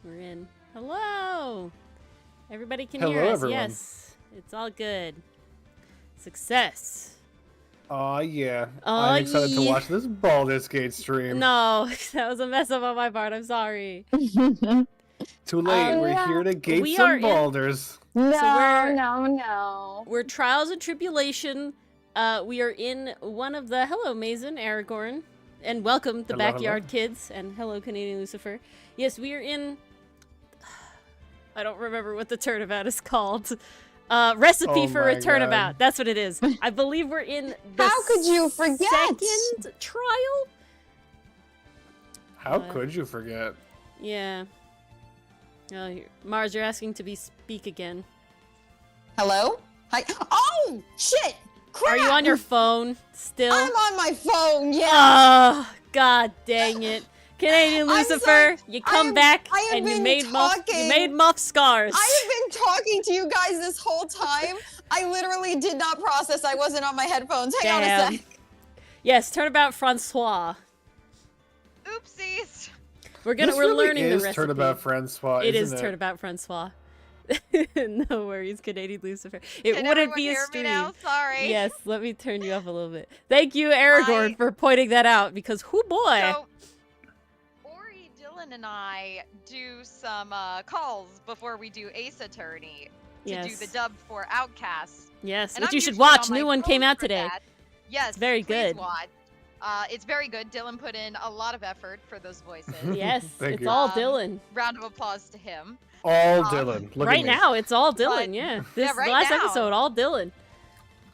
We're in. Hello! Everybody can Hello, hear us. everyone. Yes. It's all good. Success. Aw, yeah. Aw, I'm excited to yeah. watch this Baldur's Gate stream. No, that was a mess up on my part. I'm sorry. Too late. We're yeah. here to gate We are some in- Baldurs. No, we're- no. We're Trials and Tribulation. We are in one of the... Hello, Mason, Aragorn. And welcome, the Hello, Backyard Kids. And hello, Canadian Lucifer. Yes, we are in... I don't remember what the turnabout is called. Recipe Oh for my a turnabout. God. That's what it is. I believe we're in the How could you forget? second trial? How could you forget? Yeah. Oh, Mars, you're asking to speak again. Hello? Hi. Oh, shit! Crap! Are you on your phone still? I'm on my phone, yeah. Oh, god dang it. Canadian I'm Lucifer, sorry. you come I back have and you been made talking. muff scars. I have been talking to you guys this whole time. I literally did not process I wasn't on my headphones. Hang on a Damn. sec. Yes, turnabout Francois. Oopsies. We're This we're really learning is the recipe. Turnabout Francois, It is isn't turnabout Francois. No worries, Canadian Lucifer. It Can wouldn't everyone be a hear stream. me now? Sorry. Yes, let me turn you up a little bit. Thank you, Aragorn, for pointing that out, because whoo boy. So, Ori, Dylan, and I do some calls before we do Ace Attorney to do the dub for Outcasts. Yes, And which I'm you should usually watch. on my New one came phone out for today. that. Yes, It's very please good. Watch. It's very good. Dylan put in a lot of effort for those voices. Yes, Thank it's you. all Dylan. Round of applause to him. All Dylan. Look Right at me. now, it's all Dylan, But- yeah. This right last now. episode, all Dylan.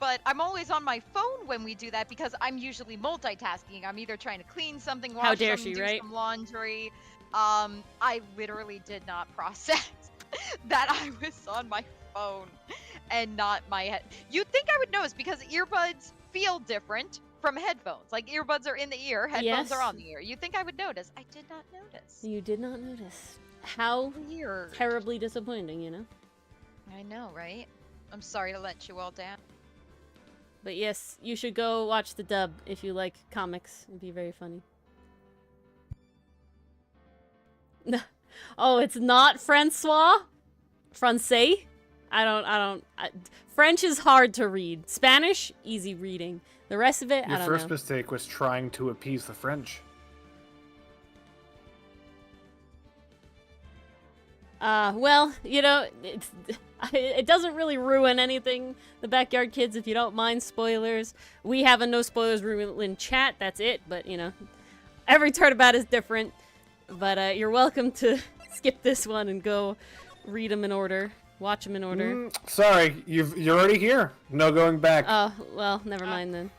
But I'm always on my phone when we do that because I'm usually multitasking. I'm either trying to clean something, wash How dare something, she, do right? some laundry. I literally did not process that I was on my phone and not my head. You'd think I would notice because earbuds feel different from headphones. Like earbuds are in the ear, headphones Yes. are on the ear. You'd think I would notice. I did not notice. You did not notice. How Weird. terribly disappointing, you know? I know, right? I'm sorry to let you all down. But yes, you should go watch the dub if you like comics. It'd be very funny. Oh, it's not Francois? Francais? French is hard to read. Spanish, easy reading. The rest of it, Your I don't first know. mistake was trying to appease the French. Well, you know, it doesn't really ruin anything, the Backyard Kids, if you don't mind spoilers. We have a no spoilers rule in chat, that's it, but, you know, every turnabout is different. But you're welcome to skip this one and go read them in order, watch them in order. Sorry, you're already here. No going back. Oh, well, never mind then.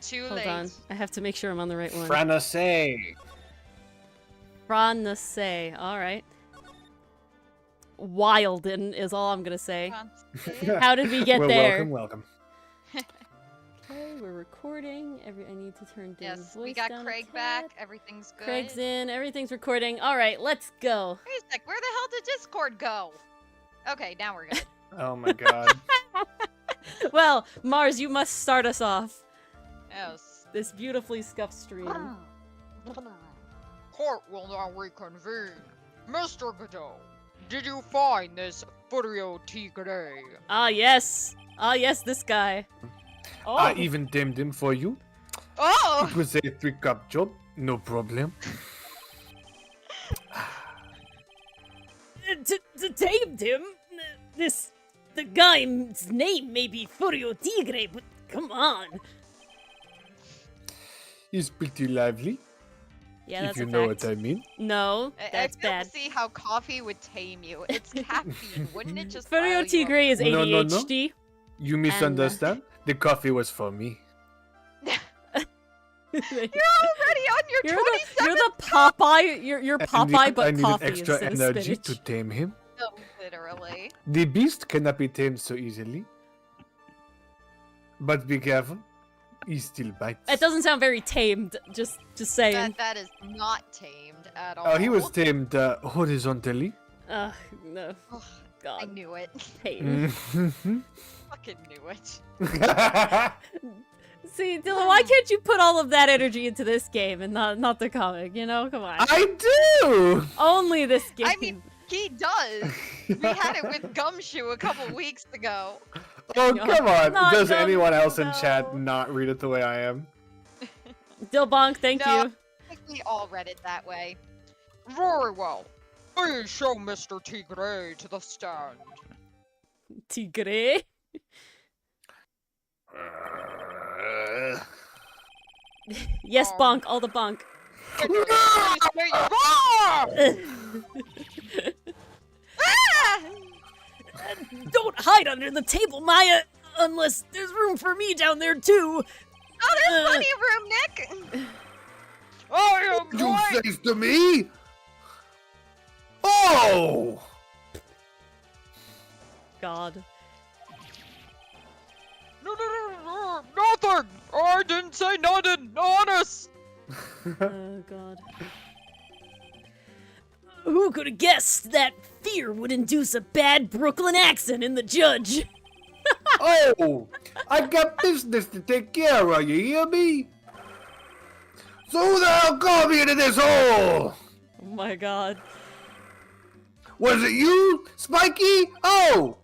Too Hold late. on, I have to make sure I'm on the right one. Francais. Francais, alright. Wilden is all I'm gonna say. How did we get Well, there? welcome. Okay, we're recording. I need to turn Dan's Yes, voice we got down a Craig tad. back. Everything's good. Craig's in. Everything's recording. All right, let's go. Wait a sec, where the hell did Discord go? Okay, now we're good. Oh my god. Well, Mars, you must start us off. Yes. This beautifully scuffed stream. Court will now reconvene. Mr. Godot, did you find this Furio Tigre? Ah, yes. Ah, yes, this guy. Oh, I even tamed him for you. Oh! It was a 3-cup job. No problem. to tamed him. The guy's name may be Furio Tigre, but come on. He's pretty lively, Yeah, if that's you a know fact. what I mean. No, that's I don't bad. see how coffee would tame you. It's caffeine. Wouldn't it just Furio rile you Tigre is No, no, no. ADHD. You misunderstand. The coffee was for me. up? You're already on your You're 27th. the Popeye. You're Popeye, I but needed coffee extra instead of energy spinach. to tame him. No, literally. The beast cannot be tamed so easily. But be careful. He still bites. It doesn't sound very tamed. Just saying. That is not tamed at all. Oh, he was tamed horizontally. Ugh, no. Ugh, I God. knew it. Tamed. Mhm. Fucking knew it. See, Dylan, why can't you put all of that energy into this game and not the comic? You know, come on. I do. Only this game. I mean, He does. We had it with Gumshoe a couple weeks ago. Oh, come on. Not Does dumb, anyone else in no. chat not read it the way I am? Dilbonk, thank No. you. I think we all read it that way. Very well. Please show Mr. Tigre to the stand. Tigre? Yes, bonk, all the bonk. Don't hide under the table, Maya, unless there's room for me down there too. Oh, there's plenty of room, Nick. I am You going. says to me? Oh! God. No, nothing. I didn't say nothing. Honest. Oh, God. Who could have guessed that fear would induce a bad Brooklyn accent in the judge? Oh! I got business to take care of, you hear me? So who the hell called me into this hole? Oh my God. Was it you, Spiky? Oh!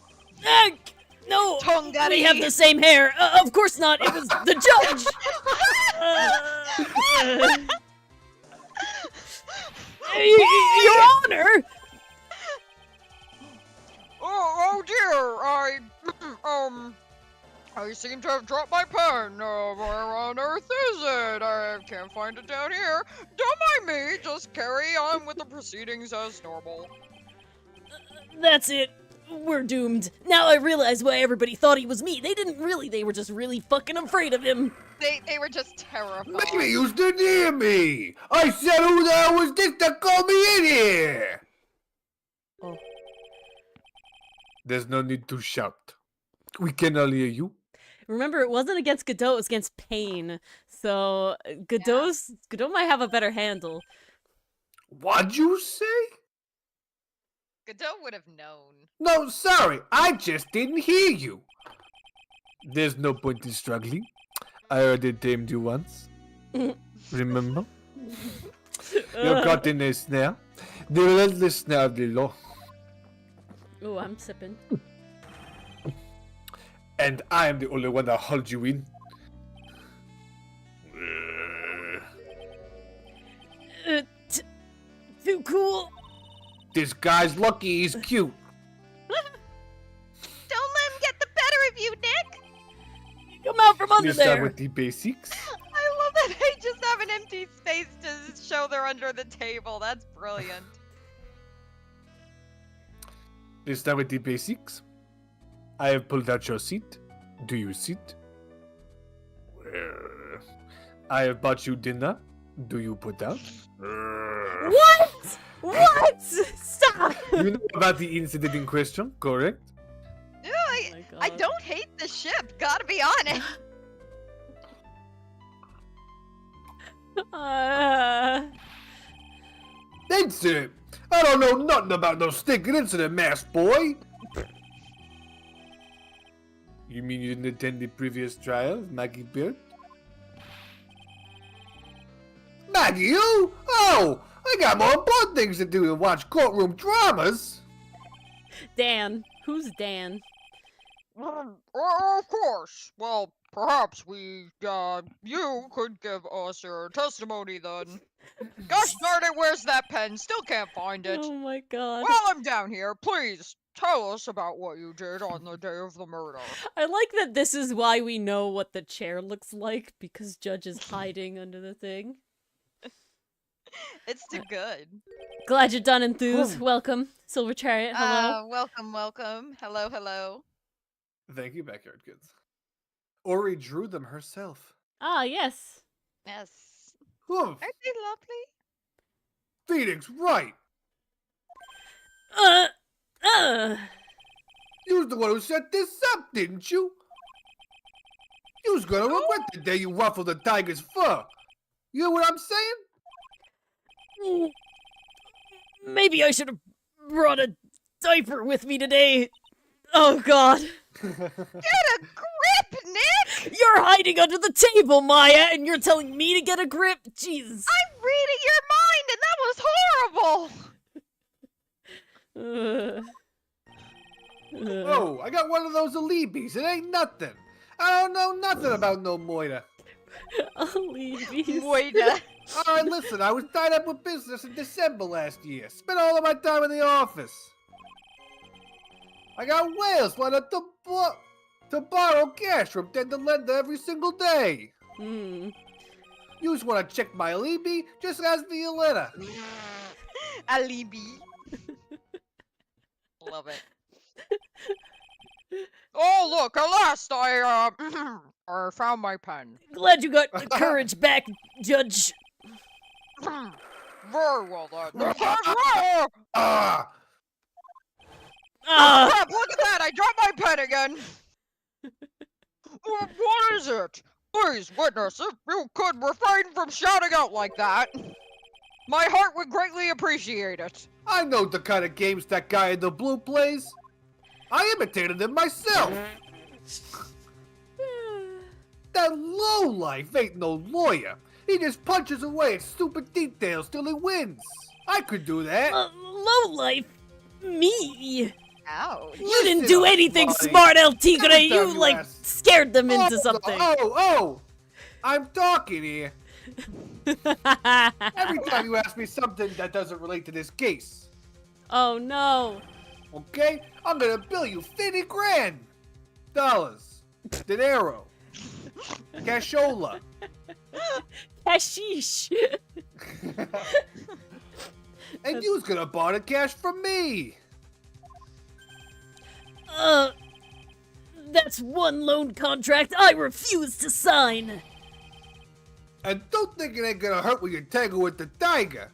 No, Tongari. we have the same hair. Of course not. It was the judge. Your Honor. Oh dear. I seem to have dropped my pen. Where on earth is it? I can't find it down here. Don't mind me. Just carry on with the proceedings as normal. That's it. We're doomed. Now I realize why everybody thought he was me. They didn't really. They were just really fucking afraid of him. They were just terrified. Maybe you didn't hear me! I said who the hell was this that called me in here? Oh. There's no need to shout. We can all hear you. Remember, it wasn't against Godot, it was against Pain. So Godot might have a better handle. What'd you say? Godot would have known. No, sorry, I just didn't hear you. There's no point in struggling. I already tamed you once. Remember? You're caught in a snare. The relentless snare of the law. Oh, I'm sipping. And I am the only one that holds you in. Too cool. This guy's lucky he's cute. Don't let him get the better of you, Nick. Come out from under Let's start there. with the basics. I love that they just have an empty space to show they're under the table. That's brilliant. Let's start with the basics. I have pulled out your seat. Do you sit? I have bought you dinner. Do you put out? What? What? Stop. You know about the incident in question, correct? Ew, Oh my I God. don't hate the ship. Gotta be honest. That's it. I don't know nothing about no stinking incident, masked boy. You mean you didn't attend the previous trial of Maggie Beard? Maggie, you? Oh, I got more important things to do than watch courtroom dramas. Dan. Who's Dan? Of course. Well, perhaps you could give us your testimony then. Gosh darn it, where's that pen? Still can't find it. Oh my God. While I'm down here, please tell us about what you did on the day of the murder. I like that this is why we know what the chair looks like, because Judge is hiding under the thing. It's too good. Glad you're done, Enthuse. Welcome. Silver Chariot, hello. Welcome, welcome. Hello, hello. Thank you, Backyard Kids. Ori drew them herself. Ah, yes. Yes. Humph, Aren't they lovely? Phoenix, right. You was the one who set this up, didn't you? You was gonna regret the day you ruffled the tiger's fur. You know what I'm saying? Maybe I should have brought a diaper with me today. Oh God. Get a grip, Nick! You're hiding under the table, Maya, and you're telling me to get a grip? Jesus. I'm reading your mind, and that was horrible! Uh, Oh, I got one of those alibis. It ain't nothing. I don't know nothing about no Moira. Alibis. Moida. Alright, listen, I was tied up with business in December last year. Spent all of my time in the office. I got whales lined up to borrow cash from them to lender every single day. Hmm. You just want to check my alibi? Just ask me a letter. Alibi. Love it. Oh, look, at last I found my pen. Glad you got the courage back, Judge. Very well then. Oh, Ah! Ah! crap, look at that! I dropped my pen again! What is it? Please, witness, if you could refrain from shouting out like that, my heart would greatly appreciate it. I know the kind of games that guy in the blue plays. I imitated him myself. That lowlife ain't no lawyer. He just punches away at stupid details till he wins. I could do that. Low life? Me? Ouch. You didn't do anything buddy. smart, El Tigre. Every You, time you like, ask- scared them into Oh, something. Oh! I'm talking here. Every time you ask me something that doesn't relate to this case, Oh, no. okay? I'm gonna bill you 50 grand. Dollars. Dinero. Cashola. Hashish. And you's gonna borrow the cash from me. That's one loan contract I refuse to sign. And don't think it ain't gonna hurt when you tangle with the tiger.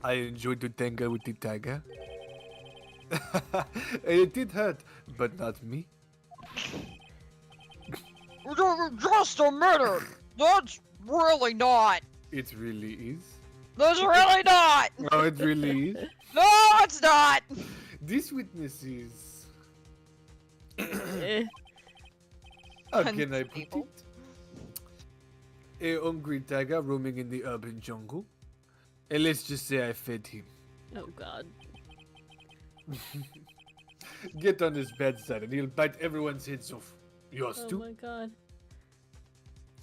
I enjoyed the tango with the tiger. It did hurt, but not me. Just a minute! That's really not! It really is. That's really not! Oh, it really is. No, it's not! This witness is... Eh, How can I put Unstable. it? A hungry tiger roaming in the urban jungle. And let's just say I fed him. oh, God. Get on his bedside and he'll bite everyone's heads off. Yours Oh, too? my God.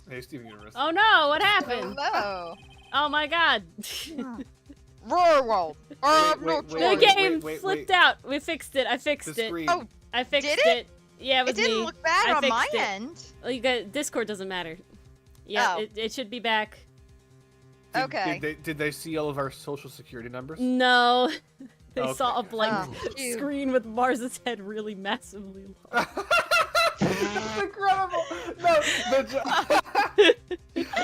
Hey, Steven, you're arrested. Oh, no. What happened? Hello. Oh, my God. Very well. I have no wait, The choice. game wait. flipped out. We fixed it. I The fixed it. screen. Oh, I fixed Did it? Yeah, it was It didn't me. look bad I on my fixed it. end. Oh, you got Discord doesn't matter. Yeah, Oh. it should be back. Okay. Did they see all of our social security numbers? No, they Okay. saw a blank Oh, shoot. screen with Mars's head really massively long. That's incredible. No,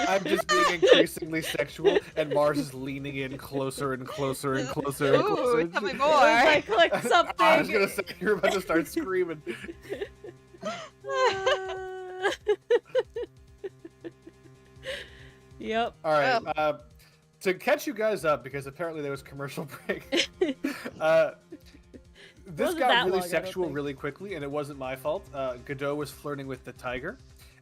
I'm just being increasingly sexual, and Mars is leaning in closer and closer and closer and closer. Ooh, tell me As more. I clicked something. I was gonna say you're about to start screaming. Yep. All right. To catch you guys up, because apparently there was commercial break. This Wasn't got that really long, I don't sexual think. really quickly, and it wasn't my fault. Godot was flirting with the tiger,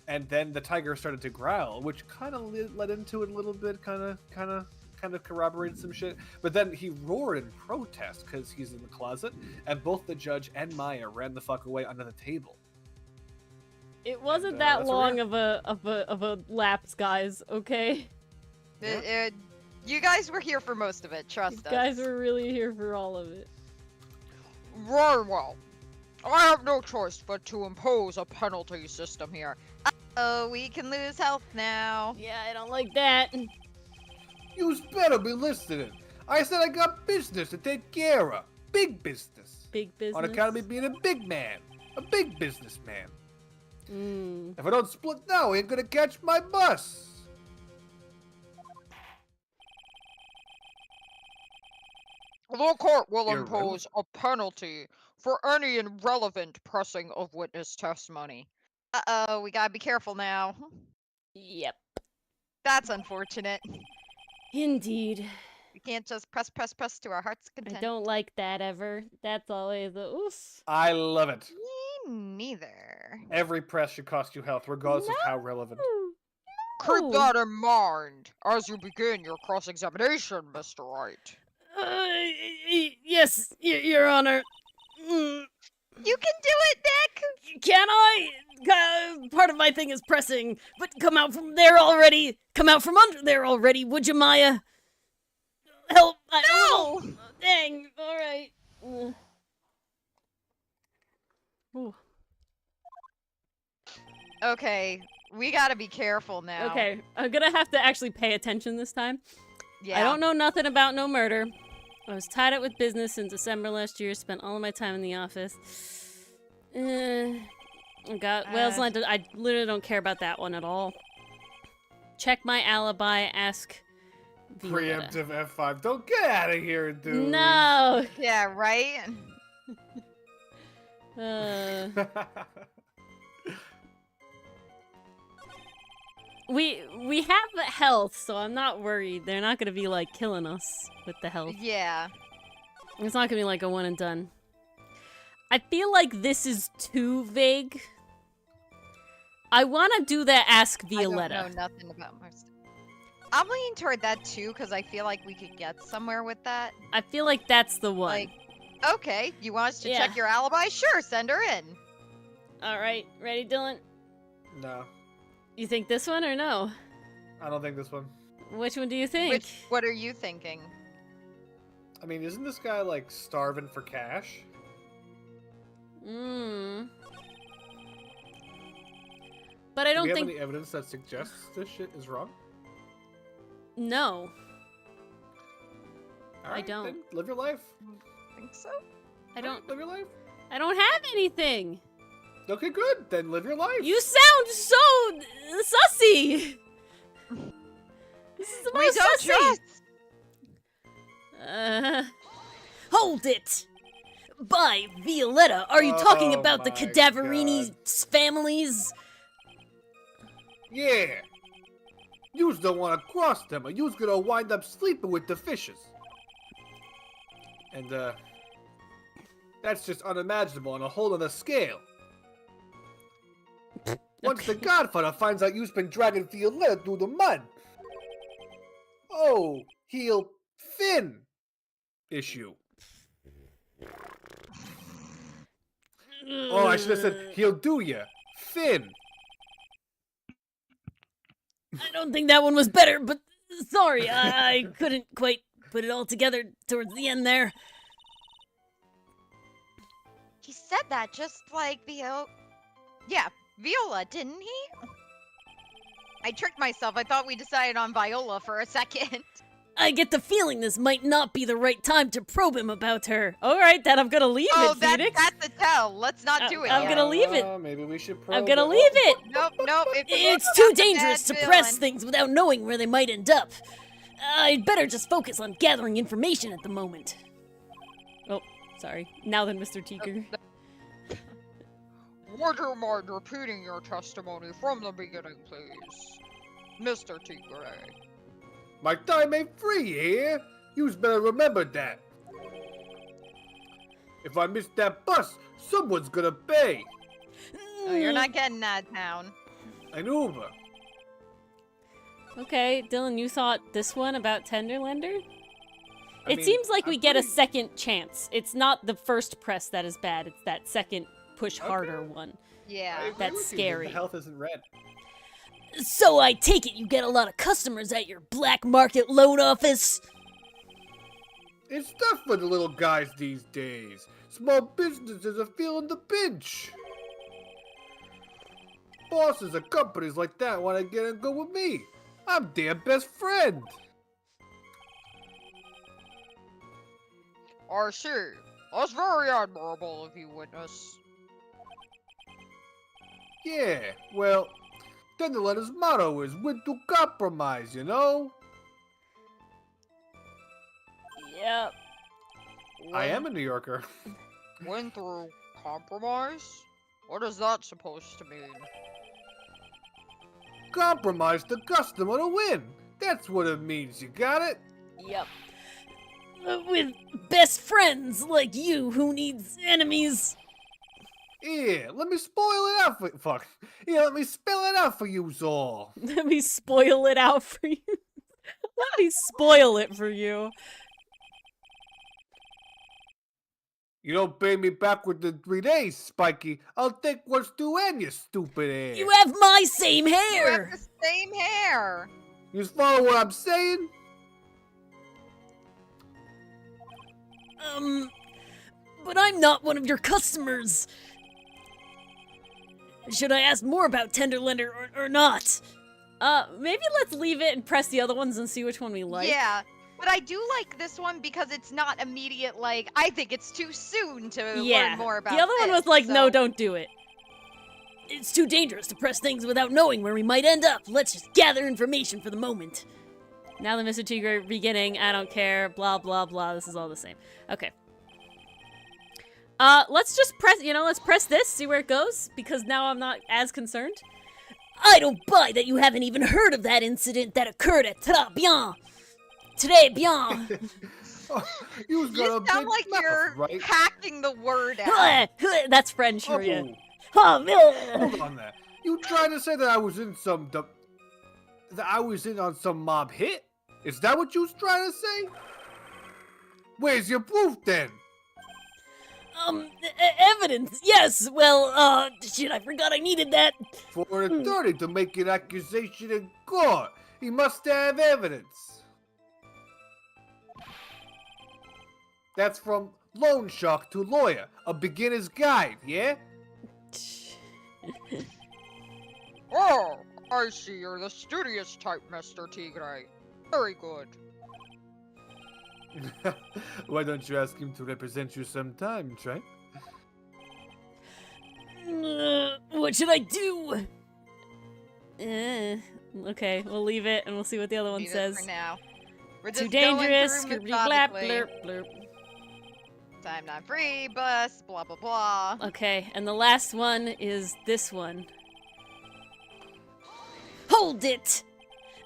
and then the tiger started to growl, which kind of led into it a little bit, kind of corroborated some shit. But then he roared in protest because he's in the closet, and both the judge and Maya ran the fuck away under the table. It wasn't And, that that's where we long of a lapse, guys. Okay, You guys were here for most of it. you Trust us. guys were really here for all of it. Very well. I have no choice but to impose a penalty system here. Oh, we can lose health now. Yeah, I don't like that. You better be listening. I said I got business to take care of. Big business. Big business. On account of me being a big man. A big businessman. Mm. If I don't split now, I ain't gonna catch my bus. The court will Irrelevant. impose a penalty for any irrelevant pressing of witness testimony. Uh-oh, we gotta be careful now. Yep. That's unfortunate. Indeed. We can't just press to our heart's content. I don't like that ever. That's always a oof. I love it. Me neither. Every press should cost you health, regardless of how relevant. Keep Oh. that in mind as you begin your cross-examination, Mr. Wright. Yes, Your Honor. Mm, You can do it, Nick! can I? Part of my thing is pressing, but come out from there already. Come out from under there already, would you, Maya? Help! No! Dang. All right. Ooh. Okay, we gotta be careful now. Okay, I'm gonna have to actually pay attention this time. Yeah. I don't know nothing about no murder. I was tied up with business in December last year. Spent all of my time in the office. I literally don't care about that one at all. Check my alibi. Ask. Violetta. Preemptive F5. Don't get out of here, dude. No. Yeah, right? We have health, so I'm not worried. They're not gonna be like killing us with the health. Yeah. It's not gonna be like a one and done. I feel like this is too vague. I want to do that. Ask Violetta. I don't know nothing about my stuff. I'm leaning toward that too, because I feel like we could get somewhere with that. I feel like that's the one. Like, okay, you want us to Yeah. check your alibi? Sure, send her in. All right, ready, Dylan? No, You think this one or no? I don't think this one. Which one do you think? What are you thinking? I mean, isn't this guy like starving for cash? But I Do don't we have think. any evidence that suggests this shit is wrong? No. All right, don't. Then live your life. Think so? I don't. Live your life. I don't have anything. Okay, good. Then live your life. You sound so sussy. This is the We most don't sussy. trust. Hold it. By Violetta, are you talking Oh about the my Cadaverini families? Yeah. Yous don't want to cross them, or yous gonna wind up sleeping with the fishes. And that's just unimaginable on a whole other scale. Once the Godfather finds out you've been dragging Violetta through the mud. Oh, he'll Finn issue. Oh, I should have said he'll do ya. Finn. I don't think that one was better, but sorry, I couldn't quite put it all together towards the end there. He said that just like Viola, didn't he? I tricked myself. I thought we decided on Viola for a second. I get the feeling this might not be the right time to probe him about her. All right, then I'm gonna leave Oh, it, Phoenix. that's a tell. Let's not do it I'm yet. gonna leave it. Maybe we should. I'm gonna leave it. Nope. It's too dangerous to press things without knowing where they might end up. I'd better just focus on gathering information at the moment. Oh, sorry. Now then, Mr. Teaker. Would you mind repeating your testimony from the beginning, please? Mr. Tigre. My time ain't free here. Yous better remember that. If I miss that bus, someone's gonna pay. Oh, you're not getting that down. An Uber. Okay, Dylan, you thought this one about Tenderlander? I It mean, seems like I'm we get a pretty- second chance. It's not the first press that is bad, it's that second push harder Okay. one. I Yeah. agree That's with you, scary. The health isn't red. So I take it you get a lot of customers at your black market loan office? It's tough for the little guys these days. Small businesses are feeling the pinch. Bosses of companies like that want to get and go with me. I'm their best friend. I see. That's very admirable of you, witness. Yeah, well, Tenderlander's motto is win to compromise, you know? Yep. I am a New Yorker. Win through compromise? What is that supposed to mean? Compromise the customer to win. That's what it means, you got it? Yep. With best friends like you who needs enemies. Here, let me spoil it out for fuck. Here, let me spell it out for you all. Let me spoil it out for you. Let me spoil it for you. You don't pay me back within 3 days, Spiky. I'll take what's due and you stupid ass. You have my same You have hair! the same hair. You follow what I'm saying? But I'm not one of your customers. Should I ask more about Tenderlander or not? Maybe let's leave it and press the other ones and see which one we like. Yeah. But I do like this one because it's not immediate, like, I think it's too soon to learn more about the other one this, was like, no, so- don't do it. It's too dangerous to press things without knowing where we might end up. Let's just gather information for the moment. Now the Mr. Tigre beginning, I don't care, blah, blah, blah. This is all the same. Okay. Let's just press, let's press this, see where it goes, because now I'm not as concerned. I don't buy that you haven't even heard of that incident that occurred at Tribulations. Très bien. You You sound like you're right? hacking the word out. That's French for you. Hold on there. You trying to say that I was in on some mob hit? Is that what you was trying to say? Where's your proof then? Evidence. Yes. Well, shit, I forgot I needed that. For an attorney to make an accusation in court, he must have evidence. That's from Loan Shark to Lawyer, a beginner's guide, yeah? Oh, I see you're the studious type, Mr. Tigre. Very good. Why don't you ask him to represent you sometime, Tripe? What should I do? Okay, we'll leave it and we'll see what the other one Leave it says. for now. We're Too just going dangerous. through Scribbly blap methodically. blurp blurp. Time not free, bus, blah blah blah. Okay, and the last one is this one. Hold it!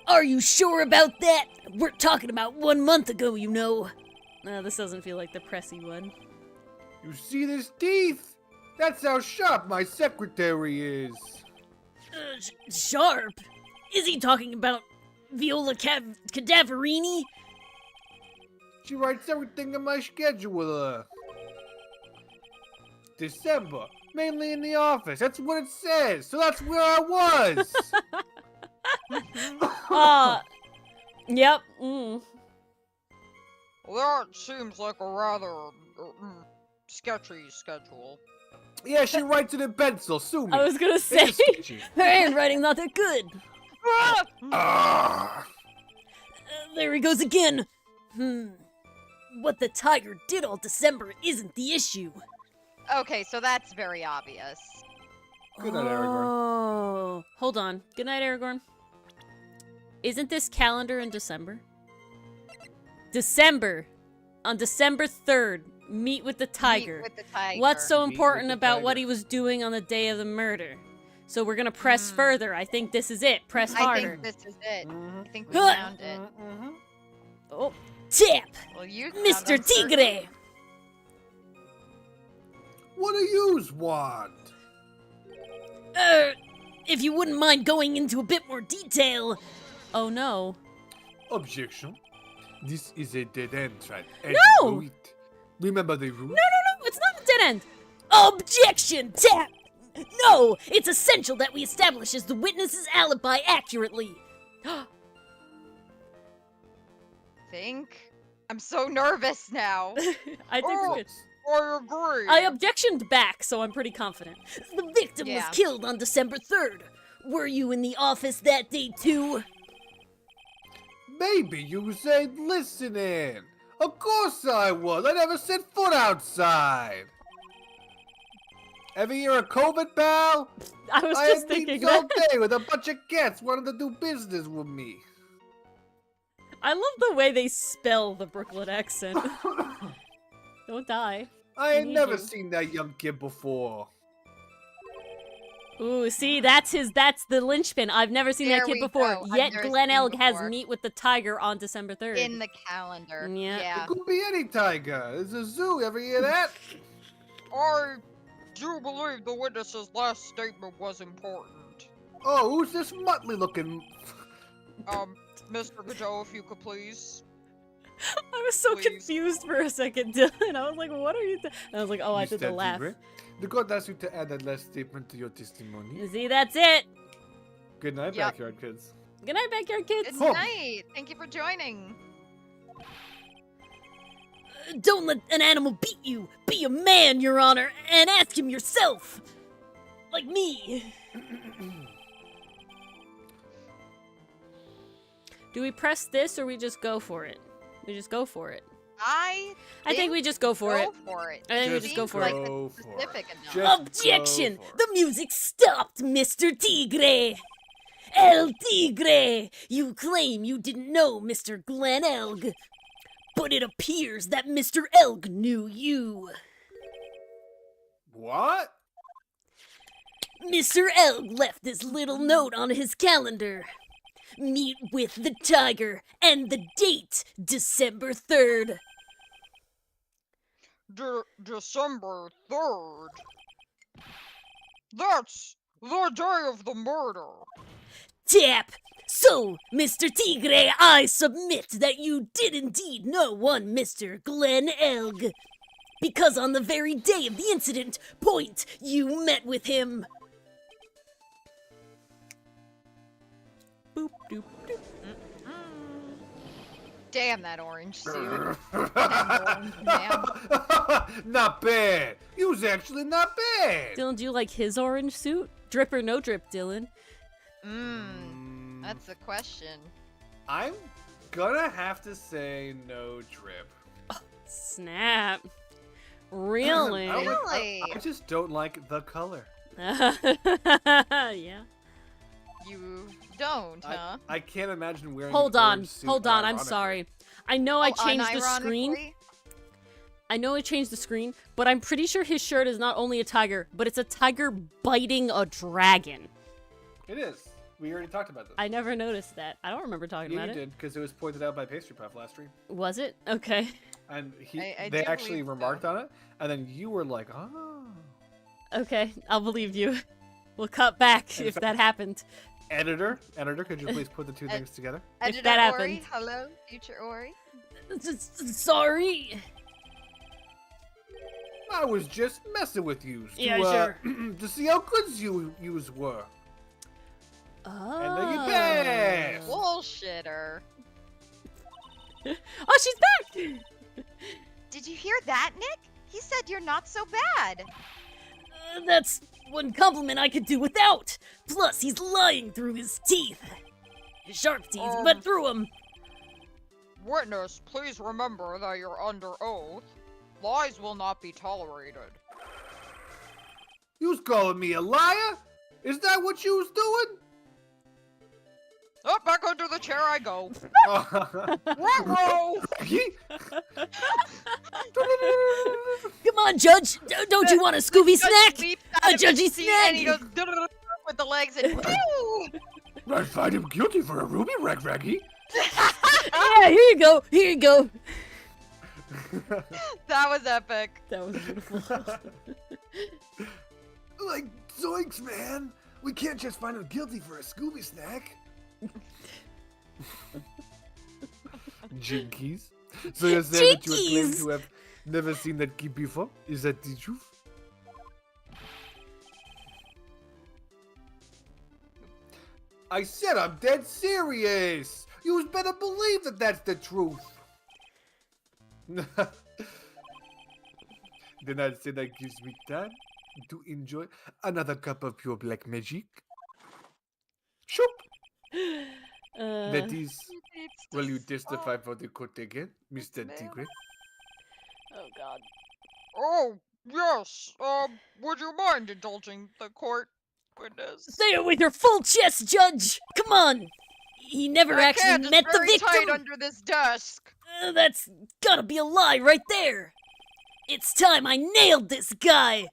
Are you sure about that? We're talking about 1 month ago, you know. No, this doesn't feel like the pressy one. You see this teeth? That's how sharp my secretary is. Sharp? Is he talking about Viola Cadaverini? She writes everything in my scheduler. December, mainly in the office. That's what it says. So that's where I was. Yep. Well, that seems like a rather sketchy schedule. Yeah, she writes it in pencil. Sue me. I was gonna It say, is sketchy. her handwriting not that good. Ah. There he goes again. What the tiger did all December isn't the issue. Okay, so that's very obvious. Good night, Aragorn. Oh, hold on. Good night, Aragorn. Isn't this calendar in December? December. On December 3rd, meet with the tiger. Meet with the tiger. What's so Meet important with the about what tiger. he was doing on the day of the murder? So we're gonna press further. I think this is it. Press I harder. think this is it. I think we Huh. found it. Oh, tap! Well, you Mr. found them Tigre! What do yous want? If you wouldn't mind going into a bit more detail. Oh no. Objection. This is a dead end, right? No! Remember the rule? No, it's not a dead end. Objection! Tap! No! It's essential that we establish the witness's alibi accurately. Think? I'm so nervous now. I think Oh. it's good. I agree. I objectioned back, so I'm pretty confident. The victim Yeah. was killed on December 3rd. Were you in the office that day too? Maybe you ain't listening. Of course I was. I never set foot outside. Ever hear of COVID, pal? I was I just had thinking meetings all that. day with a bunch of cats wanting to do business with me. I love the way they spell the Brooklyn accent. Don't die. I ain't Need never you. seen that young kid before. Ooh, see, that's the linchpin. I've never seen There that kid we before. go. I've Yet never Glen seen Elg has before. meet with the tiger on December 3rd. In the calendar. Yeah. Yeah. It could be any tiger. There's a zoo. Ever hear that? I do believe the witness's last statement was important. Oh, who's this motley looking? Mr. Godot, if you could please. I was so Please. confused for a second, Dylan. I was like, what are you And I was like, oh, I did the Mr. laugh. Tigre, the court asks you to add that last statement to your testimony. See, that's it. Good night, Yep. backyard kids. Good night, backyard kids. Good Oh. night. Thank you for joining. Don't let an animal beat you. Be a man, Your Honor, and ask him yourself. Like me. Do we press this or we just go for it? We just go for it. I think we just go for it. go for it. I think we It just go seems for like it. Go it's for it. specific enough. Just Objection! go for it. The music stopped, Mr. Tigre! El Tigre! You claim you didn't know Mr. Glen Elg. But it appears that Mr. Elg knew you. What? Mr. Elg left this little note on his calendar. Meet with the tiger, and the date, December 3rd. December 3rd. That's the day of the murder. Tap! So, Mr. Tigre, I submit that you did indeed know one Mr. Glen Elg. Because on the very day of the incident, you met with him. Boop, doop, doop. Damn that orange suit. Damn orange man. Not bad. You was actually not bad. Dylan, do you like his orange suit? Drip or no drip, Dylan? That's the question. I'm gonna have to say no drip. Snap. Really? I don't like- Really? I just don't like the color. Yeah. You don't, huh? I can't imagine wearing. Hold an on, orange suit hold on, I'm ironically. sorry. I know I Oh, changed the screen. unironically? I know I changed the screen, but I'm pretty sure his shirt is not only a tiger, but it's a tiger biting a dragon. It is. We already talked about this. I never noticed that. I don't remember talking Yeah, about you it. did because it was pointed out by Pastry Puff last stream, Was it? Okay. and I they do actually believe so. remarked on it, and then you were like, "Oh." Okay, I'll believe you. We'll cut back In if fact- that happened. Editor, could you please put the two things together? Editor that Ori, happened. hello, future Ori. Sorry. I was just messing with you Yeah, to, sure. to see how good yous were. Oh. And then you passed. Bullshitter. Oh, she's back! Did you hear that, Nick? He said you're not so bad. That's one compliment I could do without. Plus, he's lying through his teeth. Sharp teeth, but through them. Witness, please remember that you're under oath. Lies will not be tolerated. Yous calling me a liar? Is that what you was doing? Up, back under the chair I go. Ruh-roh. Come on, Judge. Don't you want a Scooby snack? Leaps A out of his judgy seat and he snack. goes with the legs and pew! I find him guilty for a ruby raggy. Yeah, here you go. Here you go. That was epic. That was beautiful. Like, zoinks, man. We can't just find him guilty for a Scooby snack. Jinkies. So you're saying that you claim Jinkies! to have never seen that kid before? Is that the truth? I said I'm dead serious. You better believe that that's the truth. Then I'd say that gives me time to enjoy another cup of pure black magic. Shoop! That is, will you testify for the court again, Mr. Ma'am. Tigre? Oh, God. Oh, yes. Would you mind indulging the court, witness? Say it with your full chest, Judge. Come on. He never I actually can't, it's met the very tight victim. under this desk. That's gotta be a lie right there. It's time I nailed this guy.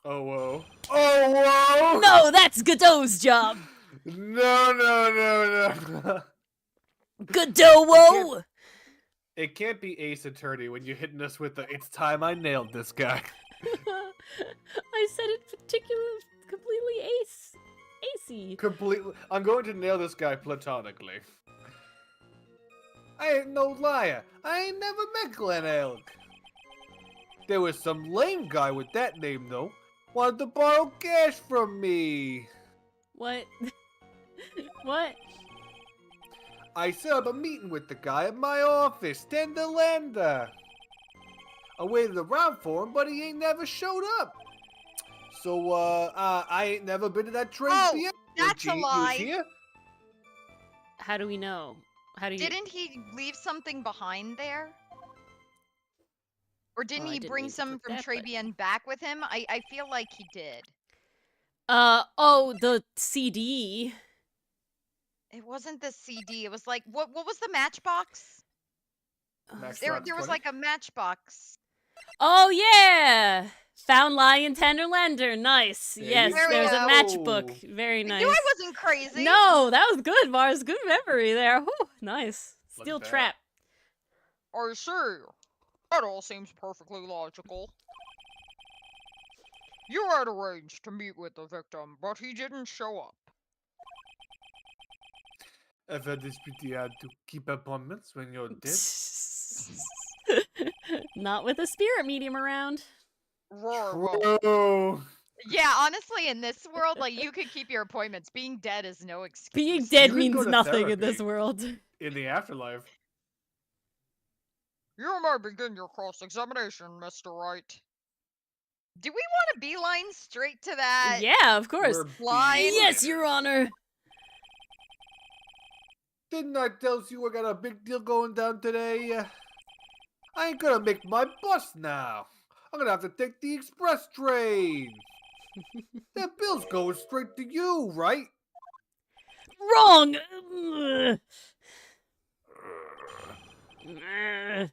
Oh, whoa. Oh, whoa! No, that's Godot's job. No. Godot, whoa. It can't be Ace Attorney when you're hitting us with the "it's time I nailed this guy." I said it completely acey. Completely. I'm going to nail this guy platonically. I ain't no liar. I ain't never met Glen Elk. There was some lame guy with that name, though. Wanted to borrow cash from me. What? What? I set up a meeting with the guy at my office, Tender Lender. I waited around for him, but he ain't never showed up. So, I ain't never been to that train. Oh, that's a He was lie. here? How do we know? How do you? Didn't he leave something behind there? Or didn't Well, I he didn't bring mean to some put from that, but- Tribulations back with him? I feel like he did. Oh, the CD. It wasn't the CD. It was like what was the matchbox? Max There Rock's was 20? like a matchbox. Oh yeah, Found Lion Tender Lender. Nice. There Yes, you there's a go. matchbook. Very I nice. knew I wasn't crazy. No, that was good, Mars. Good memory there. Whew, nice. Look Steel at that. trap. I see. That all seems perfectly logical. You had arranged to meet with the victim, but he didn't show up. I've heard it's pretty hard to keep appointments when you're dead. Not with a spirit medium around. Right, well, True. Yeah, honestly, in this world, like you could keep your appointments. Being dead is no excuse. Being dead You could go means to nothing in this therapy. world. In the afterlife. you may begin your cross-examination, Mr. Wright. Do we want to beeline straight to that? Yeah, of course. We're Line. Yes, being- Your Honor. Didn't I tell you I got a big deal going down today? I ain't gonna make my bus now. I'm gonna have to take the express train. That bill's going straight to you, right? Wrong. Ugh. Ugh.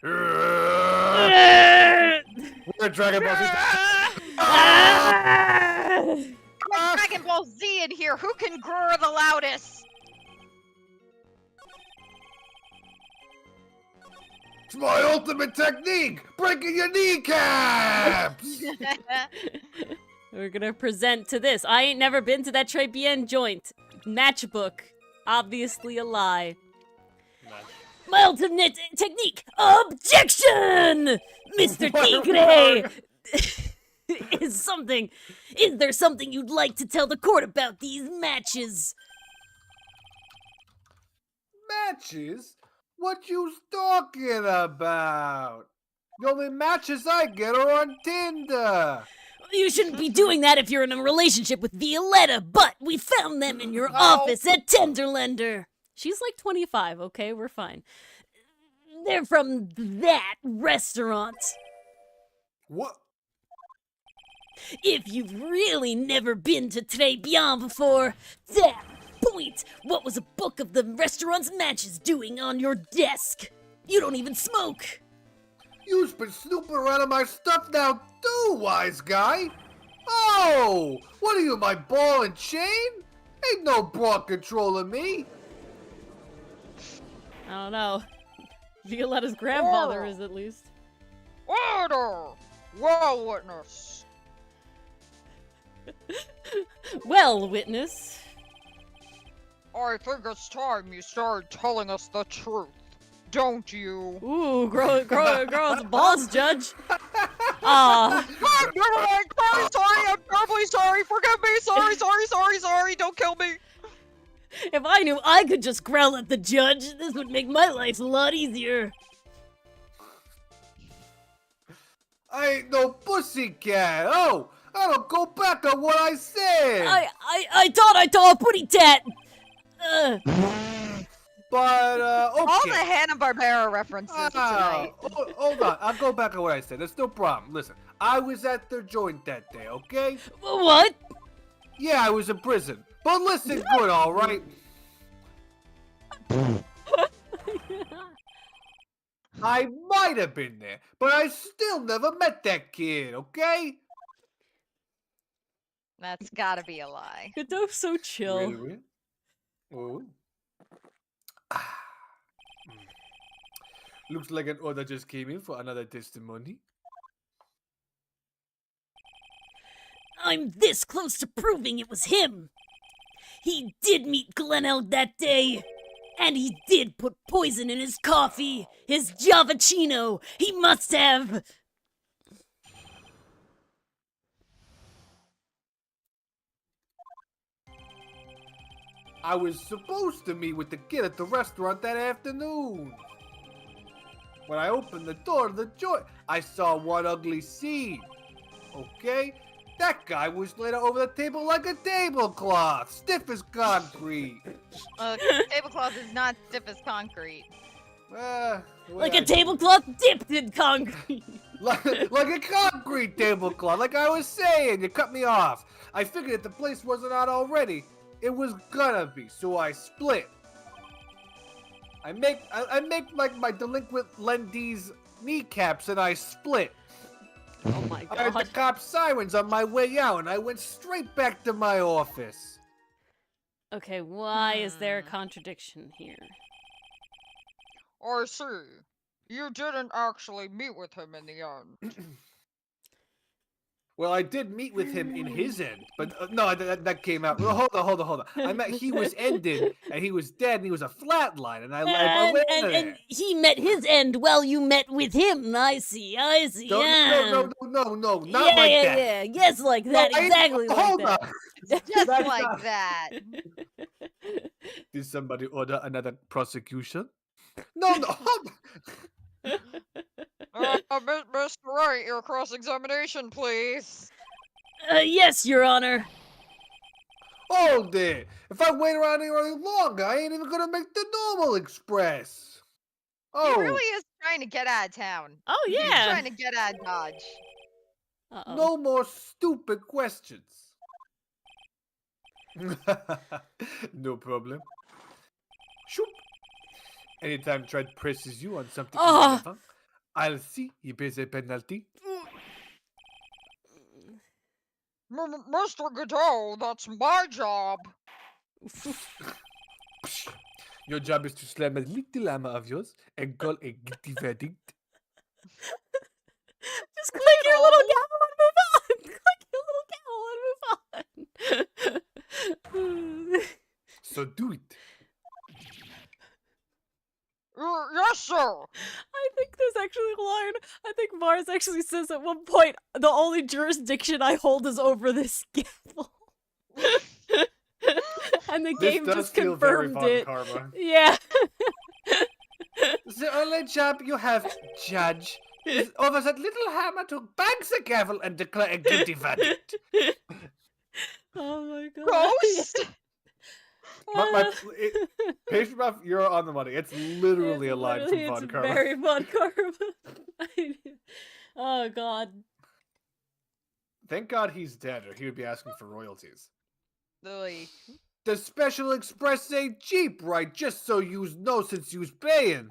Ugh. We're Dragon Ball Z. Ah! Like Dragon Ball Z in here. Who can grr the loudest? It's my ultimate technique! Breaking your kneecaps! We're gonna present to this. I ain't never been to that Tribien joint. Matchbook. Obviously a lie. My ultimate technique. Objection! Mr. Tigre! Is there something you'd like to tell the court about these matches? Matches? What you talking about? The only matches I get are on Tinder. You shouldn't be doing that if you're in a relationship with Violetta, but we found them in your Oh. office at Tenderlender. She's like 25, okay? We're fine. They're from that restaurant. What? If you've really never been to Très Bien before, that point, what was a book of the restaurant's matches doing on your desk? You don't even smoke. You've been snooping around in my stuff now too, wise guy. Oh, what are you, my ball and chain? Ain't no broad controlling me. I don't know. Violetta's grandfather Oh. is at least. Order! Well, witness. Well, witness. I think it's time you started telling us the truth. Don't you? Ooh, girl's boss judge. Ah, Ah, never mind! Sorry, I'm terribly sorry! Forgive me! Sorry! Don't kill me! if I knew I could just growl at the judge, this would make my life a lot easier. I ain't no pussycat. Oh, I don't go back on what I said. I thought I saw a putty tat. But, All okay. the Hanna-Barbera references tonight. Hold on. I'll go back on what I said. There's no problem. Listen, I was at their joint that day, okay? What? Yeah, I was in prison. But listen good, all right? I might have been there, but I still never met that kid, okay? That's gotta be a lie. Godof's so chill. Really? Oh. Looks like an order just came in for another testimony. I'm this close to proving it was him. He did meet Glenelg that day. And he did put poison in his coffee. His Javachino. He must have. I was supposed to meet with the kid at the restaurant that afternoon. When I opened the door to the joint, I saw one ugly scene. Okay? That guy was laid out over the table like a tablecloth, stiff as concrete. Tablecloth is not stiff as concrete. Like a tablecloth dipped in concrete. like a concrete tablecloth, like I was saying. You cut me off. I figured if the place wasn't out already, it was gonna be, so I split. I make like my delinquent lendee's kneecaps and I split. Oh my I heard the god. cop sirens on my way out and I went straight back to my office. Okay, why is there a contradiction here? I see. You didn't actually meet with him in the end. Well, I did meet with him in his end, but no, that came out. Well, hold on. I meant he was ended, and he was dead, and he was a flatline, and I went in there. And he met his end while you met with him. I see. No, Yeah. not yeah, like yeah, that. yeah. Yes, like that. Exactly like Hold that. on. Just That's like not- that. Did somebody order another prosecution? No, hold on. Mr. Wright, your cross-examination, please. Yes, Your Honor. Hold it. If I wait around here any longer, I ain't even gonna make the normal express. He Oh, really is trying to get out of town. Oh He's yeah. trying to get out of Dodge. Uh-oh. no more stupid questions. No problem. Shoop. Anytime Tread presses you on something Ah. irrelevant, I'll see you pay the penalty. Mr. Godot, that's my job. Your job is to slam a little hammer of yours and call a guilty verdict. Just click your little gavel and move on. Click your little gavel and move on. So do it. Yes, sir. I think there's actually a line. I think Mars actually says at one point, the only jurisdiction I hold is over this gavel. And the This game does just feel very confirmed Von it. Karma. Yeah. The only job you have, Judge, is over that little hammer to bang the gavel and declare a guilty verdict. Oh my god. Ghost? Patient Buff, you're on the money. It's literally a line from Von Karma. It's very Von Karma. Oh god. Thank God he's dead, or he would be asking for royalties. Lily. The Special Express ain't cheap, right? Just so you know since you's paying.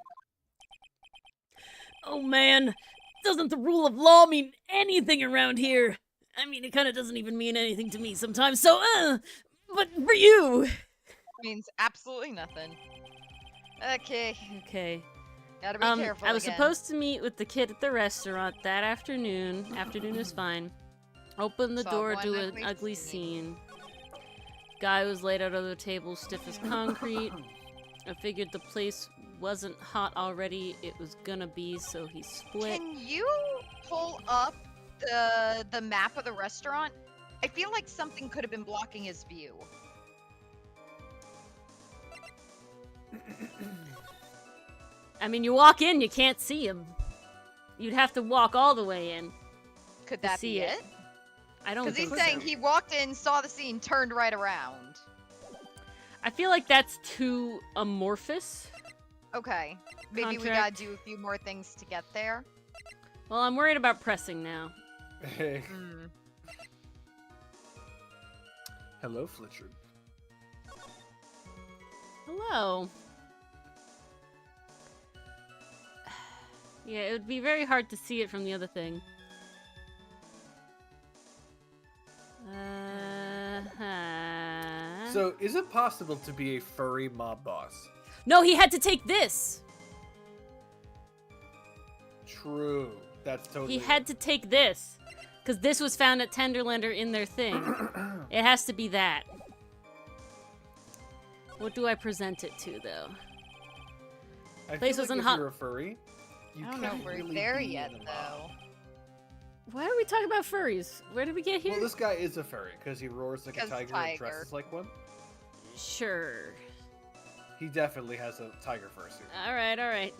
Oh man. Doesn't the rule of law mean anything around here? I mean, it kind of doesn't even mean anything to me sometimes, so, but for you. Means absolutely nothing. Okay. Okay. Gotta be careful I was again. supposed to meet with the kid at the restaurant that afternoon. Afternoon is fine. Open the Saw door one to an ugly ugly scene. scene. Guy was laid out on the table, stiff as concrete. I figured the place wasn't hot already. It was gonna be, so he split. Can you pull up the map of the restaurant? I feel like something could have been blocking his view. I mean, you walk in, you can't see him. You'd have to walk all the way in. Could To that see be it. it? I don't Because he's think saying so. he walked in, saw the scene, turned right around. I feel like that's too amorphous. Okay. Maybe we gotta Contract. do a few more things to get there. Well, I'm worried about pressing now. Hey. Hmm. Hello, Fletcher. Hello. Yeah, it would be very hard to see it from the other thing. So, is it possible to be a furry mob boss? No, he had to take this. True. That's totally. He had to take this. Because this was found at Tenderlander in their thing. It has to be that. What do I present it to, though? I Place feel wasn't like hot. if you're a furry, you I don't know can't if we're really there be yet, in a mob. though. Why are we talking about furries? Where did we get here? Well, this guy is a furry because he roars like a 'Cause tiger and dresses like one. Sure. He definitely has a tiger fursuit. Alright.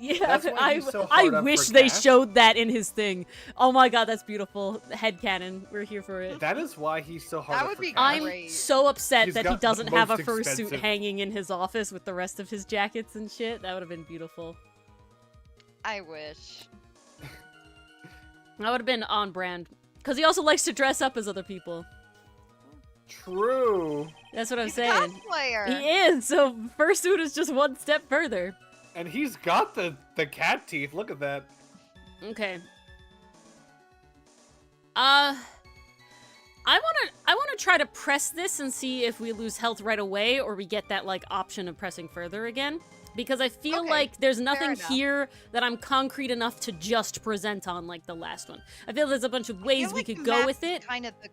Yeah, That's why he's so I hard up wish for they cash. showed that in his thing. Oh my god, that's beautiful. Headcanon. We're here for it. That is why he's so hard That up would for be cash. I'm Great. so upset He's that he got the doesn't have a most fursuit expensive- hanging in his office with the rest of his jackets and shit. That would have been beautiful. I wish. That would have been on brand. Because he also likes to dress up as other people. True. That's what I'm He's a saying. cosplayer. He is, so fursuit is just one step further. And he's got the cat teeth. Look at that. Okay. I wanna try to press this and see if we lose health right away or we get that like option of pressing further again. Because I feel Okay, like there's nothing enough. here that I'm concrete enough to just present on like the last one. I feel there's a bunch of ways feel we like could the go map's with it. Kind of the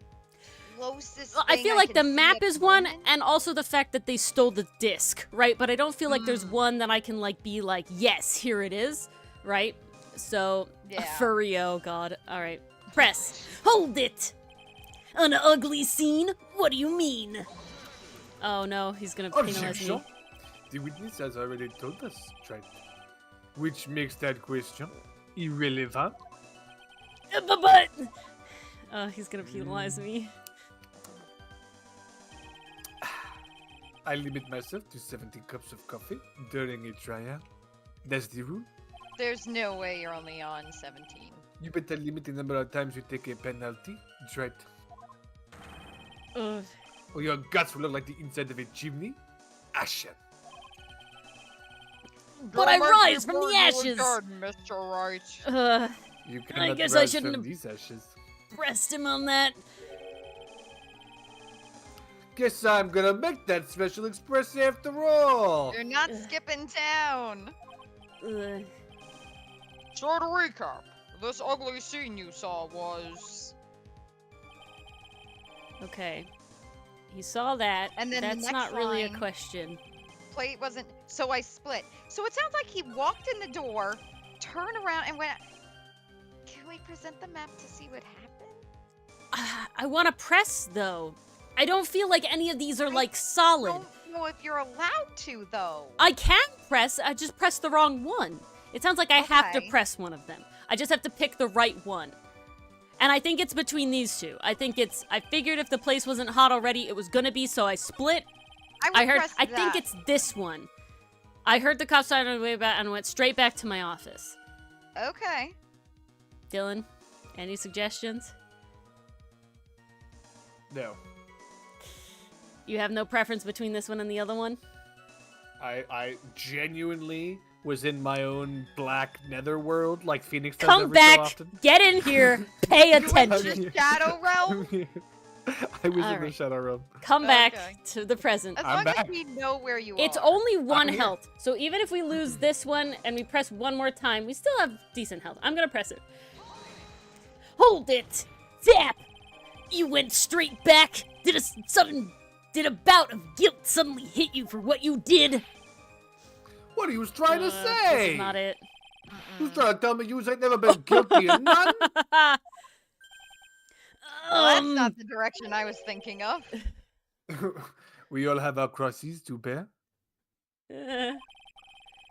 closest. Well, I thing feel like the can see map at is the one, moment. and also the fact that they stole the disc, right? But I don't feel like there's one that I can like be like, yes, here it is, right? So, Yeah. furry, oh god. All right, press. Hold it. An ugly scene? What do you mean? Oh no, he's gonna penalize Objection. me. The witness has already told us, right? Which makes that question irrelevant. But. Oh, he's gonna penalize me. I limit myself to 70 cups of coffee during a trial. That's the rule. There's no way you're only on 17. You better limit the number of times you take a penalty. That's right. Ugh. Or your guts will look like the inside of a chimney. Action. But I Don't make rise me from the burn you ashes. again, Mr. Right. You cannot guess I rise shouldn't from have- these ashes. Pressed him on that. Guess I'm gonna make that special express after all. You're not skipping town. Ugh. So to recap, this ugly scene you saw was... Okay. He saw that. And then the that's next not really a line- question. Plate wasn't. So I split. So it sounds like he walked in the door, turned around, and went. Can we present the map to see what happened? I want to press though. I don't feel like any of these are like solid. Don't know if you're allowed to though. I can press. I just pressed the wrong one. It sounds like I have to Okay. press one of them. I just have to pick the right one. And I think it's between these two. I figured if the place wasn't hot already, it was gonna be, so I split. I would heard. press I think that. it's this one. I heard the cop siren on the way back and went straight back to my office. Okay. Dylan, any suggestions? No. You have no preference between this one and the other one? I genuinely was in my own black netherworld like Phoenix does Come every back, so often. get in here, pay You went to attention. the Shadow Realm. I was in the Alright. Shadow Realm. Come back Okay. to the present. As I'm long back. as we know where you It's are. only one here. health, so even if we lose this one and we press one more time, we still have decent health. I'm gonna press it. Hold it! Zap! You went straight back? Did a bout of guilt suddenly hit you for what you did? What he was trying to This say? is not it. He was trying to tell me you ain't never been guilty of none. Well, that's not the direction I was thinking of. We all have our crosses to bear. uh,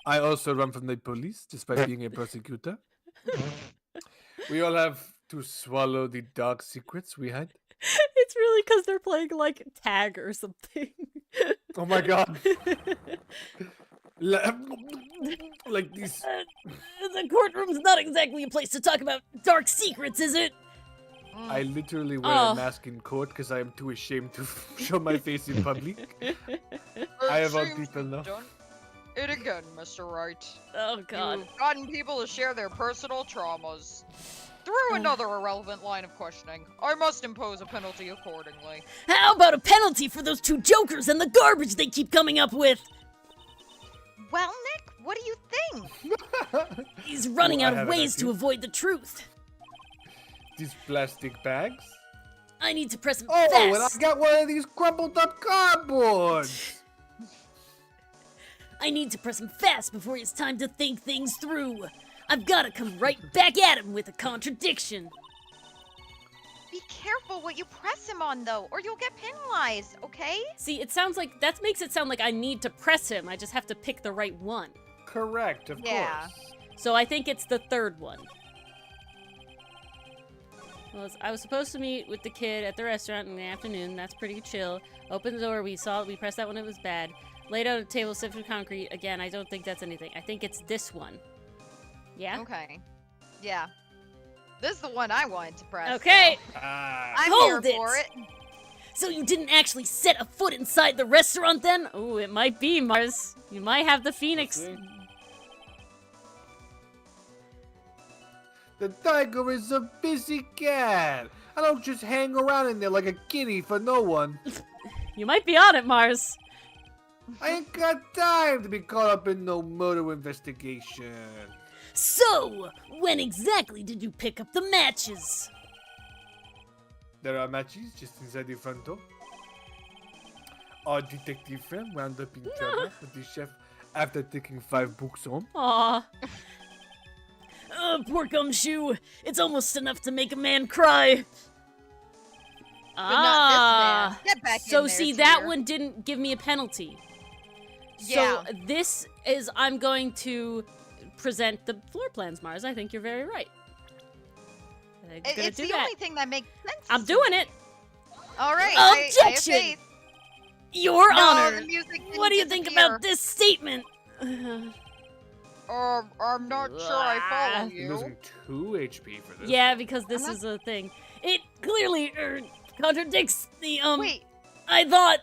I also run from the police despite being a prosecutor. We all have to swallow the dark secrets we hide. it's really because they're playing like tag or something. Oh my god. Like these. The courtroom's not exactly a place to talk about dark secrets, is it? I literally wear Oh. a mask in court because I am too ashamed to show my face in public. I have all seems people you've now. done it again, Mr. Right. Oh god. You've gotten people to share their personal traumas. Through another irrelevant line of questioning, I must impose a penalty accordingly. How about a penalty for those two jokers and the garbage they keep coming up with? Well, Nick, What do you think? He's running I out of have an ways to idea. avoid the truth. These plastic bags. I need to press him Oh, and I fast. got one of these crumpled up cardboards. I need to press him fast before he has time to think things through. I've got to come right back at him with a contradiction. Be careful what you press him on, though, or you'll get penalized, okay? See, it sounds like that makes it sound like I need to press him. I just have to pick the right one. Correct, of Yeah. course. So I think it's the third one. Well, I was supposed to meet with the kid at the restaurant in the afternoon. That's pretty chill. Open the door. We pressed that when it was bad. Laid out a table, sipped with concrete. Again, I don't think that's anything. I think it's this one. Yeah? Okay. Yeah. This is the one I wanted to press. Okay. so Ah. I'm Hold here it. for it. So you didn't actually set a foot inside the restaurant then? Oh, it might be, Mars. You might have the Phoenix. Let's see. The tiger is a busy cat. I don't just hang around in there like a kitty for no one. You might be on it, Mars. I ain't got time to be caught up in no murder investigation. So, when exactly did you pick up the matches? There are matches just inside the front door. Our detective friend wound up in trouble with the chef after taking 5 books home. Aw. Poor gumshoe. It's almost enough to make a man cry. But not this man. Get back So in there, see, that dear. one didn't give me a penalty. Yeah. So this is, I'm going to present the floor plans, Mars. I think you're very right. I'm gonna It's do the that. only thing that makes sense. I'm to doing me. it. All right. I have Objection! faith. Your No, Honor. the music didn't What do you think disappear. about this statement? I'm not sure I follow You're you. losing 2 HP for this. Yeah, because this I'm is a thing. It clearly contradicts the Wait, I thought.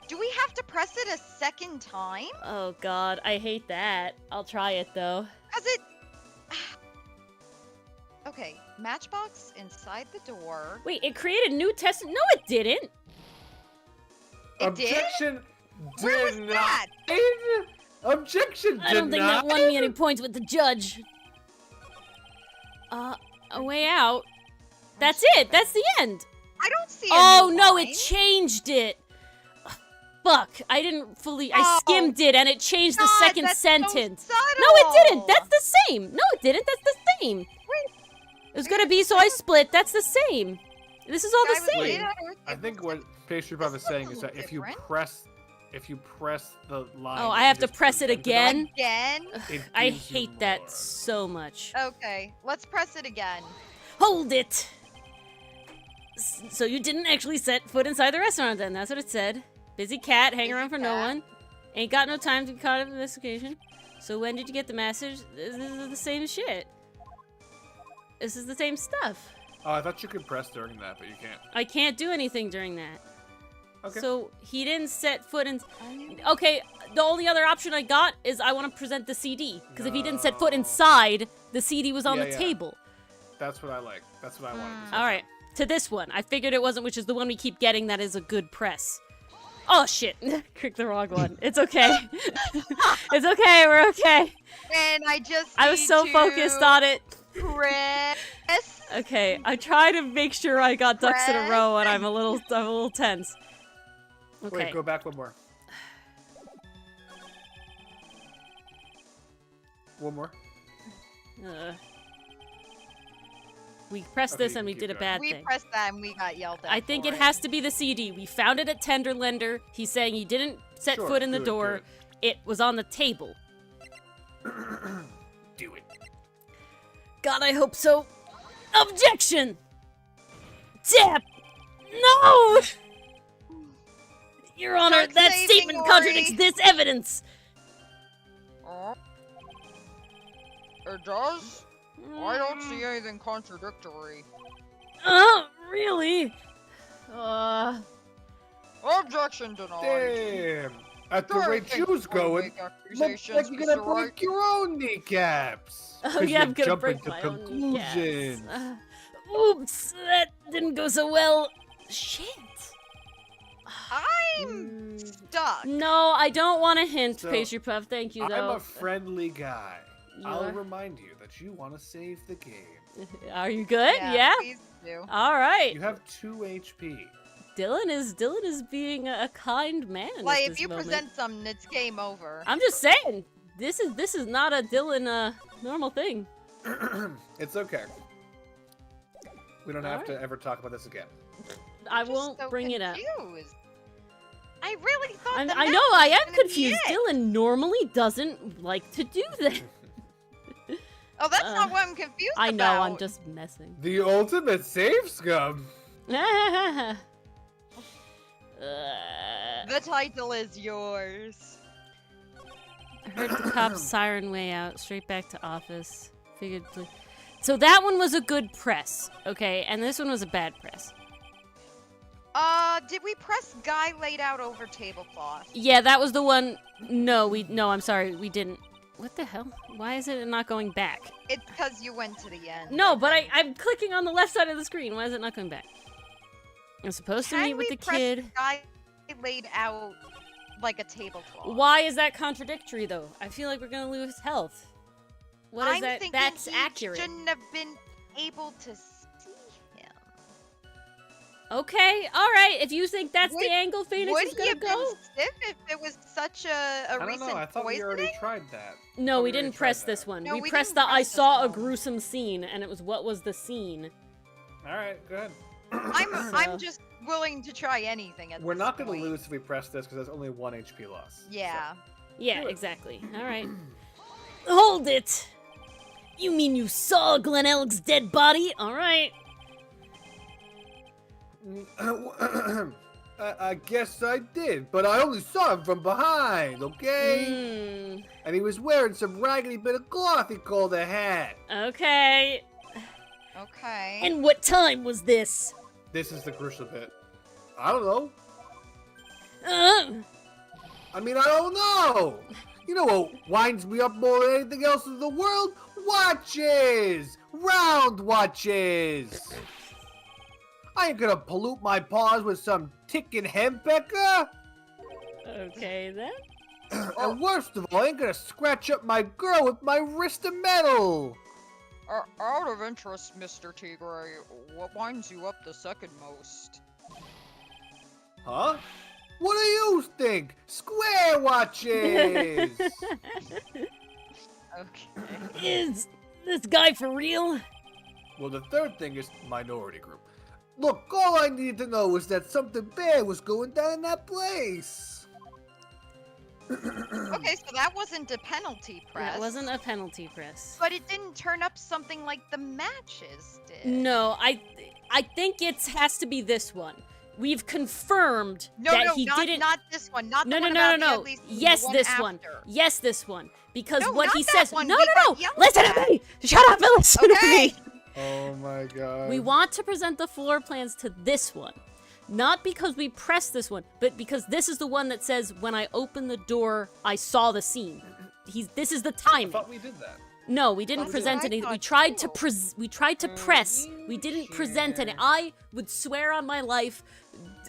do we have to press it a second time? Oh God, I hate that. I'll try it though. Cause it. Okay, matchbox inside the door. Wait, it created new test. No, it didn't. It did? Objection Where was denied. that? Objection I don't think that won me any points with the judge. A way out. That's it. That's the end. I don't see. Oh new no, line. it changed it. Ugh, fuck, I didn't fully. I Oh, skimmed it and it changed the God, second that's sentence. So No, it didn't. subtle. That's the same. No, it didn't. That's the same. It was gonna be so I split. That's the same. This is all Guy the was same. laid out or- I think what Pastry Puff is This saying looks is a that little if you press the line. Oh, that I you have to just press it presented again? Again? it I gives you hate that more. so much. Okay, let's press it again. Hold it! So you didn't actually set foot inside the restaurant then, that's what it said. Busy cat, hang Busy around for no cat. one. Ain't got no time to be caught up in investigation. So when did you get the message? This is the same shit. This is the same stuff. Oh, I thought you could press during that, but you can't. I can't do anything during that. Okay. So he didn't set foot in. Okay, the only other option I got is I want to present the CD. Because if he didn't set foot No. inside, the CD was on Yeah, the yeah. table. That's what I like. That's what I wanted. All right, to this one. I figured it wasn't, which is the one we keep getting that is a good press. Oh, shit. Clicked the wrong one. It's okay. It's okay. We're okay. And I just. I was need so to focused on it. Press. Okay, I try to make sure I got ducks in a row, and I'm a little tense. Okay. Wait, go back one more. One more. We pressed Okay, this you and can we keep did a going. bad We thing. pressed that and we got yelled at. I think for it has to be the CD. We found it at Tenderlender. He's saying he didn't set Sure, foot in the do it, door. It was on the table. Do it. God, I hope so. Objection! Tap! No! Your Honor, Dark that saving statement Ori. contradicts this evidence. Oh. It does? I don't see anything contradictory. Really? Objection denied. Damn. At the Sorry, rate thank you's for going, make looks accusations, like you're gonna Mr. Wright. break your own kneecaps. Oh 'Cause yeah, I'm you're gonna jumping break to my own conclusions. kneecaps. Oops, that didn't go so well. Shit. I'm stuck. No, I don't want a hint, So, Pastry Puff. Thank you, I'm though. a friendly guy. You I'll are? remind you that you want to save the game. Are you good? Yeah? Please do. All right. You have 2 HP. Dylan is being a kind man. Like, at if this you moment. present something, it's game over. I'm just saying, this is not a Dylan normal thing. It's okay. We don't have Alright. to ever talk about this again. I Just won't so bring it up. confused. I really thought the I map know I was am gonna be confused. it. Dylan normally doesn't like to do that. Oh, that's not what I'm confused I know, about. I'm just messing. The ultimate save scum. Uh, The title is yours. I heard the cop's siren way out, straight back to office. Figured. So that one was a good press, okay, and this one was a bad press. Did we press guy laid out over tablecloth? Yeah, that was the one. No, I'm sorry, we didn't. What the hell? Why is it not going back? It's because you went to the end. No, but I'm clicking on the left side of the screen. Why is it not going back? I'm supposed to Can meet with we the press kid. guy laid out like a tablecloth? Why is that contradictory, though? I feel like we're gonna lose health. What is I'm that? thinking That's he accurate. shouldn't have been able to see him. Okay, all right. If you think that's Would- the angle Phoenix Would is he gonna have go, been stiff if it was such a I don't recent know. I thought we poisoning? already tried that. no, thought we we already didn't tried press that. this one. No, we we pressed didn't the I press this saw a one. gruesome scene, and it was what was the scene. All right, go ahead. I'm just willing to try anything at We're this not going point. to lose if we press this because there's only 1 HP loss. Yeah. Yeah, Do it. exactly. All right. Hold it. You mean you saw Glen Elk's dead body? All right. So. I guess I did, but I only saw him from behind, okay? Hmm. And he was wearing some raggedy bit of cloth he called a hat. Okay. Okay. And what time was this? This is the crucial bit. I don't know. Uh, I mean, I don't know. You know what winds me up more than anything else in the world? Watches! Round watches! I ain't gonna pollute my paws with some ticking hempecker. okay then. And worst of all, I ain't gonna scratch up my girl with my wrist of metal. Out of interest, Mr. Tigre, what winds you up the second most? Huh? What do you think? Square watches! Okay. Is this guy for real? Well, the third thing is minority group. Look, all I needed to know was that something bad was going down in that place. Okay, so that wasn't a penalty press. That wasn't a penalty press. But it didn't turn up something like the matches did. No, I think it has to be this one. We've confirmed No, that no, he didn't. not this one. Not No, the no, one no, about no, the no. at least Yes, one this one. after. Yes, this one. Because No, what not he that says. one. No, We no, got no. yelled Listen at. to me. Shut up and listen to Okay. me. Oh my god. We want to present the floor plans to this one. Not because we pressed this one, but because this is the one that says, when I opened the door, I saw the scene. This is the I timing. thought we did that. No, we didn't That's present what I anything. We thought tried to too. we tried to press. We didn't present any. I would swear on my life.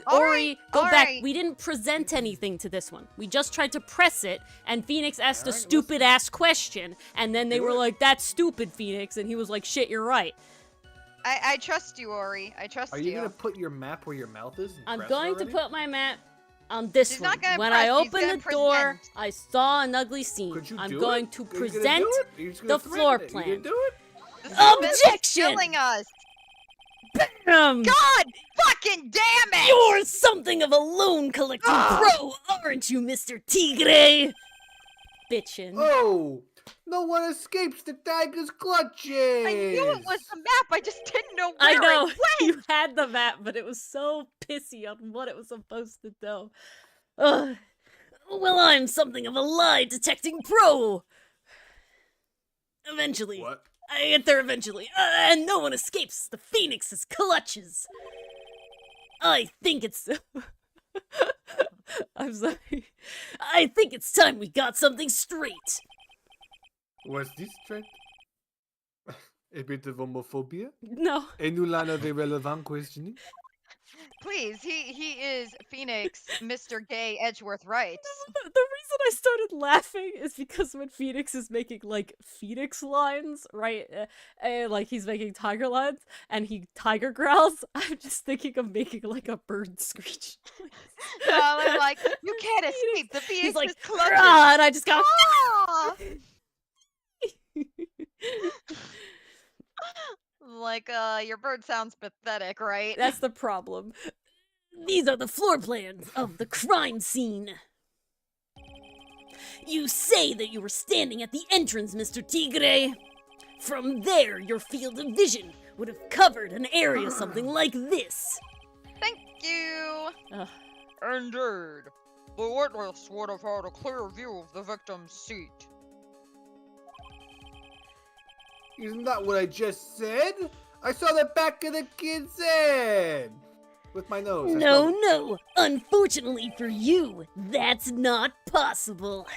All Ori, right, go all back. right. We didn't present anything to this one. We just tried to press it, and Phoenix asked a All right, stupid ass question, and then they Do were it. like, "That's stupid, Phoenix," and he was like, "Shit, you're right." I trust you, Ori. I trust Are you gonna put your map where your mouth is? and I'm press it going to already? put my map on this He's one. not gonna When press, I he's opened gonna the door, present. I saw an ugly scene. Could you I'm do going it? to Are you gonna do present it? Are you just gonna the threaten floor it? You plan. gonna do it? This has been Objection! killing us. God God fucking damn it! You're something of a loan collecting Ah. pro, aren't you, Mr. Tigre? Bitchin'. Oh, no one escapes the tiger's clutches. I knew it was the map. I just didn't know where I know, it went. you had the map, but it was so pissy on what it was supposed to do. Ugh. Well, I'm something of a lie detecting pro. Eventually. What? I get there eventually, and no one escapes the Phoenix's clutches. I think it's... I'm sorry. I think it's time we got something straight. Was this straight? A bit of homophobia? No. A new line of irrelevant questioning? Please, he is Phoenix, Mr. Gay Edgeworth Wright. The reason I started laughing is because when Phoenix is making like Phoenix lines, right? Like he's making tiger lines and he tiger growls. I'm just thinking of making like a bird screech. No, they're like, you can't escape. The Phoenix He's like, is clutching. "Rah," and I just go. Ah! Like, your bird sounds pathetic, right? That's the problem. These are the floor plans of the crime scene. You say that you were standing at the entrance, Mr. Tigre. From there, your field of vision would have covered an area something like this. Thank you. Indeed. The witness would have had a clear view of the victim's seat. Isn't that what I just said? I saw the back of the kid's head! With my nose. I No, smelled it. no. Unfortunately for you, that's not possible.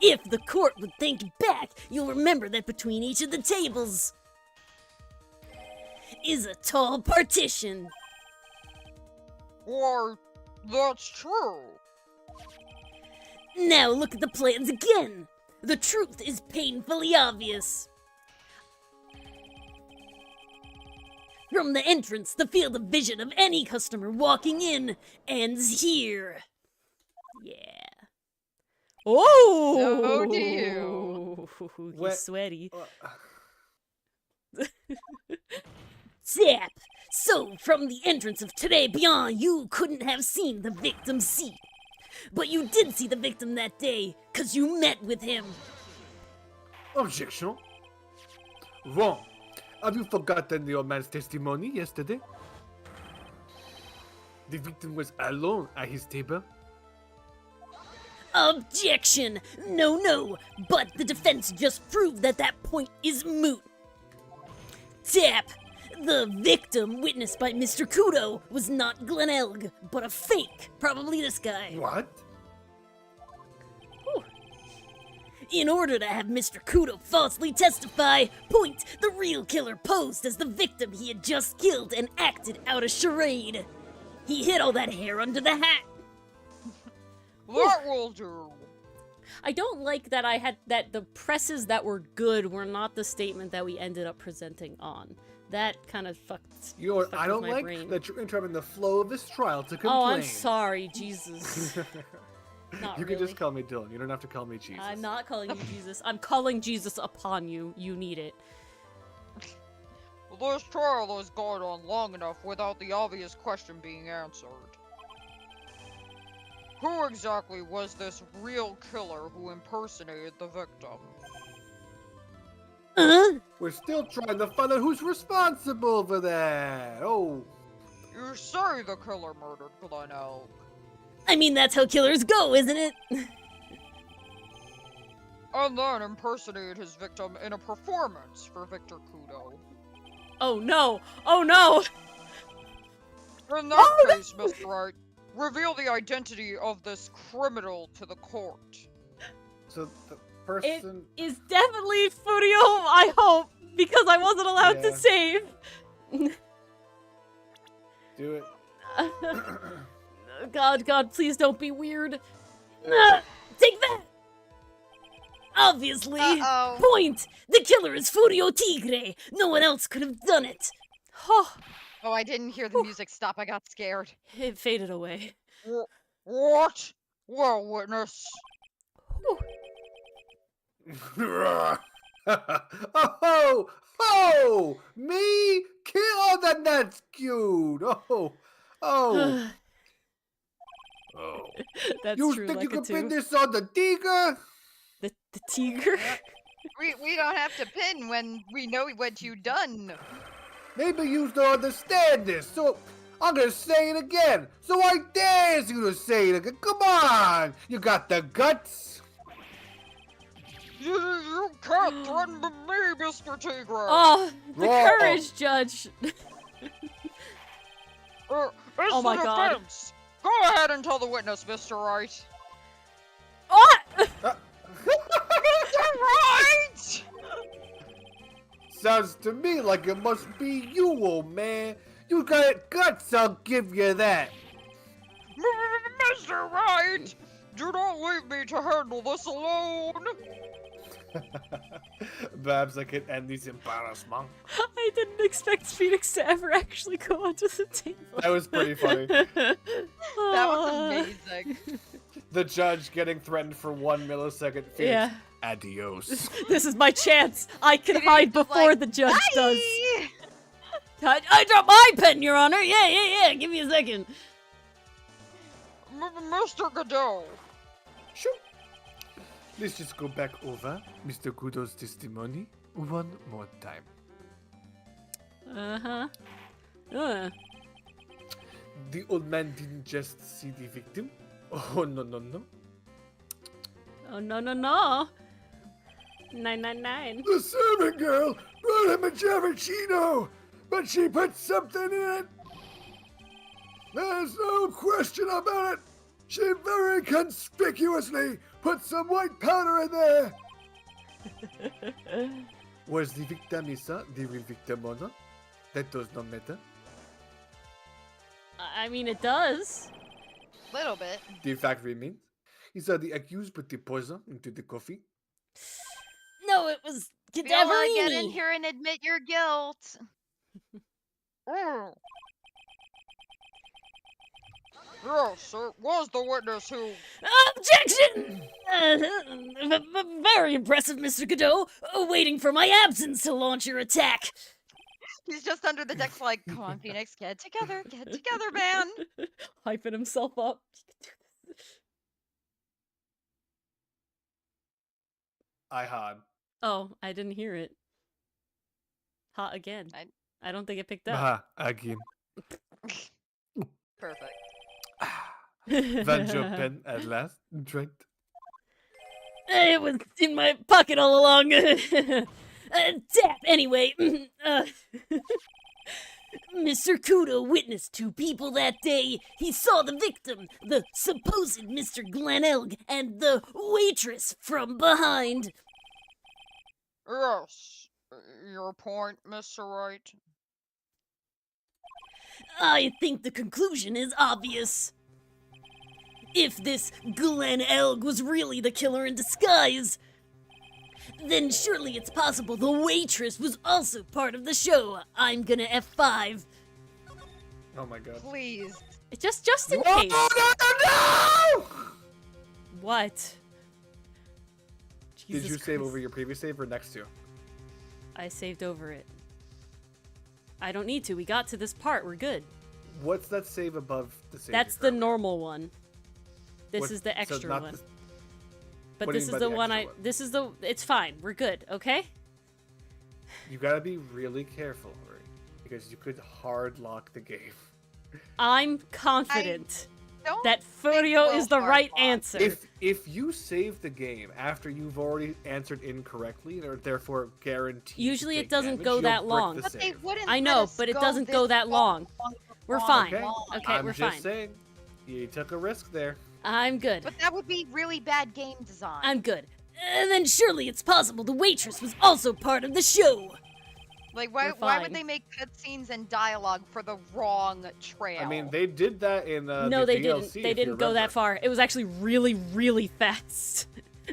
If the court would think back, you'll remember that between each of the tables is a tall partition. Why, that's true. Now look at the plans again. The truth is painfully obvious. From the entrance, the field of vision of any customer walking in ends here. Yeah. Oh! So do you. He's What- sweaty. Uh, Zap! So, from the entrance of Tribulations, you couldn't have seen the victim's seat. But you did see the victim that day, 'cause you met with him. Objection. Wrong. Have you forgotten the old man's testimony yesterday? The victim was alone at his table. Objection! No, no! But the defense just proved that that point is moot. Tap! The victim, witnessed by Mr. Kudo, was not Glenelg, but a fake. Probably this guy. What? In order to have Mr. Kudo falsely testify, Point, the real killer, posed as the victim he had just killed and acted out a charade. He hid all that hair under the hat. That will do. I don't like that the presses that were good were not the statement that we ended up presenting on. That kind of fucked. You know what fucked I with don't my like? brain. That you're interrupting the flow of this trial to complain. Oh, I'm sorry, Jesus. Not You really. can just call me Dylan. You don't have to call me Jesus. I'm not calling you Jesus. I'm calling Jesus upon you. You need it. This trial has gone on long enough without the obvious question being answered. Who exactly was this real killer who impersonated the victim? We're still trying to find out who's responsible for that. Oh. You say the killer murdered Glenelg. I mean, that's how killers go, isn't it? And then impersonated his victim in a performance for Victor Kudo. Oh no! Oh no! In that case, Mr. Wright, reveal the identity of this criminal to the court. So the person. Is definitely Furio, I hope, because I wasn't allowed to Yeah. save. Do it. God, please don't be weird. Take that! Obviously. Uh-oh. Point! The killer is Furio Tigre. No one else could have done it. Oh, Oh, I didn't hear the music stop. I got scared. it faded away. What? Well, witness. Oh, oh, me? Oh, that's cute. Oh, oh. That's You true, think like you a could pin two. this on the tiger? The tiger? We don't have to pin when we know what you done. Maybe you don't understand this, so I'm gonna say it again. So I dare you to say it again. Come on, you got the guts. You can't threaten me, Mr. Tigre. Oh, the Whoa. courage, Judge. It's Oh my the God. defense. Go ahead and tell the witness, Mr. Wright. Oh! Mr. Wright! Sounds to me like it must be you, old man. You got guts, I'll give you that. Mr. Right, do not leave me to handle this alone. Perhaps I can end this embarrassment. I didn't expect Phoenix to ever actually go onto the table. That was pretty funny. That was amazing. The judge getting threatened for 1 millisecond. Phoenix, Yeah. adios. This is my chance. I can Phoenix hide is before like, the judge does. Bye! I dropped my pen, Your Honor. Yeah. Give me a second. Mr. Godot. Sure. Let's just go back over Mr. Kudo's testimony one more time. Uh-huh. The old man didn't just see the victim. Oh, no. Oh, no. 999. The servant girl brought him a cappuccino, but she put something in it. There's no question about it. She very conspicuously put some white powder in there. Was the victim Issa the real victim or not? That does not matter. I mean, it does. Little bit. The fact remains, Issa the accused put the poison into the coffee. No, it was Viola, get in Cadaverini. here and admit your guilt. Yes, it was the witness who. Objection! Very impressive, Mr. Godot. Waiting for my absence to launch your attack. He's just under the deck like, come on, Phoenix, get together, man. Hyping himself up. I had. Oh, I didn't hear it. Hot again. I don't think it picked up. Ah, again. Perfect. Van Jopen at last. Right. It was in my pocket all along. Tap, anyway. Mr. Kudo witnessed 2 people that day. He saw the victim, the supposed Mr. Glenelg, and the waitress from behind. Yes. Your point, Mr. Wright. I think the conclusion is obvious. If this Glenelg was really the killer in disguise, then surely it's possible the waitress was also part of the show. I'm gonna F5. Oh my god. Please. Just in No, case. no! What? Did Jesus you save Christ. over your previous save or next to? I saved over it. I don't need to. We got to this part. We're good. What's that save above the save? That's the normal one. This What- is the so extra not one. the- But what do you this mean is by the the one extra one? This is the. It's fine. We're good. Okay. You gotta be really careful, right? Because you could hard lock the game. I'm confident Don't that think Furio we'll is the hard right lock. answer. If you save the game after you've already answered incorrectly and are therefore guaranteed, to Usually it take doesn't damage, go you'll that brick long. the But they save. wouldn't I let know, us but it doesn't go this that long. We're fine. Okay, Okay, I'm we're just fine. saying, you took a risk there. I'm good. But that would be really bad game design. I'm good. And then surely it's possible the waitress was also part of the show. Like, why We're would fine. they make cutscenes and dialogue for the wrong trail? I mean, they did that in No, the they DLC, didn't. if They you didn't go that remember. far. It was actually really, really fast.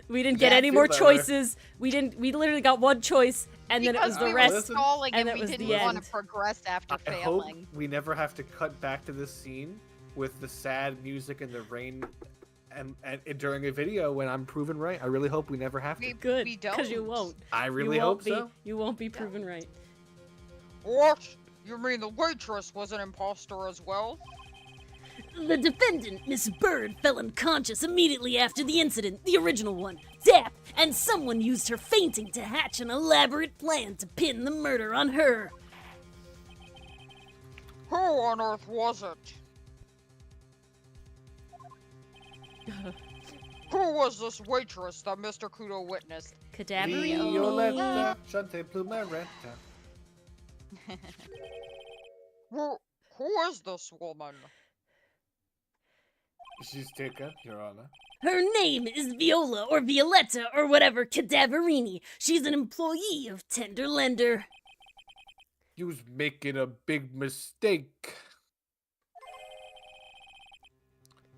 We didn't get Yeah, any feel more that choices. We literally got one choice, and then it was Because the we rest. were stalling and and that we was didn't the want end. to progress after I hope failing. we never have to cut back to this scene with the sad music and the rain and during a video when I'm proven right. I really hope we never have to. We, Good, we because you don't. won't. I You really won't hope be. so. You won't be proven right. What? You mean the waitress was an imposter as well? The defendant, Miss Bird, fell unconscious immediately after the incident, the original one, Zap, and someone used her fainting to hatch an elaborate plan to pin the murder on her. Who on earth was it? Who was this waitress that Mr. Kudo witnessed? Cadavery. Violetta, Chante Plumeretta. Who is this woman? She's taken, Your Honor. Her name is Viola or Violetta or whatever Cadaverini. She's an employee of Tenderlender. You's making a big mistake.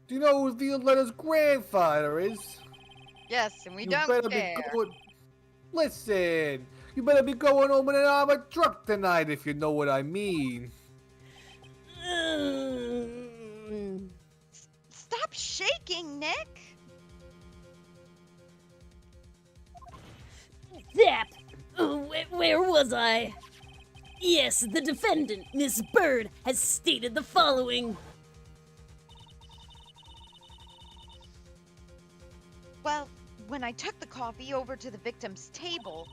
Do you know who Violetta's grandfather is? Yes, and we You don't better care. be going. Listen, you better be going home in an armored truck tonight if you know what I mean. Stop shaking, Nick. Zap! Where was I? Yes, the defendant, Miss Bird, has stated the following. Well, when I took the coffee over to the victim's table,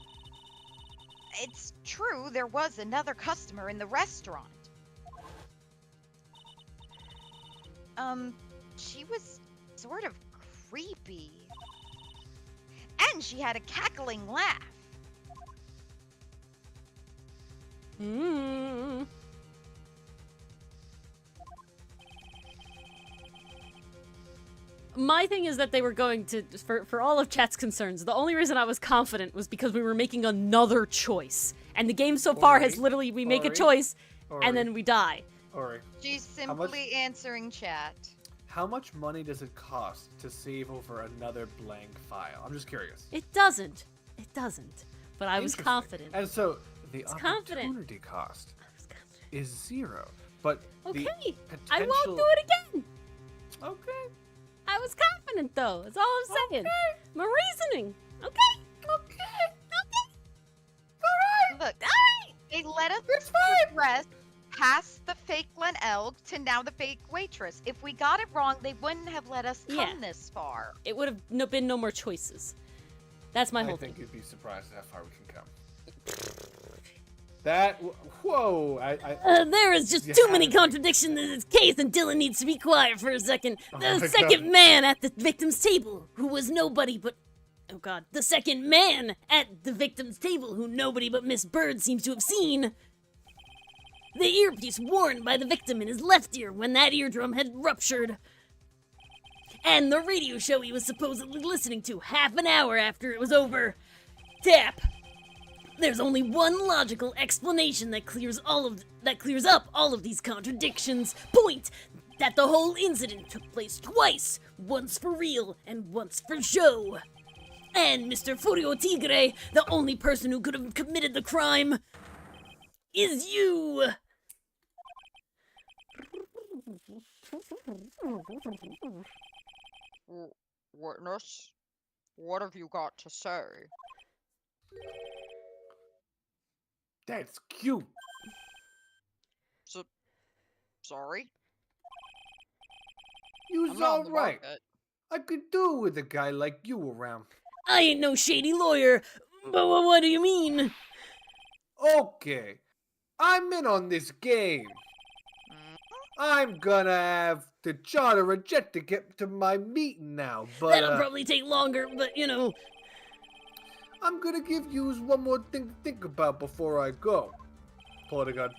it's true there was another customer in the restaurant. She was sort of creepy. And she had a cackling laugh. Hmm. My thing is that they were going to, for all of chat's concerns, the only reason I was confident was because we were making another choice. And the game so far has Ori, literally, we make a Ori, choice, Ori, and then we die. Ori, She's How much- simply answering chat. how much money does it cost to save over another blank file? I'm just curious. It doesn't. It doesn't. But I was Interesting. confident. And so the confident. opportunity cost is 0, but Okay, the I potential. won't do it again. Okay. I was confident, though. That's all I'm saying. My reasoning. Okay. Okay. Look, Alright. they let us progress past the fake Glenelg to now the fake waitress. If we got it wrong, they wouldn't have let us come Yeah. this far. It would have been no more choices. That's my I whole think thing. you'd be surprised at how far we can come. That. Whoa. There is just You too many had it. contradictions in this case, and Dylan needs to be quiet for a second. Oh The my second God. man at the victim's table, who was nobody but. Oh god. The second man at the victim's table, who nobody but Miss Bird seems to have seen. The earpiece worn by the victim in his left ear when that eardrum had ruptured. And the radio show he was supposedly listening to half an hour after it was over. Tap. There's only one logical explanation that clears up all of these contradictions. Point that the whole incident took place twice, once for real and once for show. And Mr. Furio Tigre, the only person who could have committed the crime, is you. Witness, what have you got to say? That's cute. Sorry? You's I'm not on all the right. market. I could do with a guy like you around. I ain't no shady lawyer, but what do you mean? Okay, I'm in on this game. I'm gonna have to charter a jet to get to my meeting now, but That'll probably take longer, but you know. I'm gonna give you one more thing to think about before I go. Pull out a gun.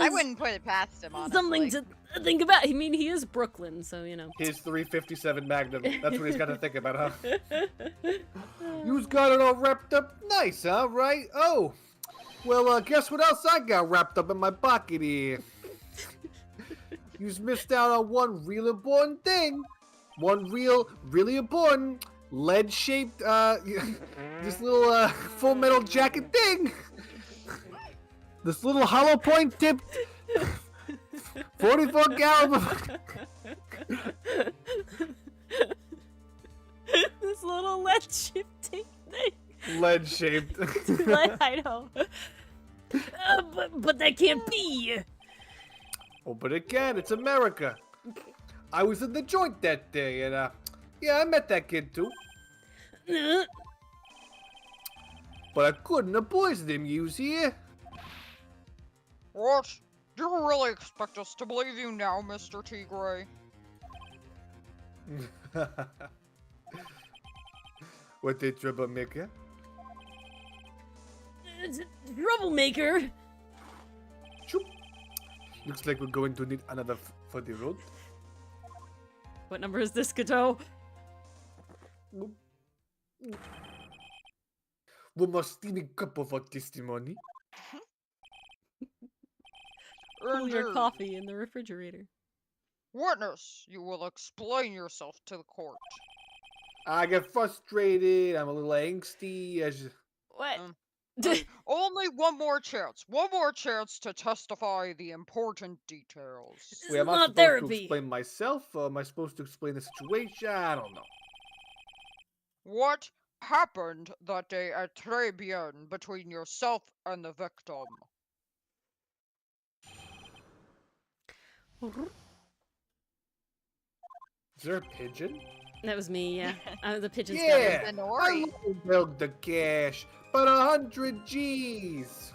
I wouldn't put it past him, honestly. Something to think about. I mean, he is Brooklyn, so you know. His 357 Magnum. That's what he's got to think about, huh? You's got it all wrapped up nice, huh? Right? Oh, well, guess what else I got wrapped up in my pocket here? You's missed out on one real important thing. One really important lead-shaped, this little Full Metal Jacket thing. This little hollow point tipped 44 caliber. This little lead shifting thing. Lead shaped. I know. But that can't be. Oh, but again, it's America. I was in the joint that day, and yeah, I met that kid too. But I couldn't have poisoned him, you see? What? Do you really expect us to believe you now, Mr. Tigre? What the troublemaker? Troublemaker. Shoop. Looks like we're going to need another for the road. What number is this, Gato? One more steaming cup of our testimony. Cool your Indeed. coffee in the refrigerator. Witness, you will explain yourself to the court. I get frustrated. I'm a little angsty. What? Um, Only one more chance. One more chance to testify the important details. This Wait, is am I not supposed therapy. to explain myself? Or am I supposed to explain the situation? I don't know. What happened that day at Tribulations between yourself and the victim? Is there a pigeon? That was me, yeah. The pigeon's Yeah, An I Ori. milk the cash, but 100 G's.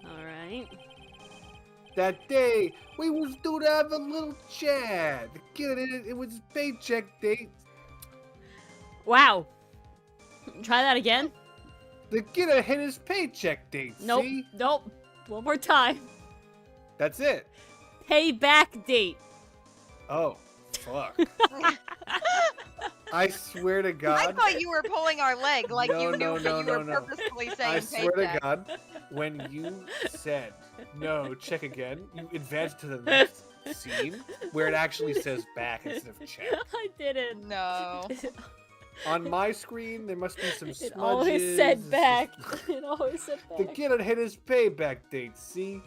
Alright. That day, we was due to have a little chat. The kid, it was his paycheck date. Wow. Try that again? The kid had hit his paycheck date. Nope. See? Nope. One more time. That's it. Payback date. Oh, fuck. I swear to I God. thought you were pulling our leg, like No, you knew no, that no, you no, were no. purposefully saying I swear to paycheck. God, when you said, no, check again, you advanced to the next scene where it actually says back instead of check. I didn't. No. On my screen, there must be some smudges. It always said It's back. just- It always said The back. kid had hit his payback date, see?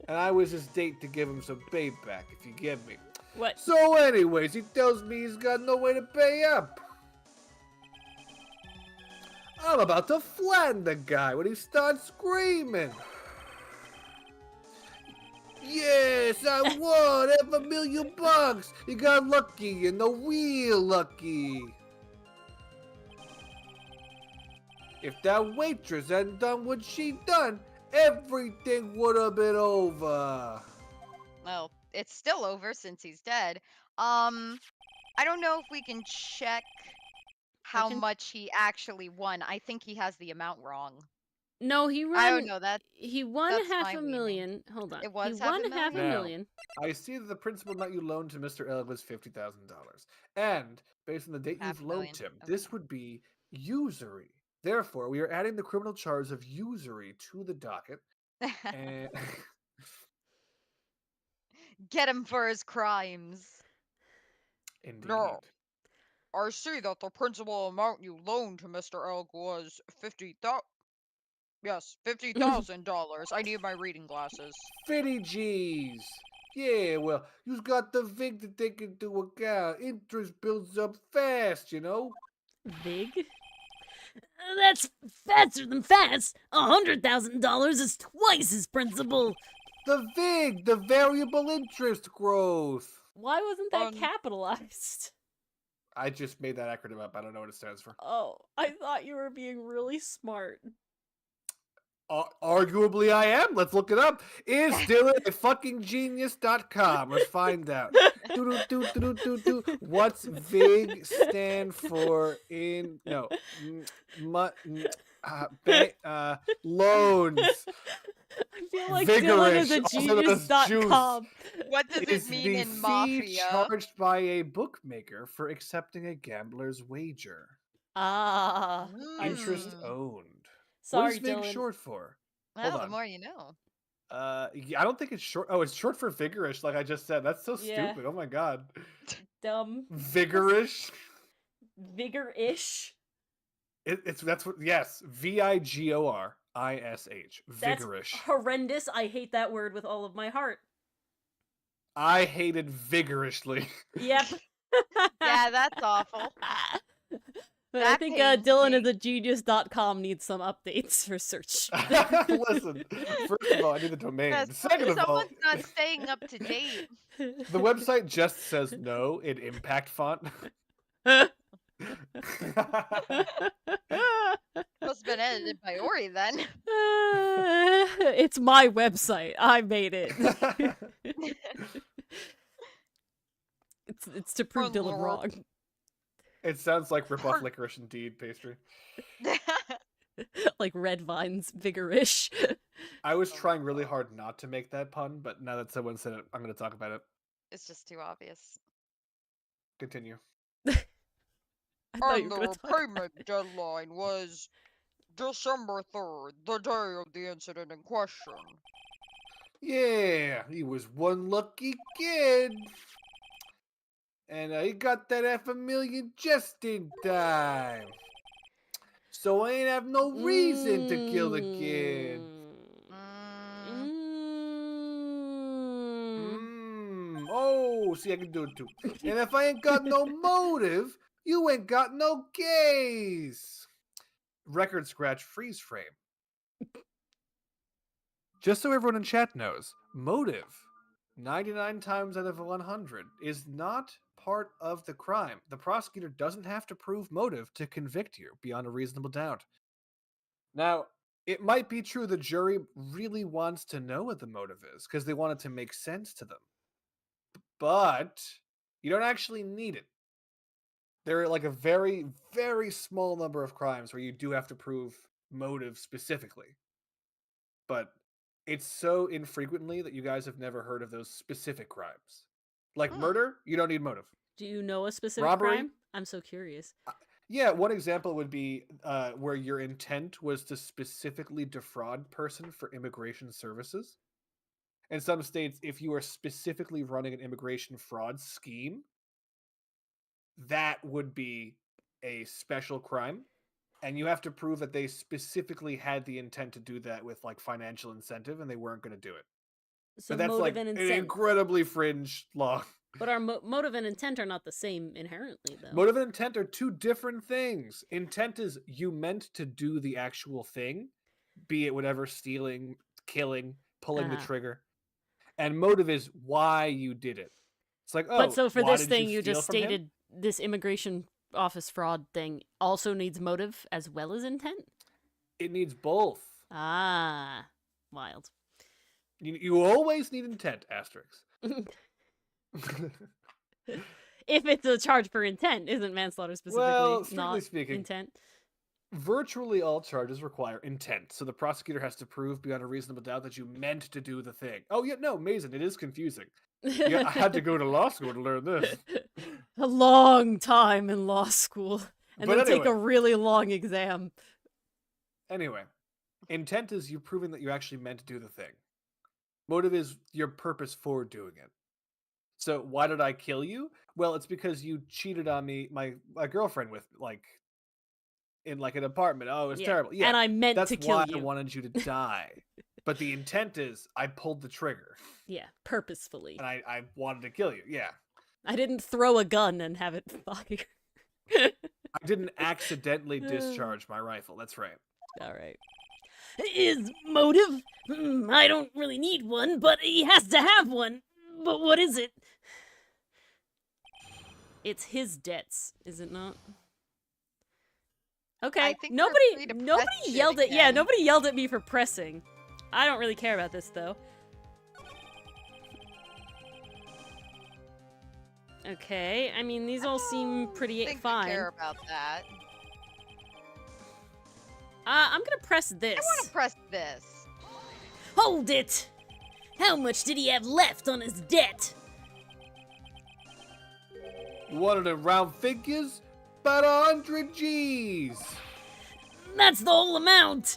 And I was his date to give him some payback, if you get me. What? So anyways, he tells me he's got no way to pay up. I'm about to flatten the guy when he starts screaming. Yes, I won $500,000. You got lucky and the real lucky. If that waitress hadn't done what she done, everything would have been over. Well, it's still over since he's dead. I don't know if we can check how can- much he actually won. I think he has the amount wrong. No, he I don't won. know that. He won that's half my a leaning. million. Hold on. It was he half won a half a million? million. I see that the principal amount you loaned to Mr. L was $50,000. And, based on the date Half you've a loaned million, him, this would be usury. Therefore, we are adding the criminal charge of usury to the docket. And Get him for his crimes. indeed. No. I see that the principal amount you loaned to Mr. Elk was $50,000. I need my reading glasses. 50 G's. Yeah, well, you've got the VIG to take into account. Interest builds up fast, you know? Vig? That's faster than fast. $100,000 is twice his principal. The VIG, the variable interest growth. Why wasn't that Um, capitalized? I just made that acronym up. I don't know what it stands for. Oh, I thought you were being really smart. Arguably, I am. Let's look it up. Is Dylan a fucking genius.com? Let's find out. What's VIG stand for in no loans? I feel like Dylan is a Vigorish, also known as genius.com. What does Is it mean the in fee Mafia? charged by a bookmaker for accepting a gambler's wager? Ah. I Interest see. owned. Sorry, what is VIG Dylan. short for? Well, Hold the on. more you know. Yeah, I don't think it's short. Oh, it's short for vigorish, like I just said. That's so Yeah. stupid. Oh my god. Dumb. Vigorish. Vigor-ish. That's what. Yes, vigorish. That's Vigorish. horrendous. I hate that word with all of my heart. I hated vigorously. Yep. Yeah, that's awful. But I That think pains Dylan me. is a genius.com needs some updates for search. Listen, first of all, I need the domain. Yeah, Second of all, someone's not staying up to date. the website just says no in impact font. Must have been edited by Ori then. It's my website. I made it. It's to prove Oh, Dylan Lord. wrong. It sounds like rip-off licorice indeed pastry. Like red vines, vigorish. I was trying really hard not to make that pun, but now that someone said it, I'm going to talk about it. It's just too obvious. Continue. I thought you And were the gonna talk. repayment deadline was December 3rd, the day of the incident in question. Yeah, he was one lucky kid. And he got that $500,000 just in time. So I ain't have no reason to kill the kid. Mm, Oh, see, I can do it too. And if I ain't got no motive, you ain't got no case. Record scratch freeze frame. Just so everyone in chat knows, motive, 99 times out of 100, is not part of the crime. The prosecutor doesn't have to prove motive to convict you beyond a reasonable doubt. Now, it might be true the jury really wants to know what the motive is because they want it to make sense to them. But you don't actually need it. There are like a very, very small number of crimes where you do have to prove motive specifically. But it's so infrequently that you guys have never heard of those specific crimes. Like murder, you don't need motive. Do you know a specific Robbery? crime? I'm so curious. Yeah, one example would be where your intent was to specifically defraud person for immigration services. In some states, if you are specifically running an immigration fraud scheme, that would be a special crime. And you have to prove that they specifically had the intent to do that with like financial incentive and they weren't going to do it. So But that's motive like and an intent. incredibly fringe law. But our motive and intent are not the same inherently, though. Motive and intent are two different things. Intent is you meant to do the actual thing, be it whatever, stealing, killing, pulling the trigger. And motive is why you did it. It's like, oh, but so for why this did thing, you you steal just from him? stated this immigration office fraud thing also needs motive as well as intent? It needs both. Ah, wild. You always need intent, asterisks. If it's a charge for intent, isn't manslaughter specifically Well, strictly not speaking, intent? virtually all charges require intent, so the prosecutor has to prove beyond a reasonable doubt that you meant to do the thing. Oh, yeah, no, Mason, it is confusing. Yeah, I had to go to law school to learn this. A long time in law school, and But then take a anyway. really long exam. Anyway, intent is you proving that you actually meant to do the thing. Motive is your purpose for doing it. So why did I kill you? Well, it's because you cheated on me, my girlfriend with like in like an apartment. Oh, it was terrible. Yeah, and I meant that's to kill why you. I wanted you to die. But the intent is I pulled the trigger. Yeah, purposefully. And I wanted to kill you. Yeah. I didn't throw a gun and have it fire. I didn't accidentally discharge my rifle. That's right. All right. Is motive? I don't really need one, but he has to have one. But what is it? It's his debts, is it not? Okay. I think we're free to Nobody press shit yelled at. Yeah, again. nobody yelled at me for pressing. I don't really care about this though. Okay, I mean these all seem pretty I think fine. I care about that. I'm gonna press this. I want to press this. Hold it! How much did he have left on his debt? You wanted in round figures? About 100 G's. That's the whole amount!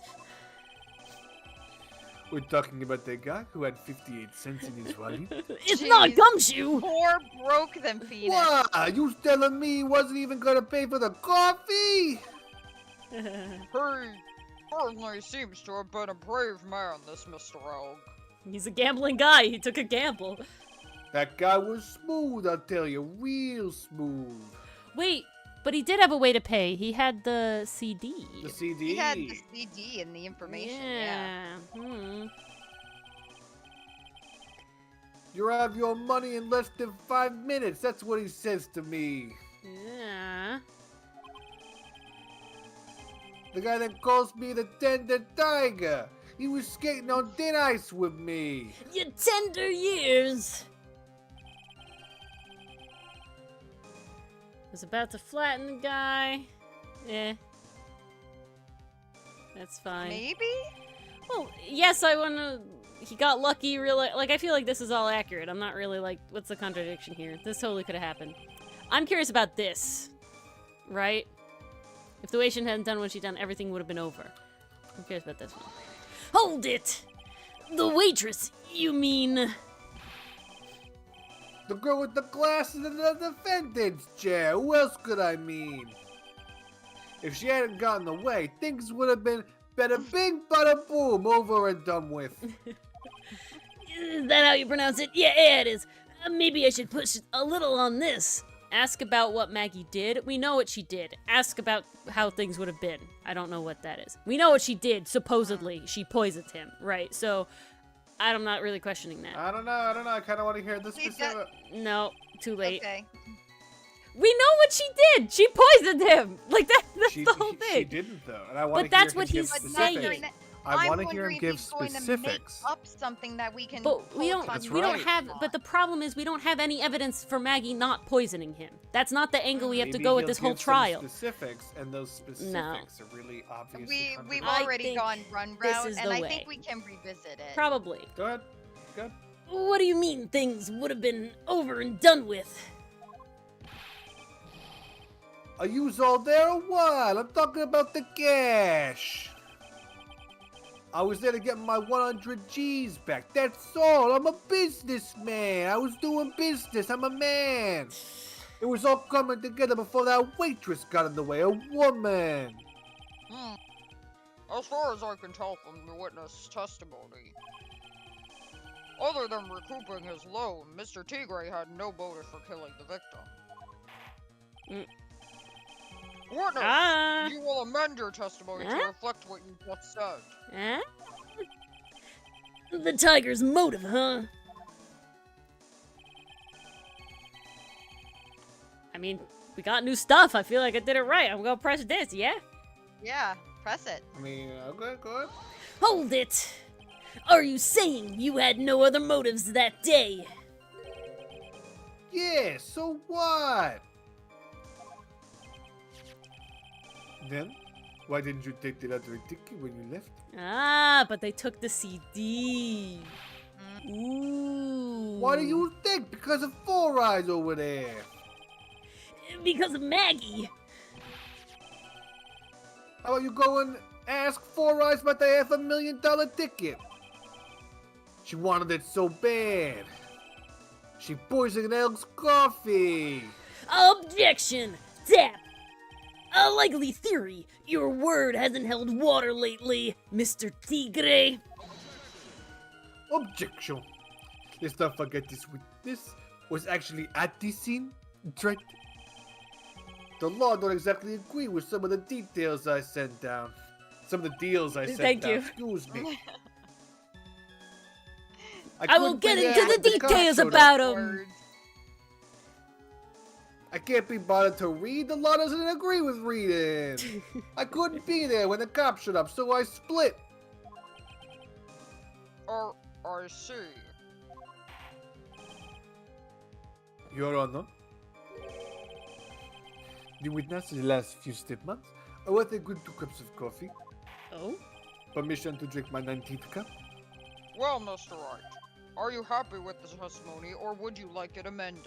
We're talking about the guy who had 58 cents in his wallet. It's not Jeez. gumshoe! More broke than Phoenix. What? You telling me he wasn't even gonna pay for the coffee? He certainly seems to have been a brave man, this Mr. Elg. He's a gambling guy, he took a gamble. That guy was smooth, I'll tell you, real smooth. Wait, but he did have a way to pay. He had the CD. The CD. He had the CD and the information. Yeah. Hmm. You have your money in less than 5 minutes. That's what he says to me. Yeah. The guy that calls me the tender tiger. He was skating on thin ice with me. Your tender years. Was about to flatten the guy. Eh. That's fine. Maybe? Well, yes, I wanna... He got lucky, really. Like, I feel like this is all accurate. I'm not really like, what's the contradiction here? This totally could have happened. I'm curious about this. right? If the Asian hadn't done what she'd done, everything would have been over. Who cares about this one? Hold it! The waitress, you mean... The girl with the glasses in the defendant's chair. Who else could I mean? If she hadn't gotten away, things would have been better bing, bada boom, over and done with. Is that how you pronounce it? Yeah, it is. Maybe I should push a little on this. Ask about what Maggie did. We know what she did. Ask about how things would have been. I don't know what that is. We know what she did, supposedly. She poisoned him, right? So, I'm not really questioning that. I don't know. I kind of want to hear the See, specific. No, too late. Okay. We know what she did! She poisoned him! Like, that's She, the whole thing. She didn't though, and I want But that's hear what him give he's specifics. saying. I want to I'm hear him wondering if give he's going to specifics. make up something that we can. But we don't. That's We don't right. have. But the problem is, we don't have any evidence for Maggie not poisoning him. That's not the angle we have to Maybe go with he'll this whole give some trial. Specifics, and those specifics are really obvious. We've I already think gone run this route, is and the I way. think we can revisit it. Probably. Go ahead. Good. What do you mean things would have been over and done with? Are you all there or what? I'm talking about the cash. I was there to get my 100 G's back. That's all. I'm a businessman. I was doing business. I'm a man. It was all coming together before that waitress got in the way. A woman. As far as I can tell from the witness testimony, other than recouping his loan, Mr. Tigre had no motive for killing the victim. Witness, you will amend your testimony to reflect what you just said. The tiger's motive, huh? I mean, we got new stuff. I feel like I did it right. I'm gonna press this, yeah? Yeah, press it. I mean, okay, go ahead. Hold it! Are you saying you had no other motives that day? Yeah, so what? Then, why didn't you take the lottery ticket when you left? Ah, but they took the CD. Ooh. Why do you think? Because of Four Eyes over there. Because of Maggie. How about you go and ask Four Eyes about the $500,000 ticket? She wanted it so bad. She poisoned Elk's coffee. Objection! Tap! A likely theory. Your word hasn't held water lately, Mr. Tigre. Objection. Let's not forget this witness was actually at the scene, right? The law don't exactly agree with some of the details I sent down. Some of the deals I sent Thank down. you. Excuse me. I will couldn't get be into there the when cops details showed up. about him. Words. I can't be bothered to read. The law doesn't agree with reading. I couldn't be there when the cops showed up, so I split. I see. Your Honor, the witness in the last few statements are worth a good 2 cups of coffee. Oh? Permission to drink my 19th cup. Well, Mr. Wright, are you happy with the testimony, or would you like it amended?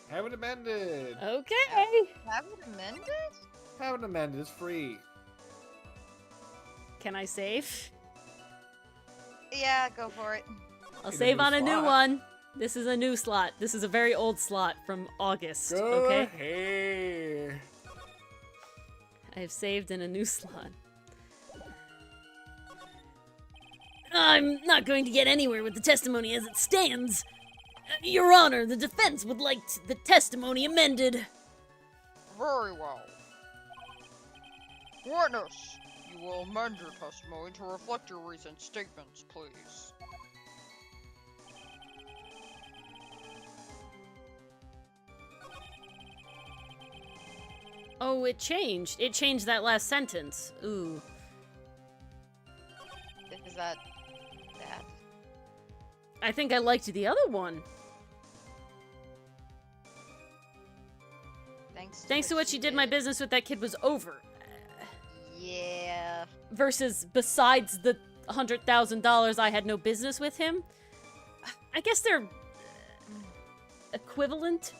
Have it amended. Okay. Have it amended? Have it amended. It's free. Can I save? Yeah, go for it. I'll In a save new on a new slot. one. This is a new slot. This is a very old slot from August. Go Okay? ahead. I have saved in a new slot. I'm not going to get anywhere with the testimony as it stands. Your Honor, the defense would like the testimony amended. Very well. Witness, you will amend your testimony to reflect your recent statements, please. Oh, it changed. It changed that last sentence. Ooh. Is that bad? I think I liked the other one. Thanks to what she did, my business with that kid was over. Yeah. Versus besides the $100,000, I had no business with him. I guess they're equivalent.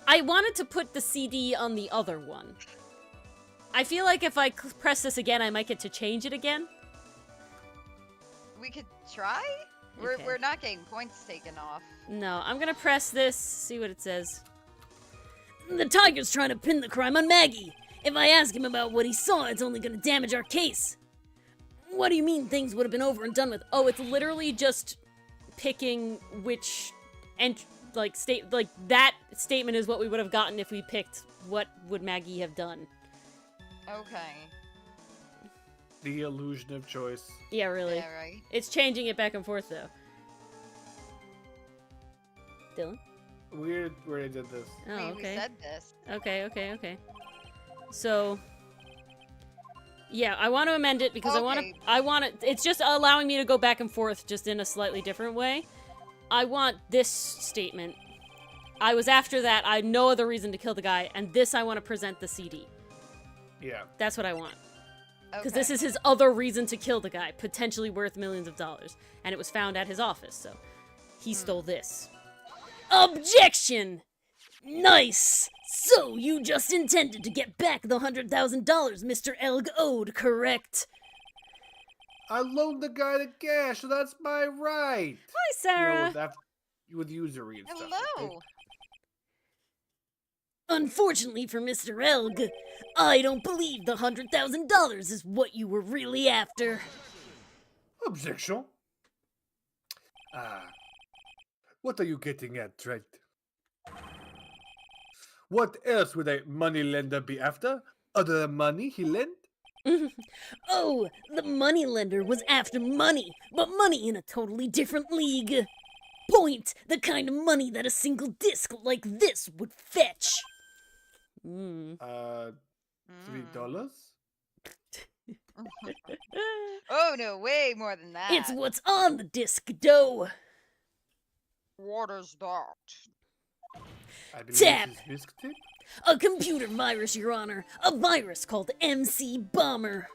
I wanted to put the CD on the other one. I feel like if I press this again, I might get to change it again. We could try? Okay. We're not getting points taken off. No, I'm gonna press this, see what it says. The tiger's trying to pin the crime on Maggie. If I ask him about what he saw, it's only gonna damage our case. What do you mean things would have been over and done with? Oh, it's literally just picking which that statement is what we would have gotten if we picked what would Maggie have done. Okay. The illusion of choice. Yeah, really. Yeah, right. It's changing it back and forth though. Dylan? Weird where they did this. Oh, We okay. said this. Okay. So, yeah, I want to amend it because Okay. I want it. It's just allowing me to go back and forth, just in a slightly different way. I want this statement. I was after that. I had no other reason to kill the guy, and this I want to present the CD. Yeah. That's what I want. Because Okay. this is his other reason to kill the guy, potentially worth millions of dollars, and it was found at his office. So, he stole this. Objection! Nice! So, you just intended to get back the $100,000 Mr. Elg owed, correct? I loaned the guy the cash, so that's my right. Hi, Sarah! With usury and stuff. Hello. Unfortunately for Mr. Elg, I don't believe the $100,000 is what you were really after. Objection. What are you getting at, Trent? What else would a moneylender be after, other than money he lent? Oh, the moneylender was after money, but money in a totally different league. Point, the kind of money that a single disc like this would fetch. $3? Oh no, way more than that. It's what's on the disc, dough. What is that? I believe Tap. this is bisque tip. A computer virus, Your Honor. A virus called MC Bomber.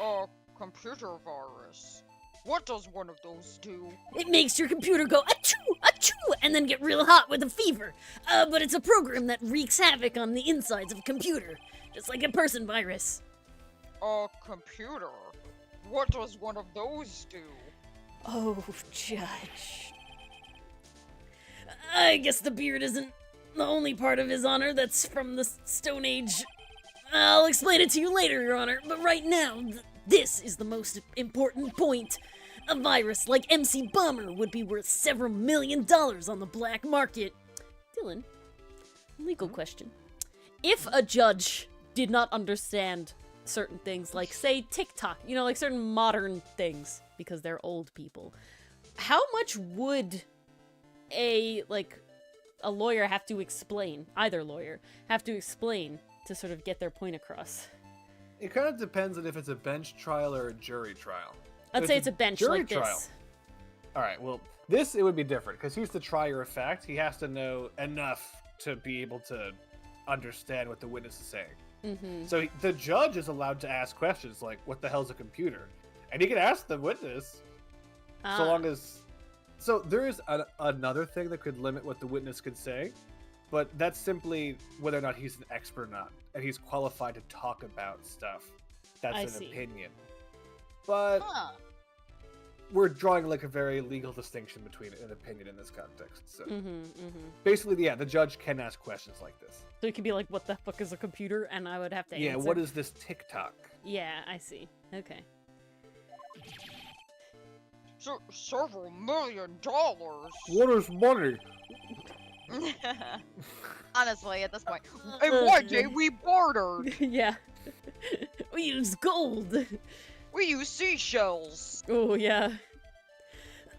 A computer virus. What does one of those do? It makes your computer go achoo, achoo, and then get real hot with a fever. But it's a program that wreaks havoc on the insides of a computer, just like a person virus. A computer? What does one of those do? Oh, Judge. I guess the beard isn't the only part of His Honor that's from the Stone Age. I'll explain it to you later, Your Honor, but right now, this is the most important point. A virus like MC Bomber would be worth several $1 million on the black market. Dylan, legal question. If a judge did not understand certain things, like, say, TikTok, like certain modern things, because they're old people, how much would a lawyer have to explain, either lawyer, have to explain to sort of get their point across? It kind of depends on if it's a bench trial or a jury trial. Let's If say it's a bench jury like this. trial. All right, well, this, it would be different, because he's the trier of fact. He has to know enough to be able to understand what the witness is saying. Mm-hmm. So the judge is allowed to ask questions like, what the hell's a computer? And he can ask the witness, so long as... So there is another thing that could limit what the witness could say, but that's simply whether or not he's an expert or not, and he's qualified to talk about stuff. That's I an see. opinion. But Huh. we're drawing like a very legal distinction between an opinion in this context. So Mm-hmm. basically, yeah, the judge can ask questions like this. So it could be like, what the fuck is a computer? And I would have to Yeah, answer. what is this TikTok? Yeah, I see. Okay. Several $1 million. What is money? Honestly, at this point. And one day we bartered. Yeah. We use gold. We use seashells. Oh, yeah.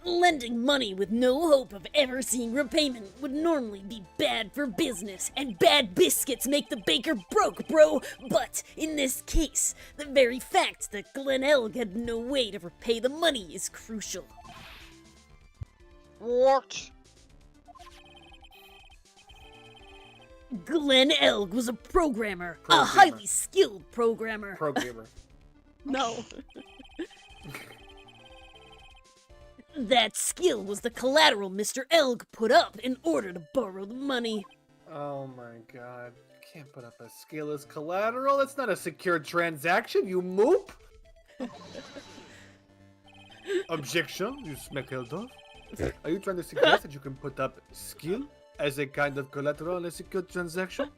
Lending money with no hope of ever seeing repayment would normally be bad for business, and bad biscuits make the baker broke, bro. But in this case, the very fact that Glen Elg had no way to repay the money is crucial. What? Glen Elg was a programmer, a Programmer. highly skilled programmer. Programmer. No. That skill was the collateral Mr. Elg put up in order to borrow the money. Oh my god. You can't put up a skill as collateral. It's not a secured transaction, you moop. Objection, you Smekeldorf. Are you trying to suggest that you can put up skill as a kind of collateral in a secured transaction?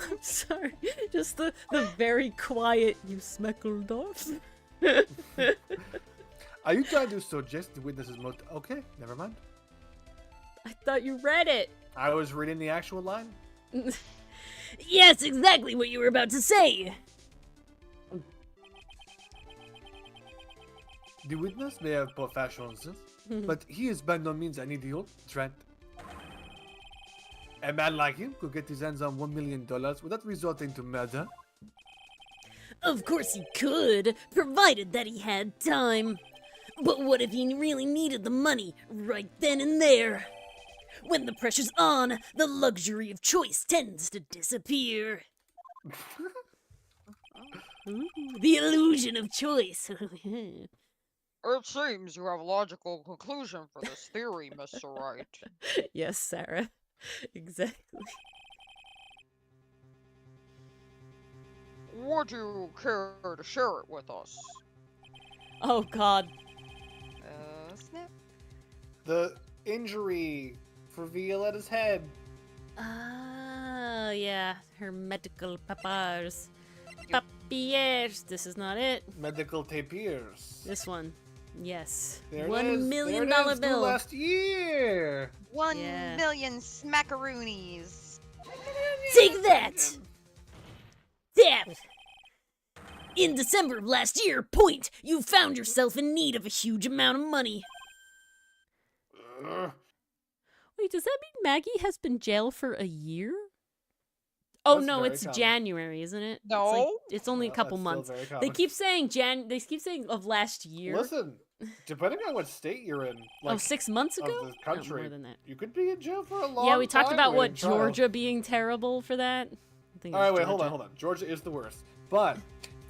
I'm sorry. Just the very quiet you Smekeldorf. Are you trying to suggest the witness's motive? Okay, never mind. I thought you read it. I was reading the actual line. Yes, exactly what you were about to say. The witness may have professionalism, but he is by no means an idiot, Trent. A man like him could get his hands on $1 million without resorting to murder. Of course he could, provided that he had time. But what if he really needed the money right then and there? When the pressure's on, the luxury of choice tends to disappear. Ooh, the illusion of choice. It seems you have a logical conclusion for this theory, Mr. Wright. Yes, Sarah. Exactly. Would you care to share it with us? Oh, God. Snap. The injury for Violetta's head. Ah, yeah. Her medical papers. Papiers. This is not it. Medical tapirs. This one. Yes. There it $1 is. million There it is. Due bill. last year. 1 Yeah. million smackaroonies. Take that! Dab! In December of last year, Point, you found yourself in need of a huge amount of money. Ugh. Wait, does that mean Maggie has been jailed for a year? Oh That's no, very it's common. January, isn't it? No. It's only a Well, couple that's still months. very They common. keep saying They keep saying of last year. Listen, depending on what state you're in, Oh, like 6 months of ago? the No, country, more than that. you could be in jail for a long Yeah, we talked time about what waiting trial. Georgia being terrible for that. I think it All right, was wait, hold Georgia. on. Georgia is the worst, but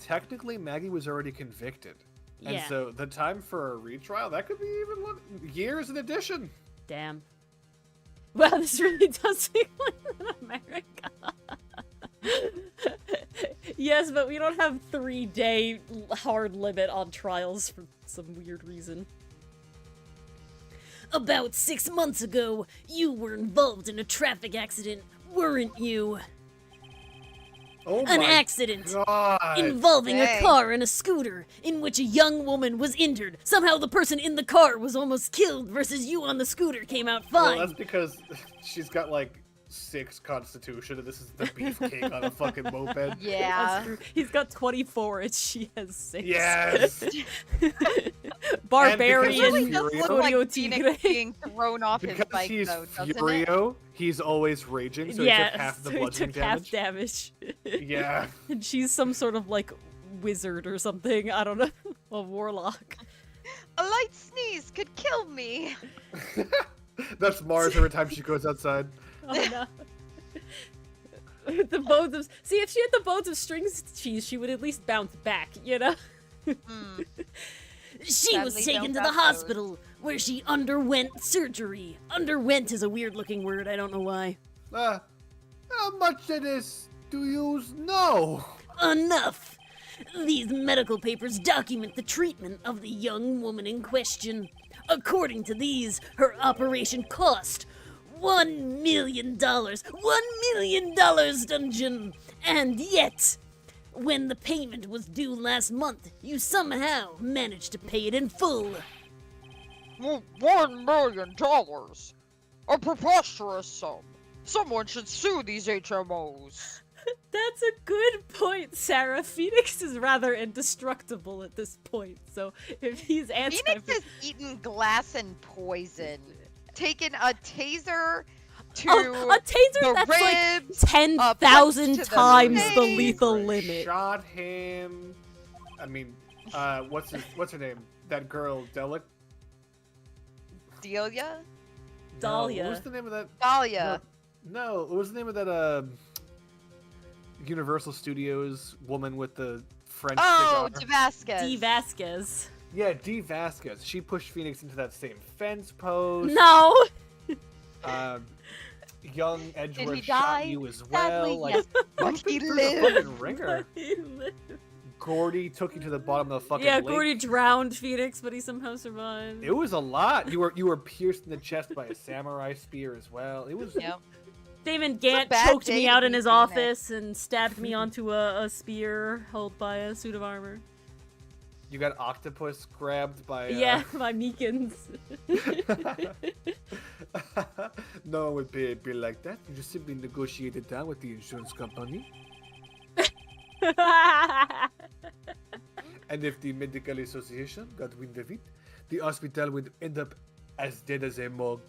technically Maggie was already convicted, and Yeah. so the time for a retrial that could be even years in addition. Damn. Wow, this really does feel like America. Yes, but we don't have 3-day hard limit on trials for some weird reason. About 6 months ago, you were involved in a traffic accident, weren't you? Oh An my accident God! involving a Dang. car and a scooter in which a young woman was injured. Somehow the person in the car was almost killed versus you on the scooter came out Well, fine. that's because she's got like 6 constitution, and this is the beefcake on a fucking moped. Yeah. That's true. He's got 24 and she has 6. Yes. Barbarian Really does look like Furio Phoenix Tigre. being thrown off his Because bike, he's though, doesn't it? Furio, he's always raging, so Yeah, he took half the so he bludgeoning took half damage. Yeah. And she's some sort of like wizard or something. I don't know. A warlock. A light sneeze could kill me. That's Mars every time she goes outside. Oh no. The bones of if she had the bones of string cheese, she would at least bounce back, you know? Hmm. She was Sadly, taken to don't the got those. hospital where she underwent surgery. Underwent is a weird looking word, I don't know why. How much of this do you know? Enough! These medical papers document the treatment of the young woman in question. According to these, her operation cost $1 million. $1 million, Dungeon! And yet, when the payment was due last month, you somehow managed to pay it in full. $1 million? A preposterous sum. Someone should sue these HMOs. That's a good point, Sarah. Phoenix is rather indestructible at this point, so if he's anti- Phoenix has eaten glass and poison. Taken a taser to Oh, a taser the that's like ribs, 10,000 punch to the times the face. lethal limit. Shot him. I mean, what's her name? That girl, Delic? Delia? Dahlia. No, what was the name of that? Dahlia. No, what was the name of that, Universal Studios woman with the French Oh, big Javasquez. D. Vasquez. Yeah, Dee Vasquez. She pushed Phoenix into that same fence post. No! Young Did he Edgeworth die? shot you as Sadly, well. yes. Like, But he you've been through the lived. fucking ringer. Gordy took you to the bottom of the fucking Yeah, lake. Gordy drowned Phoenix, but he somehow survived. It was a lot. You were pierced in the chest by a samurai spear as well. It was. Yep. Damon Gant bad choked day me to out in be his Phoenix. office and stabbed me onto a spear held by a suit of armor. You got octopus grabbed by. Yeah, by Meekins. No one would pay a bill like that. You just simply negotiate it down with the insurance company. And if the medical association got wind of it, the hospital would end up as dead as a mug.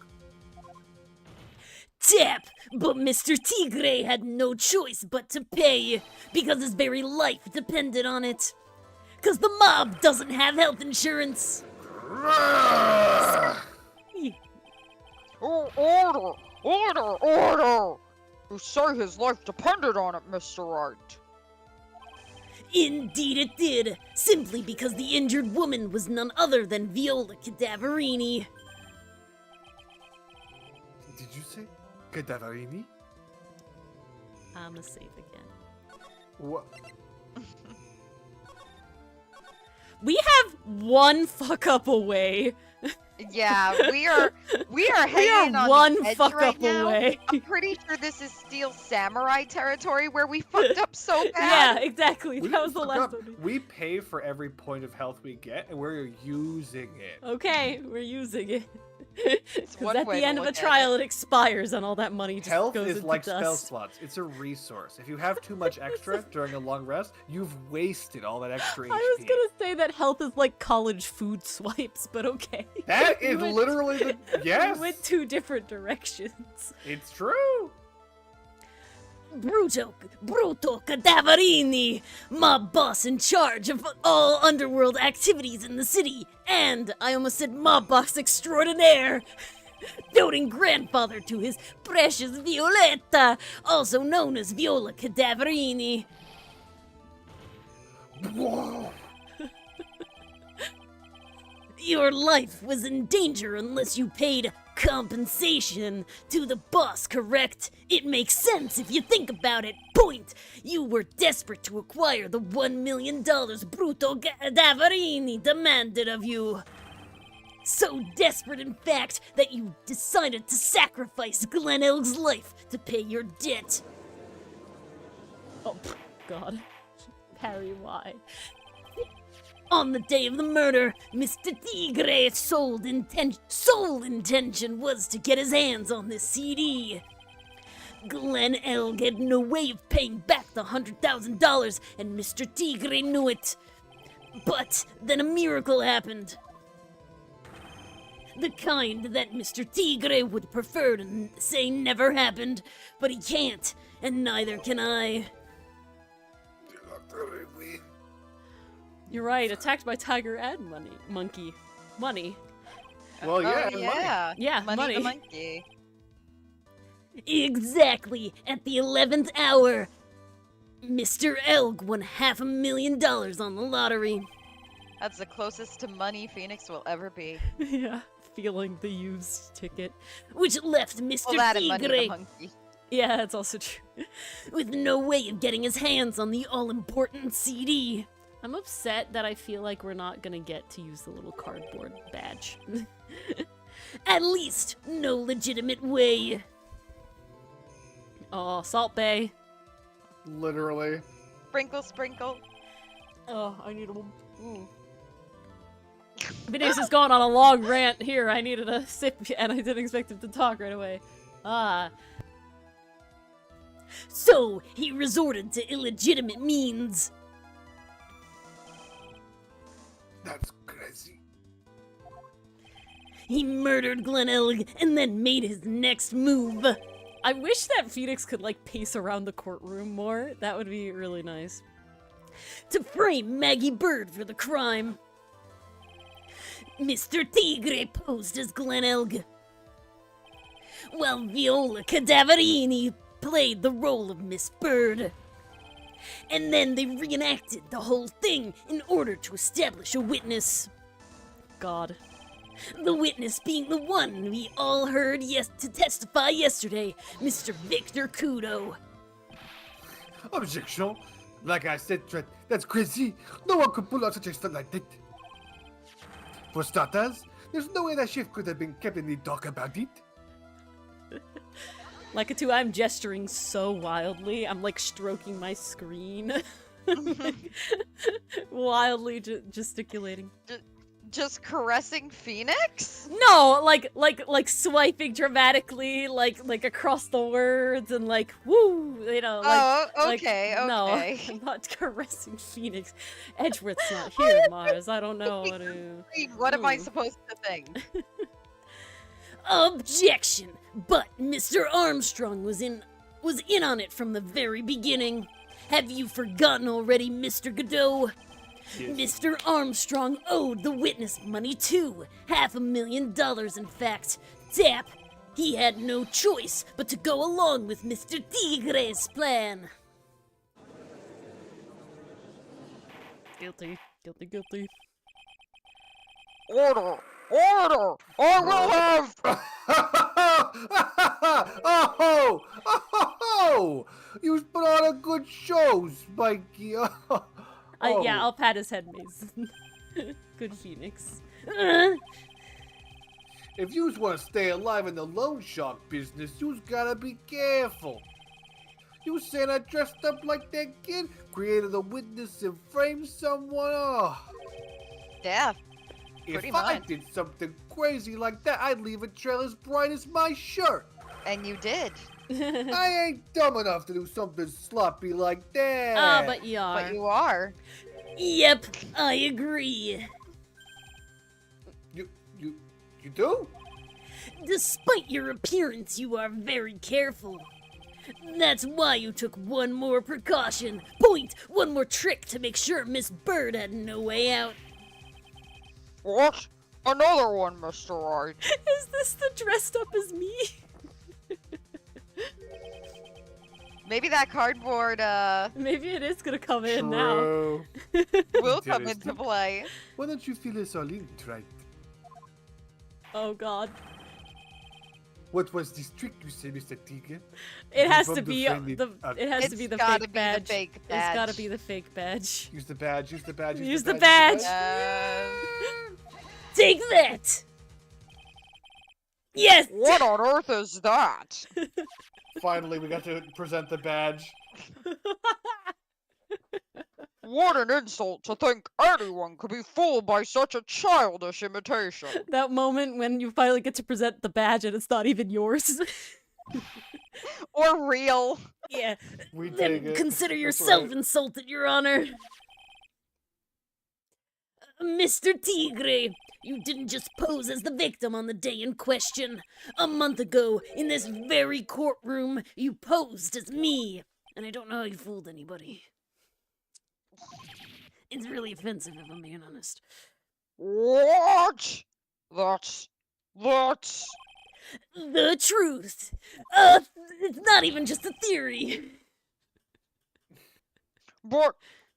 Tap! But Mr. Tigre had no choice but to pay, because his very life depended on it. Because the mob doesn't have health insurance. Oh, order! You say his life depended on it, Mr. Wright. Indeed it did, simply because the injured woman was none other than Viola Cadaverini. Did you say Cadaverini? I'ma save again. What? We have one fuck up away. Yeah, we are We hanging are on one the edge fuck right up now. away. I'm pretty sure this is Steel Samurai territory where we fucked up so Yeah, bad. exactly. We That was the fuck last up. one. We pay for every point of health we get, and we're using it. Okay, we're using it. Because one at way the to end of a look at trial, it expires, and all that money just Health goes is into like dust. spell slots. It's a resource. If you have too much extra during a long rest, you've wasted all that extra HP. I was gonna say that health is like college food swipes, but okay. That We is went- literally the yes. We went two different directions. It's true. Bruto Cadaverini, mob boss in charge of all underworld activities in the city, and I almost said mob boss extraordinaire, doting grandfather to his precious Violetta, also known as Viola Cadaverini. Whoa. Your life was in danger unless you paid compensation to the boss, correct? It makes sense if you think about it. Point! You were desperate to acquire the $1 million Bruto Cadaverini demanded of you. So desperate, in fact, that you decided to sacrifice Glen Elg's life to pay your debt. Oh, God. Harry, why? On the day of the murder, Mr. Tigre's sole intention was to get his hands on this CD. Glen Elg had no way of paying back the $100,000, and Mr. Tigre knew it. But then a miracle happened. The kind that Mr. Tigre would prefer to say never happened, but he can't, and neither can I. You're right, attacked by tiger and monkey. Money. Well, yeah, Oh, and money. yeah. Yeah, Money the money. monkey. Exactly, at the 11th hour, Mr. Elg won $500,000 on the lottery. That's the closest to money Phoenix will ever be. Yeah, feeling the used ticket. Which left Mr. Well, that and money the Tigre. monkey. Yeah, that's also true. With no way of getting his hands on the all-important CD. I'm upset that I feel like we're not gonna get to use the little cardboard badge. At least, no legitimate way. Oh, Salt Bay. Literally. Sprinkle, sprinkle. Oh, I need a... Phoenix is going on a long rant here. I needed a sip, and I didn't expect him to talk right away. So, he resorted to illegitimate means. That's crazy. He murdered Glen Elg and then made his next move. I wish that Phoenix could, like, pace around the courtroom more. That would be really nice. To frame Maggie Bird for the crime. Mr. Tigre posed as Glen Elg, while Viola Cadaverini played the role of Miss Bird. And then they reenacted the whole thing in order to establish a witness. God. The witness being the one we all heard to testify yesterday, Mr. Victor Kudo. Objection. Like I said, Trent, that's crazy. No one could pull out such a stunt like that. For starters, there's no way that shift could have been kept in the dark about it. Like it too, I'm gesturing so wildly. I'm like stroking my screen. Wildly gesticulating. Just caressing Phoenix? No, like swiping dramatically, like across the words and like woo, you know. Like, Oh, okay, No, okay. I'm not caressing Phoenix. Edgeworth's not here, Mars. I don't know what to. What am I supposed to think? Objection! But Mr. Armstrong was in on it from the very beginning. Have you forgotten already, Mr. Godot? Yes. Mr. Armstrong owed the witness money too. $500,000, in fact. Tap! He had no choice but to go along with Mr. Tigre's plan. Guilty. Guilty. Order! Order! I will have. Oh! You put on a good show, Spikey. Yeah, I'll pat his head, Mason. Good Phoenix. If you want to stay alive in the loan shark business, you gotta be careful. You saying I dressed up like that kid, created a witness and framed someone? Oh. Yeah, If pretty I much. did something crazy like that, I'd leave a trail as bright as my shirt. And you did. I ain't dumb enough to do something sloppy like that. Ah, but you are. But you are. Yep, I agree. You do? Despite your appearance, you are very careful. That's why you took one more precaution. One more trick to make sure Miss Bird had no way out. What? Another one, Mr. Wright. Is this the dressed up as me? Maybe that cardboard Maybe it is gonna come in now. True. will come into Interesting. play. Why don't you fill us all in, right? Oh god. What was this trick you say, Mr. Tigre? It has From to the be friendly- it has to be It's the gotta fake be badge. the fake It's gotta badge. be the fake badge. Use the badge, use the badge, Use the badge. Take that! Yes! What on earth is that? Finally, we got to present the badge. What an insult to think anyone could be fooled by such a childish imitation. That moment when you finally get to present the badge and it's not even yours. Or real. Yeah. We take Then it. consider That's yourself right. insulted, Your Honor. Mr. Tigre, you didn't just pose as the victim on the day in question. A month ago, in this very courtroom, you posed as me. And I don't know how you fooled anybody. It's really offensive, if I'm being honest. What? That's The truth. It's not even just a theory. but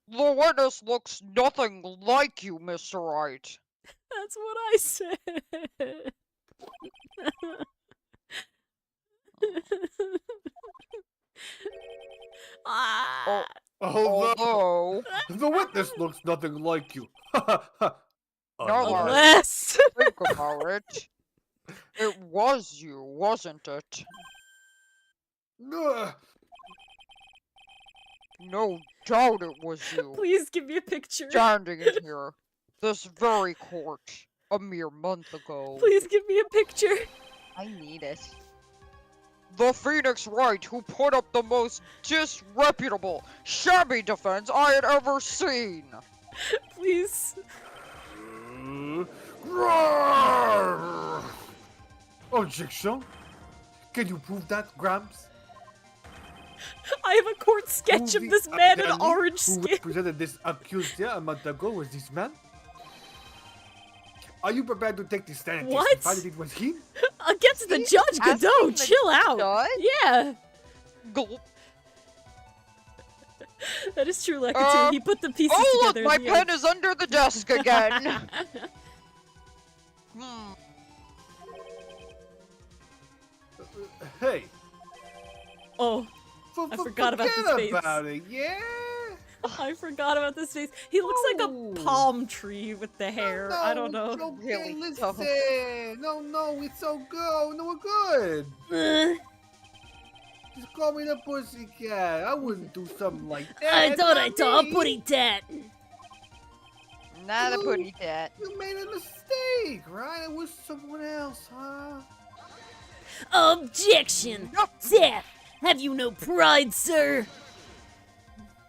the witness looks nothing like you, Mr. Wright. That's what I said. Ah. Although the witness looks nothing like you. Unless. Think about it. It was you, wasn't it? Ugh. No doubt it was you. Please give me a picture. Standing in here, this very court, a mere month ago. Please give me a picture. I need it. The Phoenix Wright who put up the most disreputable, shabby defense I had ever seen. Please. Roar! Objection. Can you prove that, Gramps? I have a court sketch Who of the this man in attorney orange who skin. represented this accused here a month ago was this man? Are you prepared to take the stand and What? testify that it was him? Against the judge, asking Godot, the chill out. judge? Yeah, Gulp. that is true, Lekatu. He put the pieces Oh look, together. my at the pen is under the desk again. Hey, Oh, I forgot about this forget face. about it, yeah? I forgot about this face. He looks like No. a palm tree with the hair. No, I don't know. It's okay, Really listen. don't. No, it's so good. No, we're good. Just call me the pussycat. I wouldn't do something like that. I thought I not saw a me. putty tat. Not a You- putty tat. You made a mistake, right? It was someone else, huh? Objection! Seth, have you no pride, sir?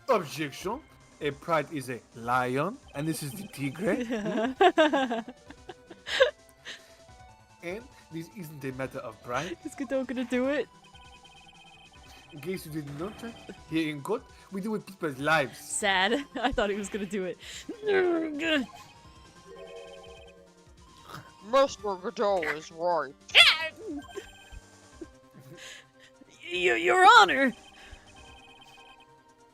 Objection. A pride is a lion, and this is the tigre. And this isn't a matter of pride. Is Godot gonna do it? In case you didn't know, here in court, we do with people's lives. Sad. I thought he was gonna do it. Mr. Godot is right. Your Honor!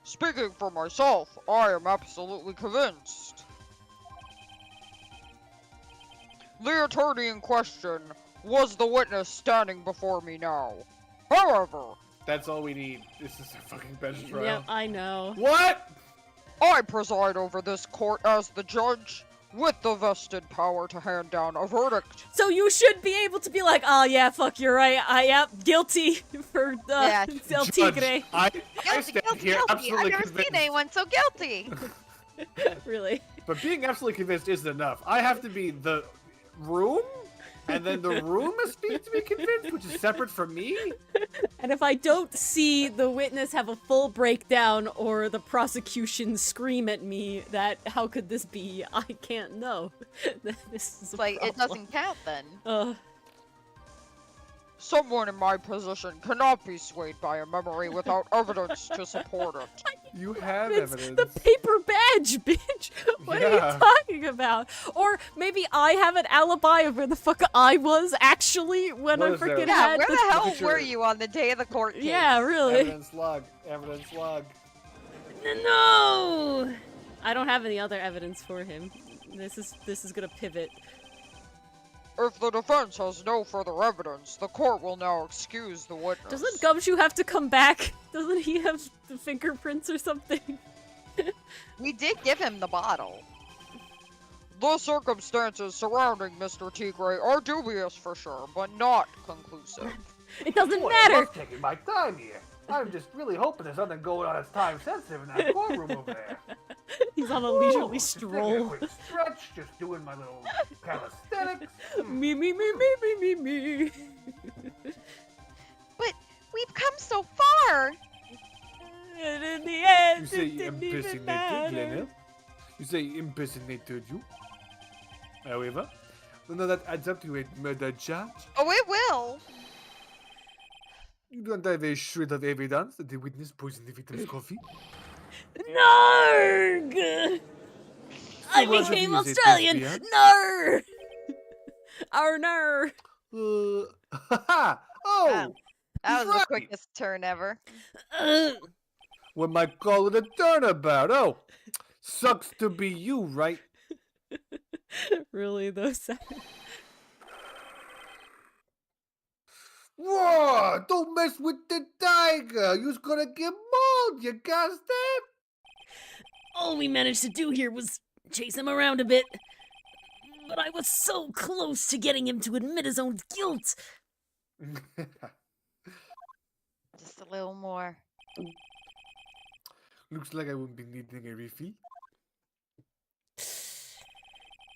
Speaking for myself, I am absolutely convinced. The attorney in question was the witness standing before me now. However, That's all we need. This is a fucking bench trial. Yep, I know. What? I preside over this court as the judge with the vested power to hand down a verdict. So you should be able to be like, oh yeah, fuck, you're right. Yep, guilty for Yeah. El Tigre. I Guilty, stand guilty, here guilty. I've absolutely never convinced. seen anyone so guilty. Really. But being absolutely convinced isn't enough. I have to be the room, and then the room must be to be convinced, which is separate from me. And if I don't see the witness have a full breakdown or the prosecution scream at me that how could this be, I can't know. This is a Like, it problem. doesn't count then. Someone in my position cannot be swayed by a memory without evidence to support it. You have It's evidence. the paper badge, bitch. What are Yeah. you talking about? Or maybe I have an alibi of where the fuck I was actually when What I is there? freaking Yeah, had where the... the hell Look at were your- you on the day of the court case? Yeah, really. Evidence log. Evidence log. No! I don't have any other evidence for him. This is gonna pivot. If the defense has no further evidence, the court will now excuse the witness. Doesn't Gumshoe have to come back? Doesn't he have the fingerprints or something? We did give him the bottle. The circumstances surrounding Mr. Tigre are dubious for sure, but not conclusive. It doesn't Boy, matter! I love taking my time here. I'm just really hoping there's nothing going on that's time sensitive in that courtroom over there. He's on a Ooh, leisurely just taking stroll. a quick stretch, just doing my little calisthenics. Me. But we've come so far. And in the You end, say it didn't even impersonated, matter. Glenn? You say impersonated you? However, none of that adds up to a murder charge. Oh, it will. You don't have a shred of evidence that the witness poisoned the victim's coffee. Narg! I So what if became you say Australian! lesbian? Nar! Our nar! Haha! Oh! That he's was the right. quickest turn ever. One might call it a turnabout. Oh, sucks to be you, right? Really, though, sad. Whoa! Don't mess with the tiger. You're gonna get mauled. You got that? All we managed to do here was chase him around a bit. But I was so close to getting him to admit his own guilt. Just a little more. Looks like I won't be needing a refill.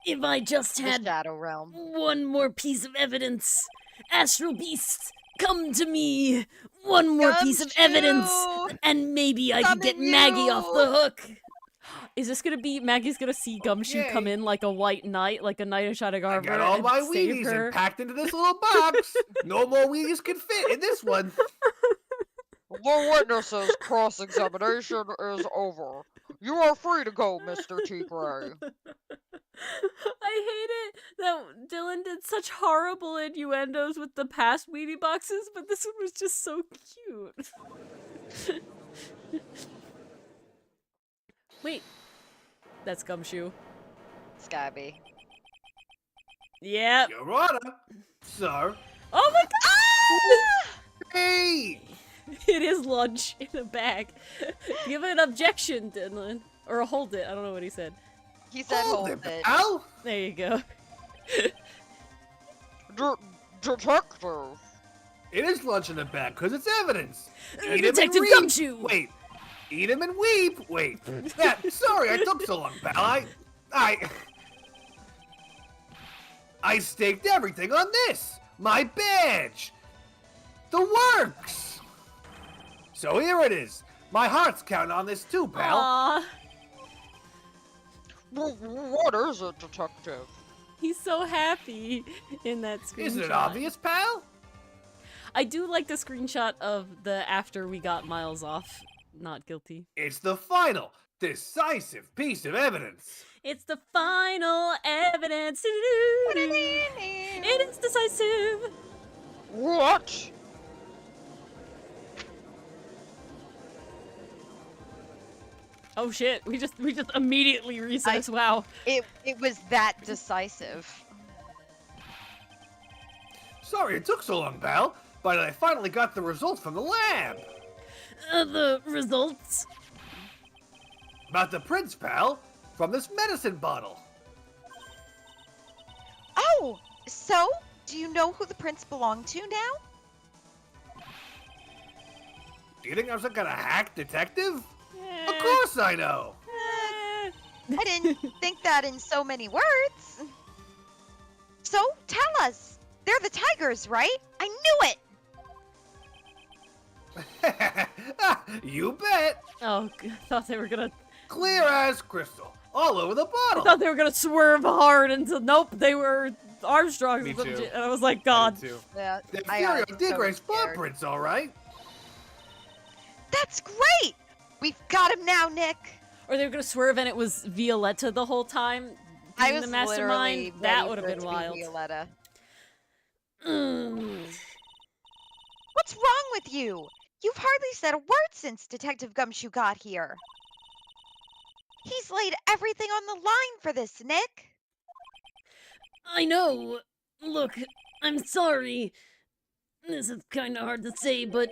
If I just The had Shadow Realm. one more piece of evidence. Astral Beast, come to me. One more piece of evidence. Gumshoe! And maybe I can get Summon Maggie off the you! hook. Is this gonna be Maggie's gonna see Gumshoe come Okay. in like a white knight, like a knight in shining I armor, got all and my save Wheaties her? and packed into this little box. No more Wheaties can fit in this one. The witness's cross-examination is over. You are free to go, Mr. Tigre. I hate it that Dylan did such horrible innuendos with the past Wheatie boxes, but this one was just so cute. Wait, that's Gumshoe. Scabby. Yep. Your Honor, sir. Oh my god! Hey! It is lunch in a bag. Give an objection, Dylan. Or hold it. I don't know what he said. He said hold it, it. pal. There you go. Detective. It is lunch in a bag because it's evidence. Eat 'em and Detective reap. Gumshoe! Wait. Eat 'em and weep. Wait. Yeah, sorry, I took so long, pal. I staked everything on this. My badge. The works. So here it is. My heart's counting on this too, pal. Aww. What is it, detective? He's so happy in that screenshot. Isn't it obvious, pal? I do like the screenshot of the after we got Miles off. Not guilty. It's the final, decisive piece of evidence. It's the final evidence. It is decisive. What? Oh shit! We just immediately recess. Wow. It was that decisive. Sorry it took so long, pal, but I finally got the results from the lab. The results. About the prince, pal, from this medicine bottle. Oh, so do you know who the prince belonged to now? Do you think I was some kind of hack detective? Eh, Of course I know. eh. I didn't think that in so many words. So tell us, they're the tigers, right? I knew it. You bet. Oh, I thought they were gonna. Clear as crystal. All over the I bottle. thought they were gonna swerve hard until nope, they were Armstrong's. Me too. And I was like, God. Yeah, The I Fury got did so Gray's scared. footprints, all right. That's great. We've got him now, Nick. Or they were gonna swerve and it was Violetta the whole time. I being was the mastermind. literally That ready would have for it been to be wild. Violetta. Mm. What's wrong with you? You've hardly said a word since Detective Gumshoe got here. He's laid everything on the line for this, Nick. I know. Look, I'm sorry. This is kind of hard to say, but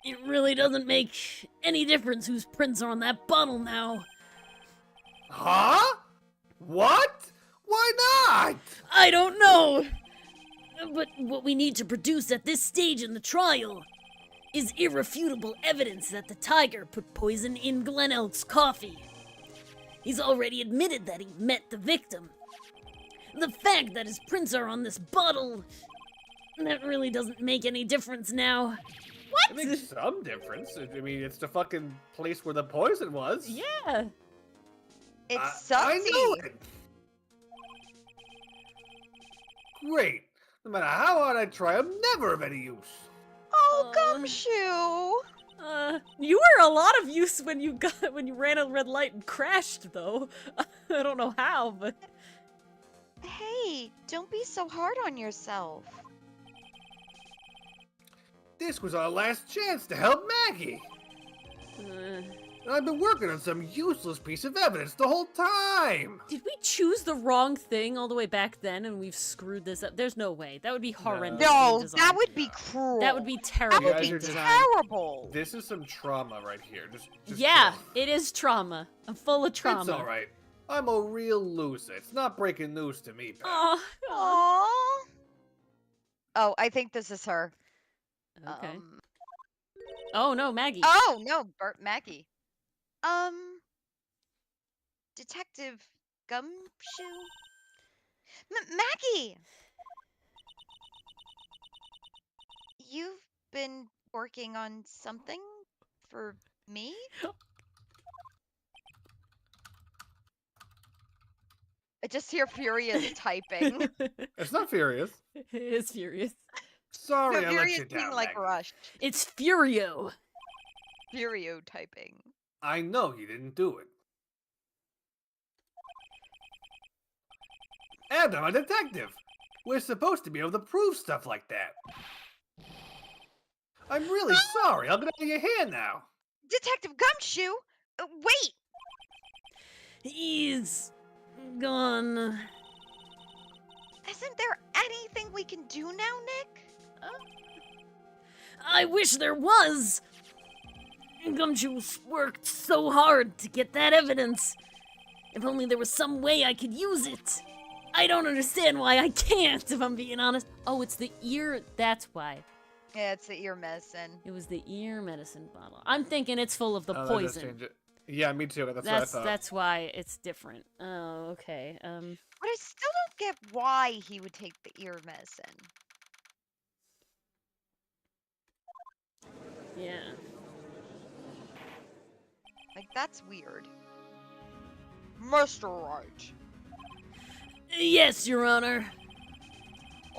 it really doesn't make any difference whose prints are on that bottle now. Huh? What? Why not? I don't know. But what we need to produce at this stage in the trial is irrefutable evidence that the tiger put poison in Glen Elk's coffee. He's already admitted that he met the victim. The fact that his prints are on this bottle, that really doesn't make any difference now. It makes some difference. I mean, it's the fucking place where the poison was. Yeah. It's I know Subsy. it. Great. No matter how hard I try, I'm never of any use. Oh, Uh, Gumshoe. You were a lot of use when you ran a red light and crashed, though. I don't know how, but Hey, don't be so hard on yourself. This was our last chance to help Maggie. And I've been working on some useless piece of evidence the whole time. did we choose the wrong thing all the way back then, and we've screwed this up? There's no way. That would be horrendous. No, that would be cruel. That would be That terrible. would guys be are just- terrible. This is some trauma right here. Just Yeah, chill. it is trauma. I'm full of trauma. It's all right. I'm a real loser. It's not breaking news to me, pal. Aw. Aww. Oh, I think this is her. Okay. Oh no, Maggie. Oh no, Maggie. Detective Gumshoe? Maggie! You've been working on something for me? I just hear furious typing. It's not furious. It is furious. Sorry, No, I let furious you being down, like Maggie. rushed. It's Furio. Furio typing. I know you didn't do it. And I'm a detective. We're supposed to be able to prove stuff like that. I'm really sorry. I'll get out of your hair now. Detective Gumshoe? Wait! He's gone. Isn't there anything we can do now, Nick? I wish there was! Gumshoe's worked so hard to get that evidence. If only there was some way I could use it. I don't understand why I can't, if I'm being honest. Oh, it's the ear, that's why. Yeah, it's the ear medicine. It was the ear medicine bottle. I'm thinking it's full of the Oh, that does poison. change it. Yeah, me too. That's what I thought. That's why it's different. Oh, okay. But I still don't get why he would take the ear medicine. Yeah. Like, that's weird. Mr. Wright, Yes, Your Honor.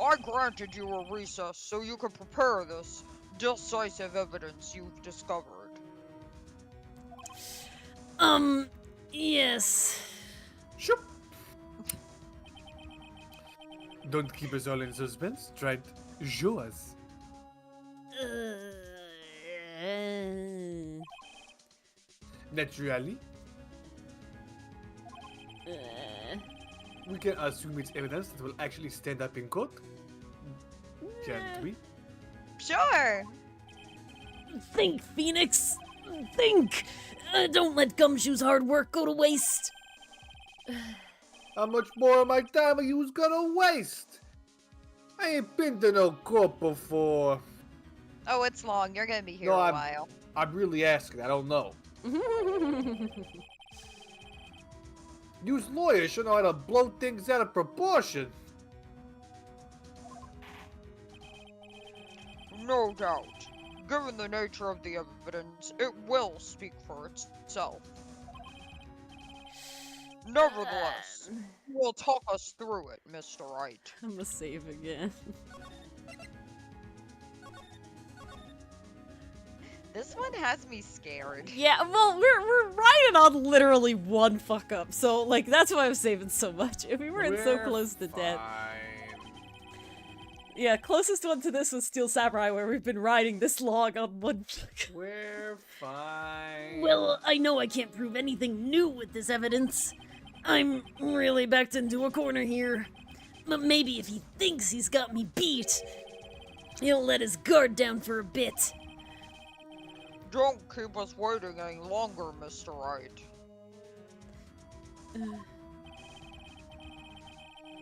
I granted you a recess so you could prepare this decisive evidence you've discovered. Yes. Shoop. Don't keep us all in suspense. Try it. Show us. Naturally, we can assume it's evidence that will actually stand up in court. Can't we? Sure. Think, Phoenix. Think. Don't let Gumshoe's hard work go to waste. How much more of my time are you gonna waste? I ain't been to no court before. Oh, it's long. You're gonna be here No, a while. I'm really asking. I don't know. Use lawyers should know how to blow things out of proportion. No doubt. Given the nature of the evidence, it will speak for itself. Nevertheless, you will talk us through it, Mr. Wright. I'm gonna save again. This one has me scared. Yeah, well, we're riding on literally one fuck up, so like that's why I'm saving so much. If we weren't so We're close to death. fine. Yeah, closest one to this was Steel Samurai, where we've been riding this long on one. We're fine. Well, I know I can't prove anything new with this evidence. I'm really backed into a corner here. But maybe if he thinks he's got me beat, he'll let his guard down for a bit. Don't keep us waiting any longer, Mr. Wright.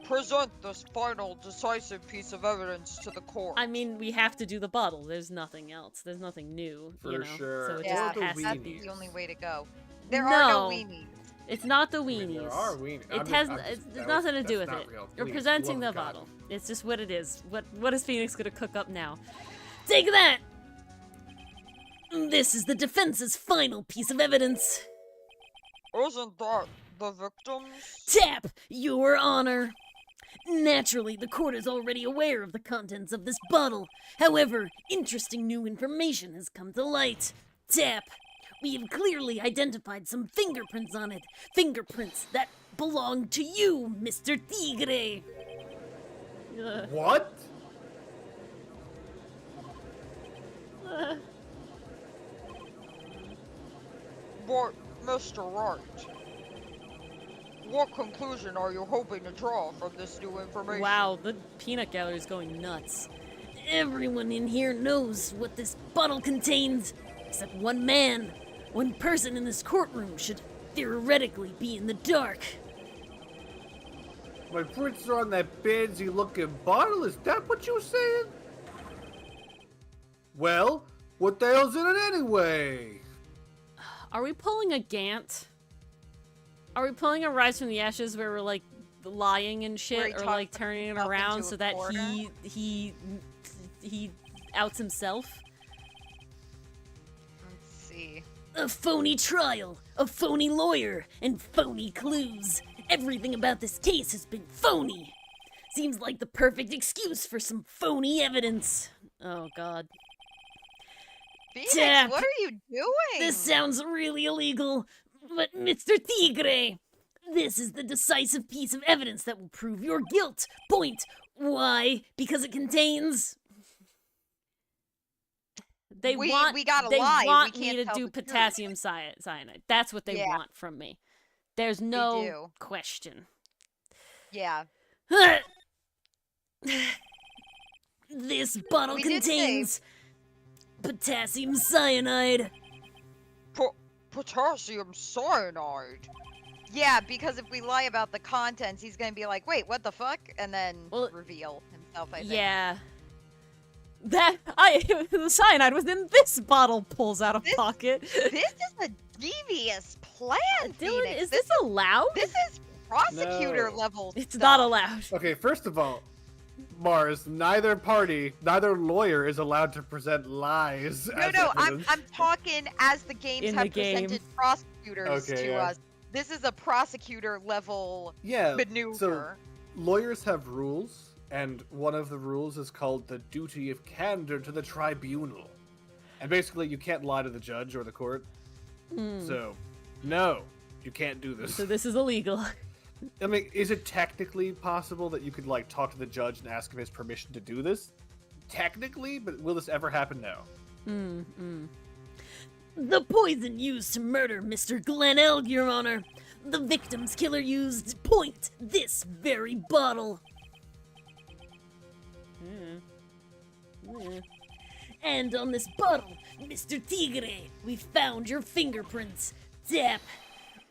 Present this final decisive piece of evidence to the court. I mean, we have to do the bottle. There's nothing else. There's nothing new, you For know. sure. So it Yeah, just has to that's be. the only way to go. There are no No. weenies. It's not the I weenies. mean, there are weenies. It I'm has just- it's, that there's was- nothing to do with that's it. not real. You're Please, presenting love the of God. bottle. It's just what it is. What is Phoenix gonna cook up now? Take that! This is the defense's final piece of evidence. Isn't that the victim's? Tap, Your Honor. Naturally, the court is already aware of the contents of this bottle. However, interesting new information has come to light. Tap. We have clearly identified some fingerprints on it. Fingerprints that belong to you, Mr. Tigre. What? But, Mr. Wright, what conclusion are you hoping to draw from this new information? Wow, the peanut gallery is going nuts. Everyone in here knows what this bottle contains, except one man. One person in this courtroom should theoretically be in the dark. My prints are on that fancy looking bottle? Is that what you saying? Well, what the hell's in it anyway? Are we pulling a Gant? Are we pulling a Rise from the Ashes where we're like lying and Where shit, he or like talks turning it himself around into so a that corner? he outs himself? Let's see. A phony trial, a phony lawyer, and phony clues. Everything about this case has been phony. Seems like the perfect excuse for some phony evidence. Oh god. Phoenix, Tap. what are you doing? This sounds really illegal, but Mr. Tigre, this is the decisive piece of evidence that will prove your guilt. Point. Why? Because it contains. They We want. gotta they lie. We want can't me to tell do the truth. potassium cyanide. That's what they Yeah. want from me. There's no do. question. Yeah. This bottle We did contains potassium cyanide. Potassium cyanide. Yeah, because if we lie about the contents, he's gonna be like, "Wait, what the fuck?" and then Well, reveal himself. I think. Yeah. The cyanide was in this bottle. Pulls out a This- pocket. This is a devious plan, Dylan, Phoenix. is this allowed? This is prosecutor No. level. It's stuff. not allowed. Okay, first of all, Mars, neither lawyer is allowed to present lies. No, as no, evidence. I'm talking as the games In have the game. presented prosecutors Okay, to yeah. us. This is a prosecutor level Yeah, maneuver. so lawyers have rules, and one of the rules is called the duty of candor to the tribunal. And basically, you can't lie to the judge or the court. So, no, you can't do this. So this is illegal. I mean, is it technically possible that you could, like, talk to the judge and ask him his permission to do this? Technically, but will this ever happen? No. The poison used to murder Mr. Glenelg, Your Honor. The victim's killer used this very bottle. And on this bottle, Mr. Tigre, we found your fingerprints. Tap.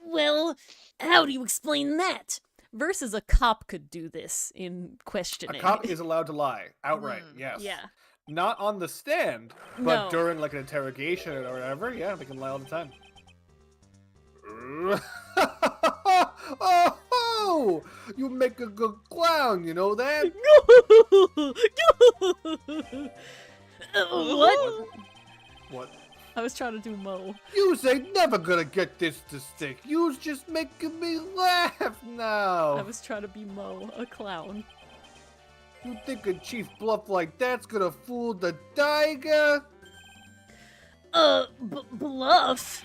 Well, how do you explain that? Versus a cop could do this in A questioning. cop is allowed to lie outright, Hmm. yes. Yeah. Not on the stand, but No. during, like, an interrogation or whatever, yeah, they can lie all the time. Oh, you make a good clown, you know that? What? What? I was trying to do Mo. Yous ain't never gonna get this to stick. You's just making me laugh now. I was trying to be Mo, a clown. You think a chief bluff like that's gonna fool the tiger? Bluff?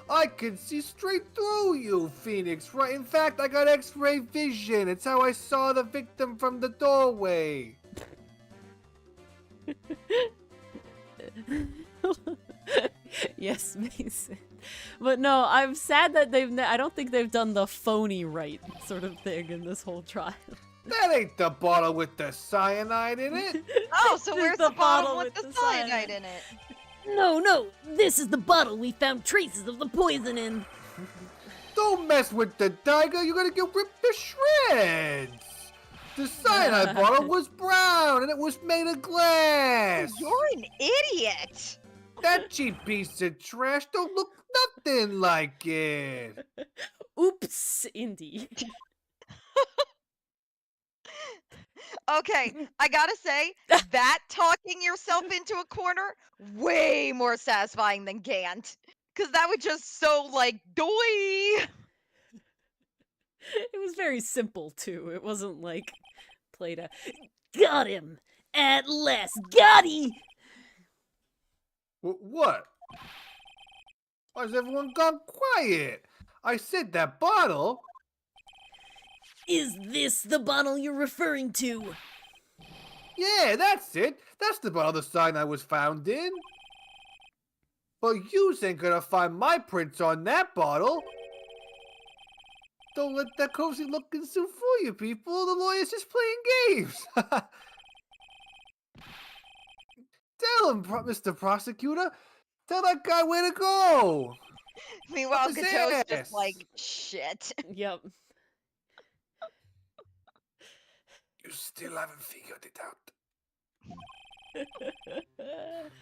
I can see straight through you, Phoenix. Right? In fact, I got X-ray vision. It's how I saw the victim from the doorway. Yes, Mason. But no, I'm sad that I don't think they've done the phony right sort of thing in this whole trial. That ain't the bottle with the cyanide in it. Oh, so This is where's the the bottle bottle with with the the cyanide cyanide. in it? No, this is the bottle we found traces of the poison in. Don't mess with the tiger. You're gonna get ripped to shreds. The cyanide bottle was brown and it was made of glass. You're an idiot. That cheap piece of trash don't look nothing like it. Oops, Indy. Okay, I gotta say, that talking yourself into a corner, way more satisfying than Gant. Because that would just so, like, doy! It was very simple too. It wasn't like played a got him at last. Got he. What? Why has everyone gone quiet? I said that bottle. Is this the bottle you're referring to? Yeah, that's it. That's the bottle the cyanide was found in. But yous ain't gonna find my prints on that bottle. Don't let that cozy looking suit fool you, people. The lawyer's just playing games. Tell him, Mr. Prosecutor. Tell that guy where to go. Meanwhile, Up his Gato's ass. just like, shit. Yep. You still haven't figured it out.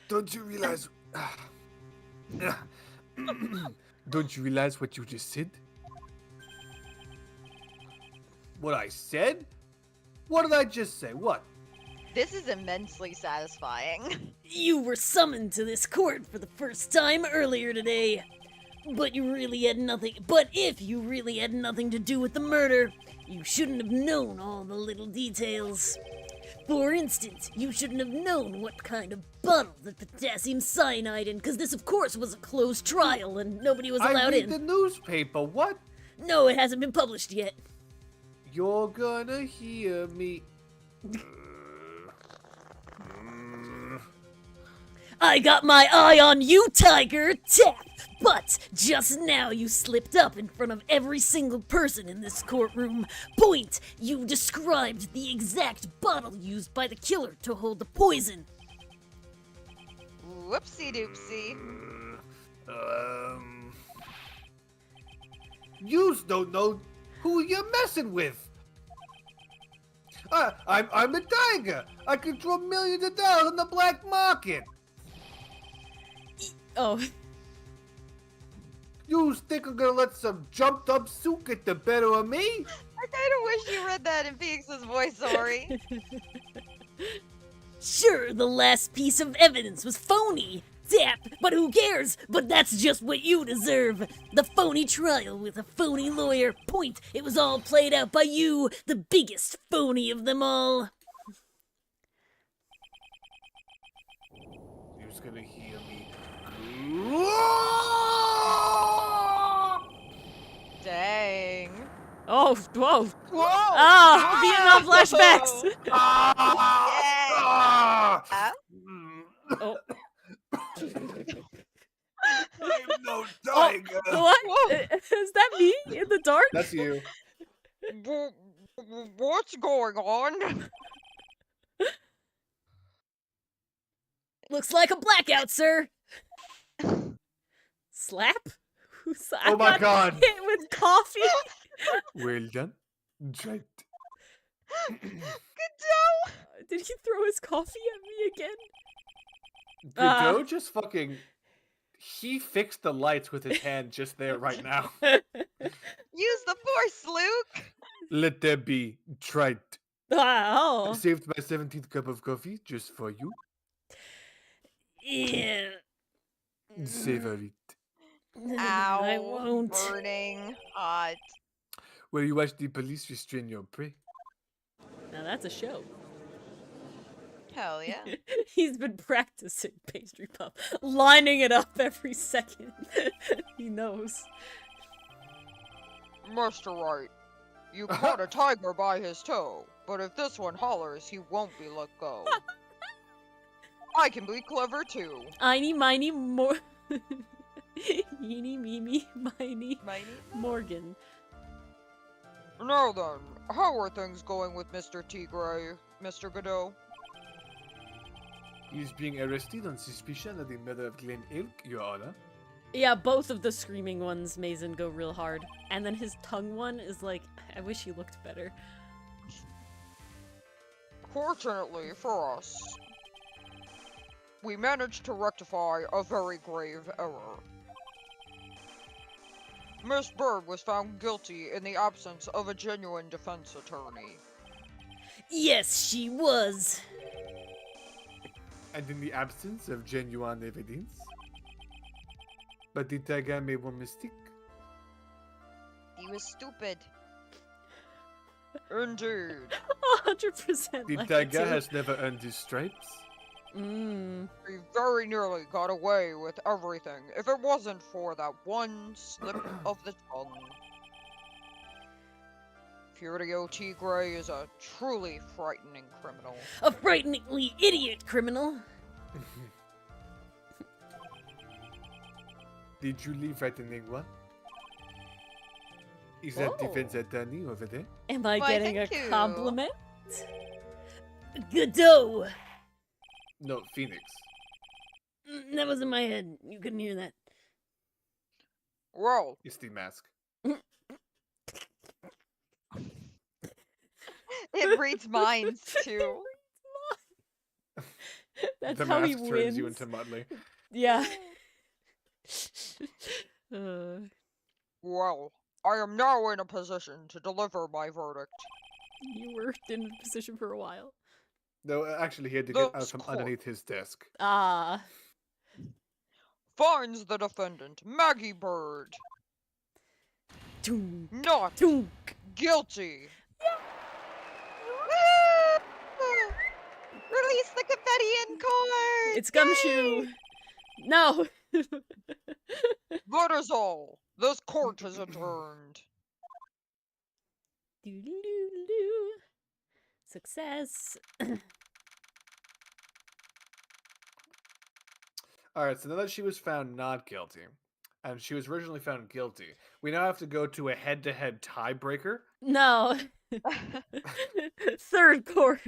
Don't you realize... Don't you realize what you just said? What I said? What did I just say? What? This is immensely satisfying. You were summoned to this court for the first time earlier today. But you really had nothing. But if you really had nothing to do with the murder, you shouldn't have known all the little details. For instance, you shouldn't have known what kind of bottle the potassium cyanide in, because this, of course, was a closed trial and nobody was I allowed read in. the newspaper. What? No, it hasn't been published yet. You're gonna hear me. I got my eye on you, Tiger! Tap! But just now you slipped up in front of every single person in this courtroom. Point! You described the exact bottle used by the killer to hold the poison. Whoopsie doopsie. Yous don't know who you're messing with. I'm a tiger. I control millions of dollars on the black market. Oh, You think I'm gonna let some jumped up suit get the better of me? I kind of wish you read that in Phoenix's voice, sorry. sure, the last piece of evidence was phony. Tap, but who cares? But that's just what you deserve. The phony trial with a phony lawyer. Point, it was all played out by you, the biggest phony of them all. You're gonna hear me. Dang. Oh, whoa. Whoa! Ah, Vietnam flashbacks. Yeah. Oh, I'm no oh, tiger. what? Whoa. Is that me in the dark? That's you. What's going on? Looks like a blackout, sir. Slap? Oh my got God. hit with coffee. Well done. Right. Godot! Did he throw his coffee at me again? Godot just fucking. He fixed the lights with his hand just there right now. Use the force, Luke! Let there be. Tried. I Oh. saved my 17th cup of coffee just for you. Yeah. Savor it. Ow. I won't. Burning. Hot. Will you watch the police restrain your prey? Now that's a show. Hell yeah. He's been practicing pastry puff, lining it up every second. He knows. Mr. Wright, you caught a tiger by his toe, but if this one hollers, he won't be let go. I can be clever too. Einy, miny, more. Eeny, meeny, miny, Morgan. Now then, how are things going with Mr. Tigray, Mr. Godot? He's being arrested on suspicion of the murder of Glen Elk, Your Honor. Yeah, both of the screaming ones, Mason, go real hard. And then his tongue one is like, I wish he looked better. Fortunately for us, we managed to rectify a very grave error. Miss Bird was found guilty in the absence of a genuine defense attorney. Yes, she was. And in the absence of genuine evidence. But the tiger made one mistake. He was stupid. Indeed. 100% The like tiger it too. has never earned his stripes. Mm. We very nearly got away with everything if it wasn't for that one slip of the tongue. Furio Tigray is a truly frightening criminal. A frighteningly idiot criminal. Did you leave frightening one? Is that Oh. defense attorney over there? Am I Why, getting a thank you. compliment? Godot! No, Phoenix. That was in my head. You couldn't hear that. Well, It's the mask. It reads minds too. That's the how mask he turns wins. you into Mudley. Yeah. uh, well, I am now in a position to deliver my verdict. you were in a position for a while. No, actually, he had to get out This from court underneath his desk. Ah. finds the defendant, Maggie Bird, Tunk, not tunk. guilty. Woo! Release the confetti in court! It's Gumshoe. No. That is all. This court is adjourned. Doo-doo-doo-doo. Success. Alright, so now that she was found not guilty, and she was originally found guilty. We now have to go to a head-to-head tiebreaker. No. Third court.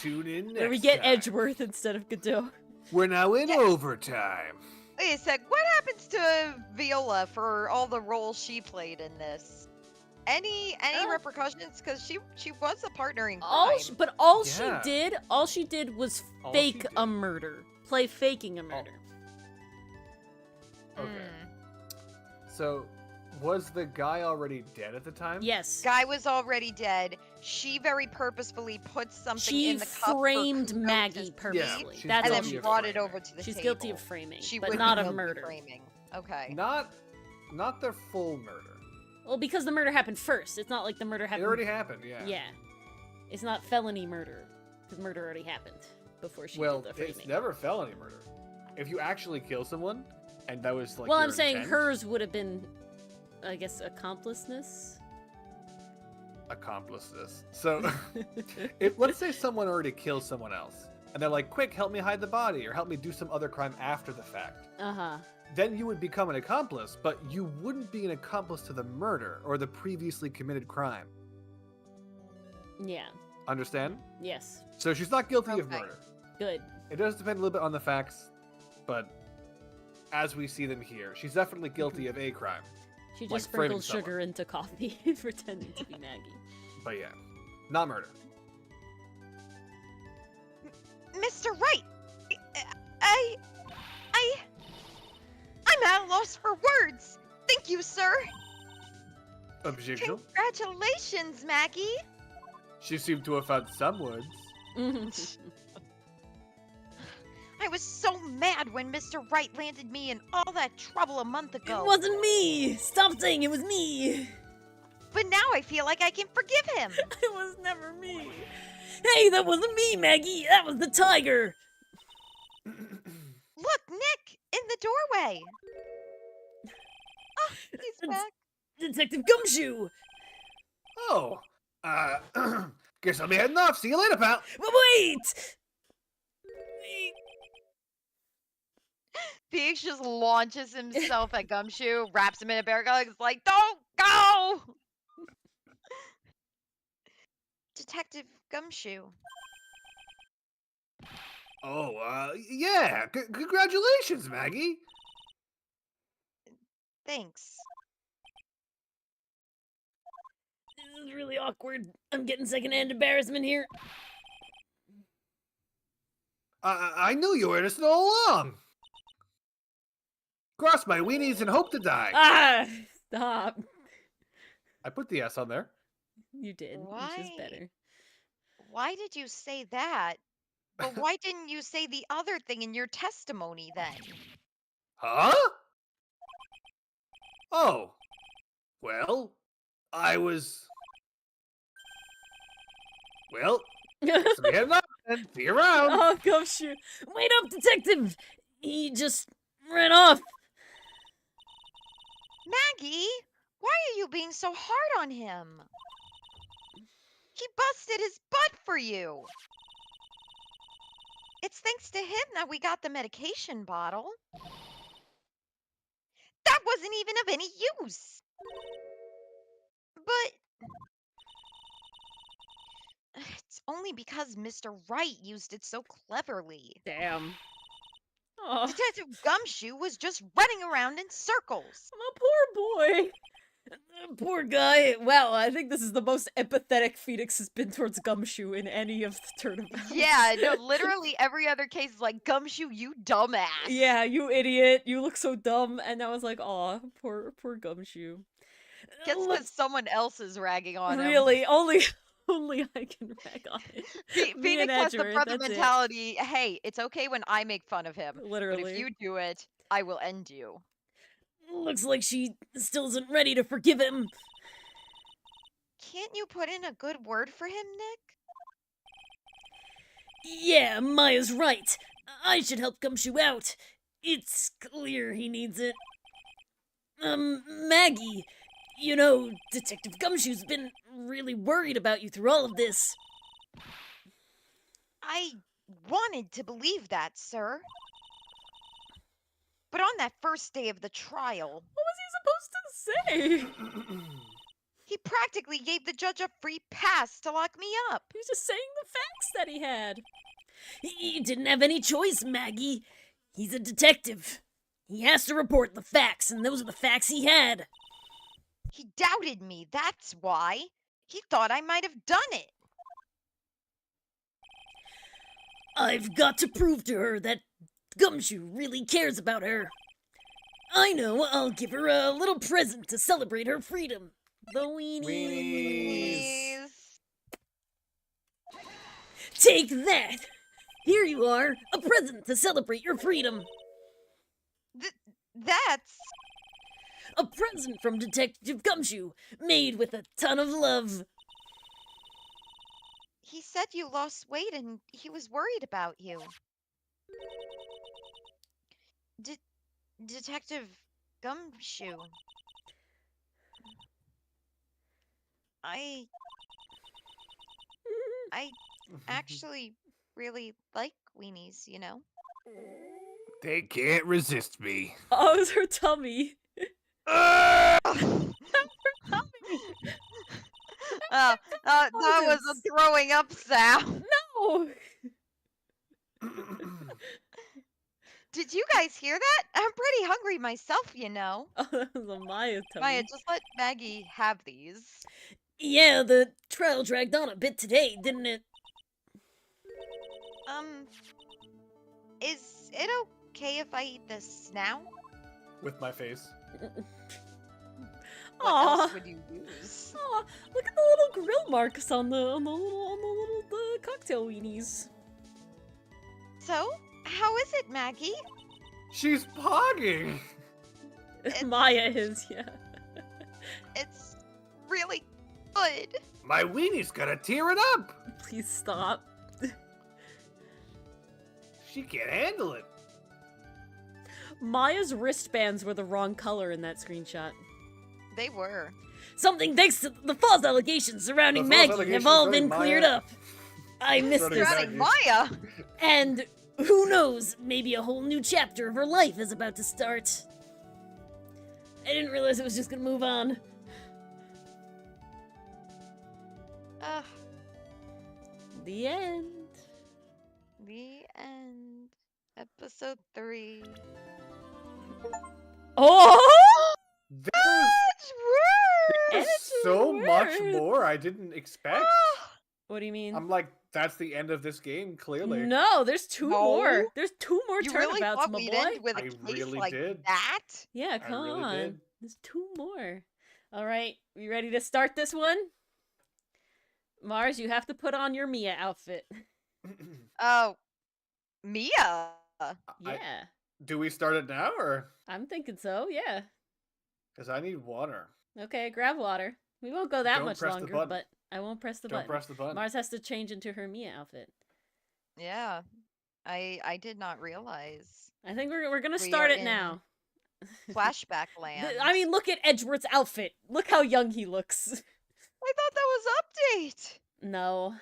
Tune in next Where we get time. Edgeworth instead of Godot. We're now in overtime. Wait a sec. What happens to Viola for all the roles she played in this? Any repercussions? Because she was a partner in crime. All Yeah. she did was All fake she did. a murder. Play faking a murder. Okay. Mm. So, was the guy already dead at the time? Yes. Guy was already dead. She very purposefully put something She in the cup framed for Kudo Maggie to purposely. she's That's and all then guilty she of brought did. it framing. over to the She's table. guilty of framing, She but would not be of guilty murder. Framing. Okay. Not their full murder. Well, because the murder happened first. It's not like the murder It happened. already happened, yeah. Yeah. It's not felony murder. Because murder already happened before she Well, did the framing. it's never felony murder. If you actually kill someone, and that was like well, your I'm saying intent, hers would have been, I guess, accompliceness. accomplices. So, let's say someone already kills someone else, and they're like, "Quick, help me hide the body, or help me do some other crime after the fact." Uh-huh. Then you would become an accomplice, but you wouldn't be an accomplice to the murder or the previously committed crime. Yeah. Understand? Yes. So she's not guilty of Okay. murder. Good. It does depend a little bit on the facts, but as we see them here, she's definitely guilty of a crime. She Like just framing sprinkled sugar into coffee, pretending to be Maggie. But yeah, not murder. Mr. Wright, I'm at a loss for words. Thank you, sir. Objection. Congratulations, Maggie. She seemed to have found some words. I was so mad when Mr. Wright landed me in all that trouble a month ago. It wasn't me! Stop saying it was me! But now I feel like I can forgive him. It was never me! Hey, that wasn't me, Maggie! That was the tiger! Look, Nick, in the doorway. Oh, he's back. Detective Gumshoe! Oh, guess I'll be heading off. See you later, pal. Wait! Felix just launches himself at Gumshoe, wraps him in a bear hug, is like, don't go! Detective Gumshoe. Oh, yeah. Congratulations, Maggie. Thanks. This is really awkward. I'm getting secondhand embarrassment here. I knew you were innocent all along. Cross my weenies and hope to die. Ah! Stop. I put the S on there. You did, which is Why? better. Why did you say that? But why didn't you say the other thing in your testimony then? Huh? Oh. Well, I was... Well, so we heading off then. See you around. Oh, Gumshoe. Wait up, detective! He just ran off. Maggie, why are you being so hard on him? He busted his butt for you. It's thanks to him that we got the medication bottle. That wasn't even of any use. But it's only because Mr. Wright used it so cleverly. Damn. Oh, Detective Gumshoe was just running around in circles. my poor boy. Poor guy. Wow, I think this is the most empathetic Phoenix has been towards Gumshoe in any of the turnabouts. Yeah, no, literally every other case is like, Gumshoe, you dumbass. Yeah, you idiot. You look so dumb. And I was like, aw, poor Gumshoe. Guess Look, because someone else is ragging on him. really, only I can rag on it. Me Phoenix and has the Edgeworth, brother that's it. mentality, hey, it's okay when I make fun of him. But Literally. if you do it, I will end you. Looks like she still isn't ready to forgive him. Can't you put in a good word for him, Nick? Yeah, Maya's right. I should help Gumshoe out. It's clear he needs it. Maggie, you know, Detective Gumshoe's been really worried about you through all of this. I wanted to believe that, sir. But on that first day of the trial, What was he supposed to say? he practically gave the judge a free pass to lock me up. He was just saying the facts that he had. He didn't have any choice, Maggie. He's a detective. He has to report the facts, and those are the facts he had. He doubted me, that's why. He thought I might have done it. I've got to prove to her that Gumshoe really cares about her. I know, I'll give her a little present to celebrate her freedom. The weenies. Please. Take that! Here you are, a present to celebrate your freedom. That's... A present from Detective Gumshoe, made with a ton of love. He said you lost weight and he was worried about you. Detective Gumshoe. I actually really like weenies, you know? They can't resist me. Oh, it was her tummy. That was a throwing up sound. No! Did you guys hear that? I'm pretty hungry myself, you know. Oh, that was a Maya tummy. Maya, just let Maggie have these. Yeah, the trial dragged on a bit today, didn't it? Is it okay if I eat this now? With my face. What else would you use? Aw, look at the little grill marks on the little cocktail weenies. So, how is it, Maggie? She's pogging. Maya is, yeah. It's really good. My weenie's gonna tear it up. Please stop. She can't handle it. Maya's wristbands were the wrong color in that screenshot. They were. Something thanks to the false allegations surrounding The false Maggie have allegations all surrounding been cleared Maya. up. I missed Surrounding this. Maggie. Maya! And who knows, maybe a whole new chapter of her life is about to start. I didn't realize it was just gonna move on. The end. The end. Episode 3. Oh! There's And it's so much worse. more I didn't expect. What do you mean? I'm like, that's the end of this game, clearly. No, there's two No. more. There's two more You really turnabouts, thought my we'd boy. end with a I case really like did. that? Yeah, come really on. did. There's two more. All right, you ready to start this one? Mars, you have to put on your Mia outfit. Oh, Mia. Yeah, Do we start it now, or? I'm thinking so, yeah. Because I need water. Okay, grab water. We won't go that Don't much press the longer, button. but I won't press the Don't button. press the button. Mars has to change into her Mia outfit. Yeah. I did not realize. I think we're gonna We start are it in now. Flashback land. I mean, look at Edgeworth's outfit. Look how young he looks. I thought that was update. No.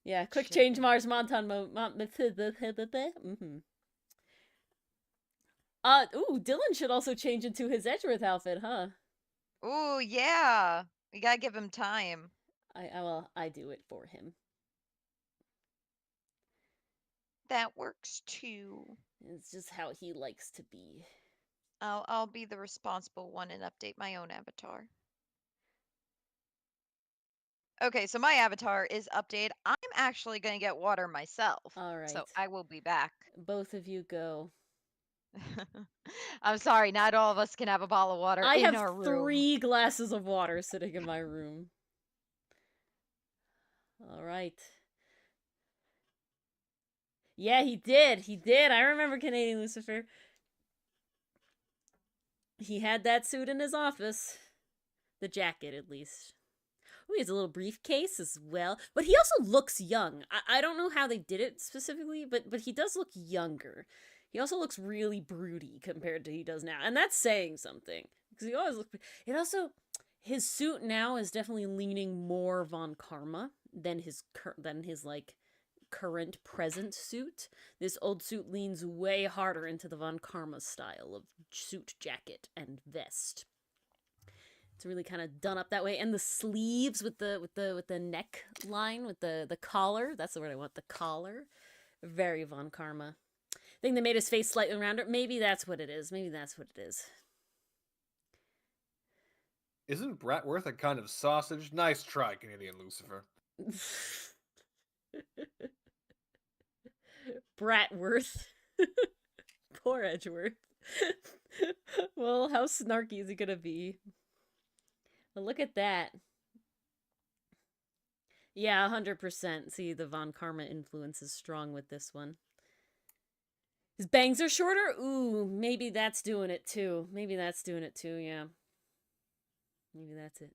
Yeah, quick Shit. change Mars Montan mm-hmm. Ooh, Dylan should also change into his Edgeworth outfit, huh? Ooh, yeah. We gotta give him time. I do it for him. That works too. It's just how he likes to be. I'll be the responsible one and update my own avatar. Okay, so my avatar is updated. I'm actually gonna get water myself. All right. So I will be back. Both of you go. I'm sorry, not all of us can have a bottle of water I in have our room. 3 glasses of water sitting in my room. All right. Yeah, he did. He did. I remember Canadian Lucifer. He had that suit in his office. The jacket, at least. Oh, he has a little briefcase as well. But he also looks young. I don't know how they did it specifically, but he does look younger. He also looks really broody compared to he does now. And that's saying something. Because he always looks... It also... His suit now is definitely leaning more Von Karma than his like, current present suit. This old suit leans way harder into the Von Karma style of suit jacket and vest. It's really kind of done up that way, and the sleeves with the neck line with the collar. That's the word I want. The collar, very Von Karma. I think they made his face slightly rounder. Maybe that's what it is. Maybe that's what it is. Isn't Bratworth a kind of sausage? Nice try, Canadian Lucifer. Bratworth. Poor Edgeworth. Well, how snarky is he gonna be? Well, look at that. Yeah, 100%. See, the Von Karma influence is strong with this one. His bangs are shorter? Ooh, maybe that's doing it too. Maybe that's doing it too, yeah. Maybe that's it.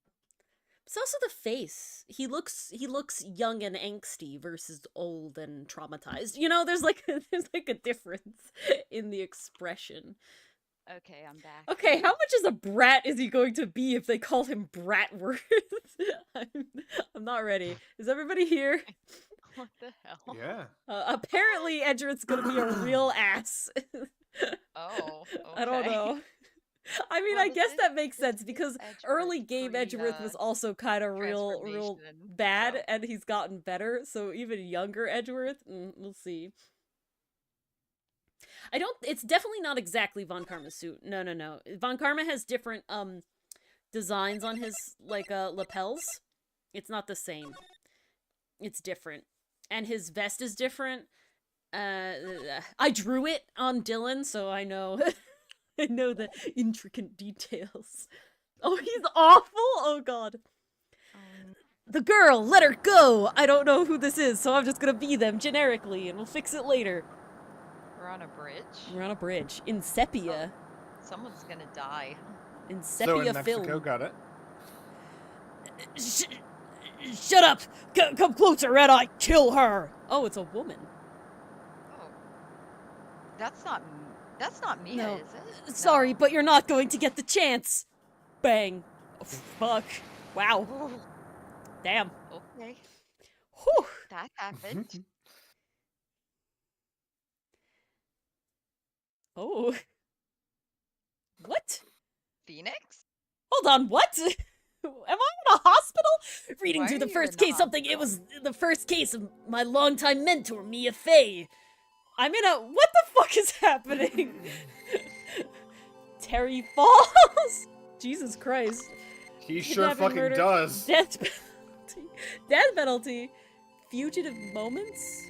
It's also the face. He looks young and angsty versus old and traumatized. You know, there's like a difference in the expression. Okay, I'm back. Okay, how much is a brat is he going to be if they call him Bratworth? I'm not ready. Is everybody here? What the hell? Yeah. Apparently Edgeworth's gonna be a real ass. Oh, okay. I don't know. I mean, Well, I guess this that makes this sense is because Edgeworth's early game pre, Edgeworth was also kind of real transformation, bad, so. and he's gotten better. So even younger Edgeworth, we'll see. It's definitely not exactly Von Karma's suit. No. Von Karma has different designs on his lapels. It's not the same. It's different, and his vest is different. I drew it on Dylan, so I know. I know the intricate details. Oh, he's awful? Oh, God. The girl, let her go! I don't know who this is, so I'm just gonna be them generically, and we'll fix it later. We're on a bridge. We're on a bridge. In sepia. Someone's gonna die. In So sepia in Mexico, film. got it. Shut up! Come closer, Red Eye! Kill her! Oh, it's a woman. Oh. That's not Mia, No. is it? Sorry, No. but you're not going to get the chance. Bang. Oh, fuck. Wow. Oh, Damn. okay. Whew. That happened. Oh. What? Phoenix? Hold on, what? Am I in a hospital? Reading Why through are the you first in the case, something. It was the first case of my longtime mentor, Mia Fey. I'm in a. What the fuck is happening? Terry Falls? Jesus Christ. He sure Kidnapping, fucking murder, does. Death penalty. Death penalty. Fugitive moments?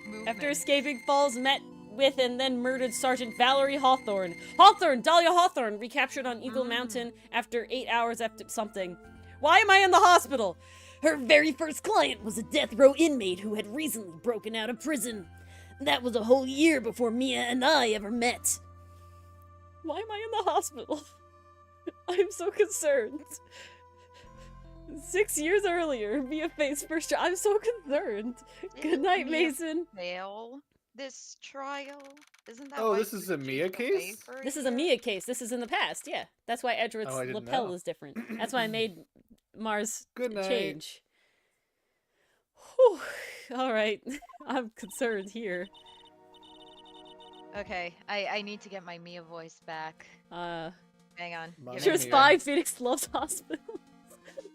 Movement. After escaping, Falls met with and then murdered Sergeant Valerie Hawthorne. Dahlia Hawthorne, recaptured on Eagle Mountain after 8 hours after something. Why am I in the hospital? Her very first client was a death row inmate who had recently broken out of prison. That was a whole year before Mia and I ever met. Why am I in the hospital? I'm so concerned. 6 years earlier, Mia faced first trial. I'm so concerned. Good night, Mia Mason. Fail this trial? Isn't that Oh, why this is a she's Mia away case? for This is a year? Mia case. This is in the past, yeah. That's why Edgeworth's Oh, I didn't lapel know. is different. That's why I made Mars Good night. change. Whew. Alright. I'm concerned here. Okay, I need to get my Mia voice back. Hang on. My give Sure, me- Mia. Spy Phoenix loves hospitals.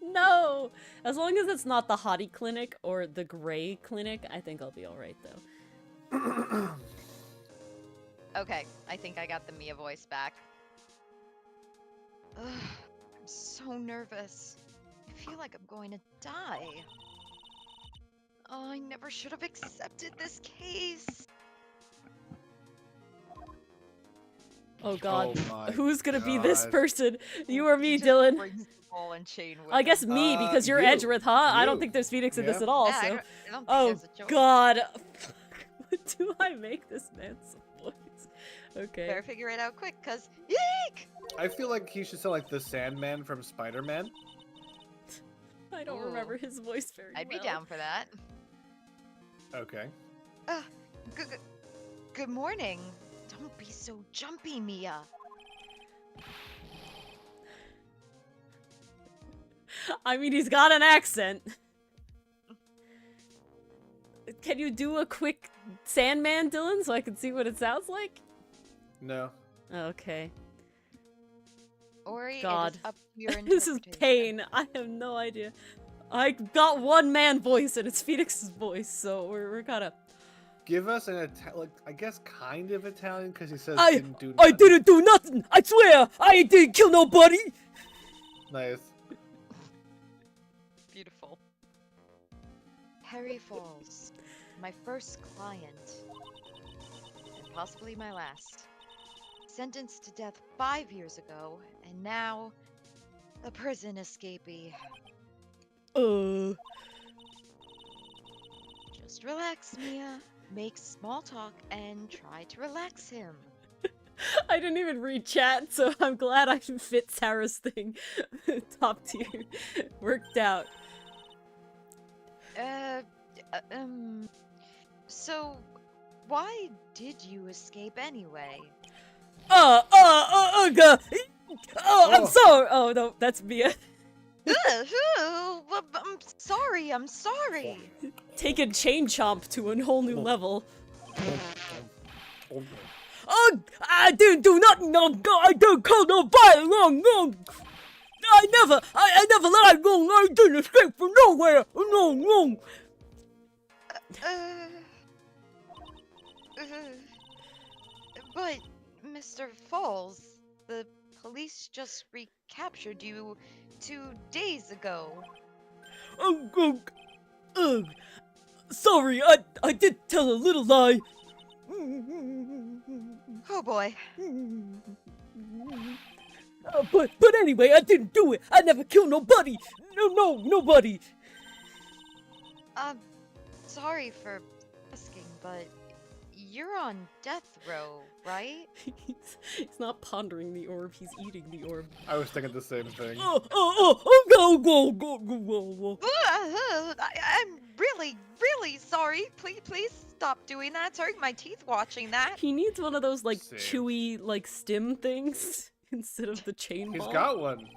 No! As long as it's not the Hottie Clinic or the Gray Clinic, I think I'll be alright, though. Okay, I think I got the Mia voice back. Ugh, I'm so nervous. I feel like I'm going to die. Oh, I never should have accepted this case. Oh god. Oh my Who's gonna be this God. person? You or me, He just Dylan? brings the ball and chain with I guess him. me, because you're you. Edgeworth, huh? I don't You. think there's Phoenix in this Yeah. at all, Yeah, so. I don't think Oh there's a choice. god. What do I make this man's voice? Okay. Better figure it out quick, cause yeek! I feel like he should sound like the Sandman from Spider-Man. I don't Ooh. remember his voice very I'd be well. down for that. Okay. Good morning. Don't be so jumpy, Mia. I mean, he's got an accent. Can you do a quick Sandman, Dylan, so I can see what it sounds like? No. Okay. Ori, God. it is up to your This is interpretation. pain. I have no idea. I got one man voice, and it's Phoenix's voice, so we're kind of. Give us an like I guess kind of Italian because he says I didn't do. I nothing. didn't do nothing. I swear, I didn't kill nobody. Nice. Beautiful. Harry Falls, my first client, and possibly my last. Sentenced to death 5 years ago, and now a prison escapee. Just relax, Mia. Make small talk and try to relax him. I didn't even read chat, so I'm glad I can fit Sarah's thing. Top tier. Worked out. So why did you escape anyway? I'm Oh. sorry. Oh, no, that's Mia. I'm sorry. Taking Chain Chomp to a whole new level. Oh, I didn't do nothing. No, I didn't kill nobody. No. I never lied. No, I didn't escape from nowhere. No. But Mr. Falls, the police just recaptured you 2 days ago. Sorry, I did tell a little lie. Oh boy. But anyway, I didn't do it. I never killed nobody. No, nobody. Sorry for asking, but you're on death row, right? He's not pondering the orb. He's eating the orb. I was thinking the same thing. Go. I'm really sorry. Please stop doing that. It's hurting my teeth watching that. He needs one of those like Same. chewy like stim things instead of the chain He's ball. got one.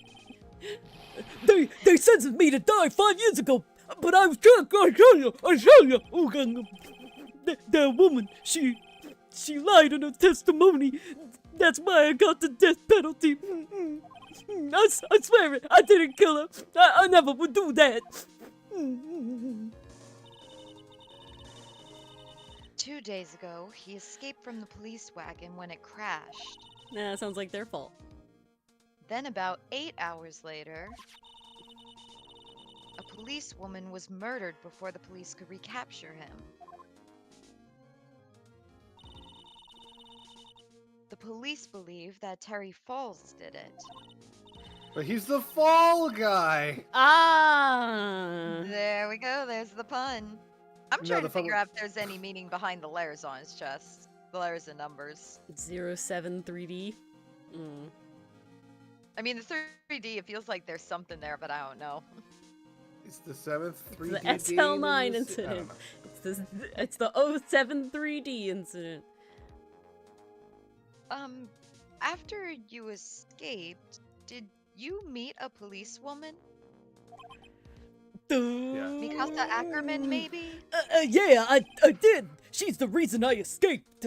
They sentenced me to die 5 years ago, but I was drunk. I tell you. Oh, God. That woman, she lied in her testimony. That's why I got the death penalty. I swear it. I didn't kill her. I never would do that. 2 days ago, he escaped from the police wagon when it crashed. Nah, sounds like their fault. Then about 8 hours later, a policewoman was murdered before the police could recapture him. The police believe that Terry Falls did it. But he's the fall guy. Ah. There we go, there's the pun. I'm No, trying the to figure fun- out if there's any meaning behind the letters on his chest. The letters and numbers. 07 3D. I mean, the 3D, it feels like there's something there, but I don't know. It's the 7th 3D The game SL9 in this- I don't incident. know. It's the 07 3D incident. After you escaped, did you meet a policewoman? Mikasa Ackerman, maybe? Yeah, I did. She's the reason I escaped.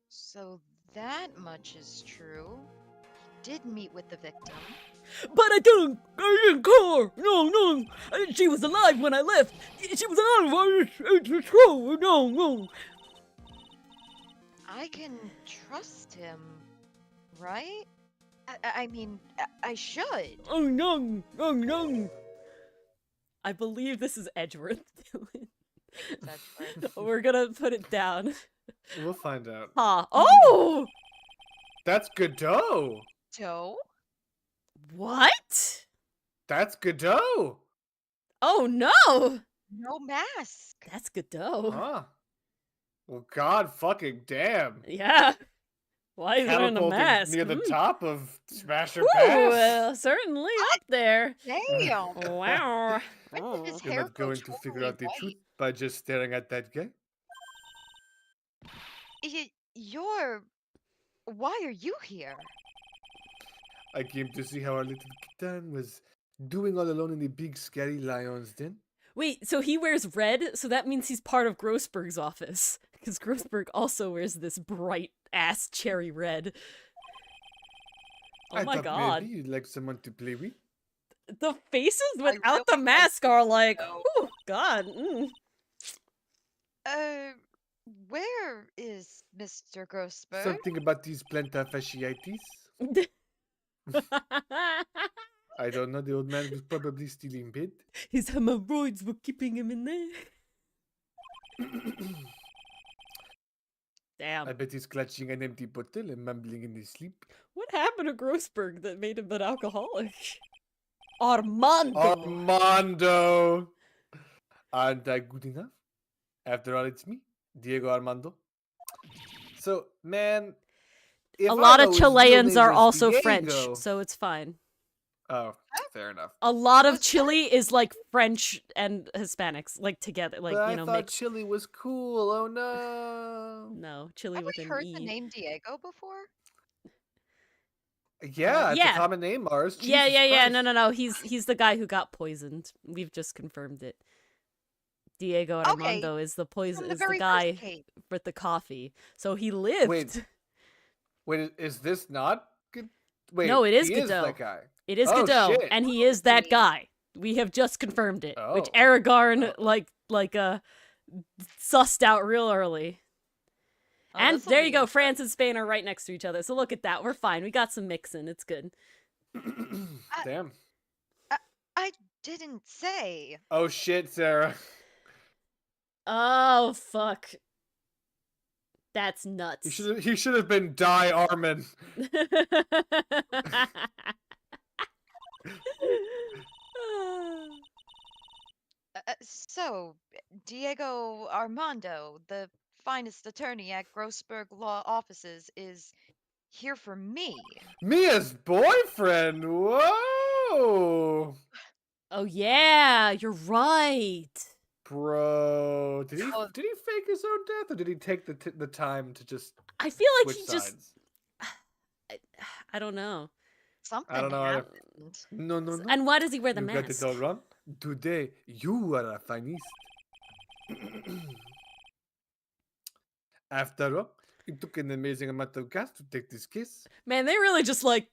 So that much is true. He did meet with the victim. But I didn't call her. No. She was alive when I left. She was alive. It's true. No. I can trust him, right? I mean, I should. Oh no. I believe this is Edgeworth. That's right. We're gonna put it down. We'll find out. Oh! That's Godot. So? What? That's Godot. Oh no! No mask. That's Godot. Huh. Well, god fucking damn. Yeah. Why is there in a Catapulted mask? near the top of Smasher Ooh, Pass. certainly up there. Damn. Wow. When did his You're hair not go going to figure totally out the white? truth by just staring at that guy. Why are you here? I came to see how our little kitten was doing all alone in the big scary lion's den. Wait, so he wears red, so that means he's part of Grossberg's office. Because Grossberg also wears this bright-ass cherry red. Oh I my thought god. maybe you'd like someone to play with. The faces without really the like mask are like, though. oh god. Where is Mr. Grossberg? Something about these plantar fasciitis? I don't know. The old man was probably still in bed. His hemorrhoids were keeping him in there. Damn. I bet he's clutching an empty bottle and mumbling in his sleep. What happened to Grossberg that made him an alcoholic? Armando! Armando! Aren't I good enough? After all, it's me, Diego Armando. So, man, if A I lot know of his real Chileans name are was also Diego- French, so it's fine. Oh, fair enough. A lot of What's that? Chile is like French and Hispanics, like together, like, But you I know, thought mixed. Chile was cool. Oh no. No, Chile Have with we an heard E. the name Diego before? Yeah, it's yeah. a common name, Mars. Yeah, Jesus yeah, yeah. Christ. No. He's the guy who got poisoned. We've just confirmed it. Diego Okay, Armando is the poison From the is the very guy first case. with the coffee. So he lived. Wait, is this not good? Wait, No, it is he is Godot. that guy. It is Oh, Godot, shit. and he is that Really? guy. We have just confirmed it. Which Oh. Aragorn Oh. sussed out real early. Oh, And this'll there be you go. interesting. France and Spain are right next to each other. So look at that. We're fine. We got some mixing. It's good. Damn. I didn't say. Oh shit, Sarah. Oh fuck. That's nuts. He should have been Die Armin. So, Diego Armando, the finest attorney at Grossberg Law Offices, is here for me. Mia's boyfriend. Whoa. Oh yeah, you're right. Bro, did he Oh. fake his own death, or did he take the time to just I feel like switch he just sides? I don't know. Something I don't know either. happened. No, no, no. And why does he wear the You got it mask? all wrong. Today, you are a finest. After all, it took an amazing amount of gas to take this case. Man, they're just like,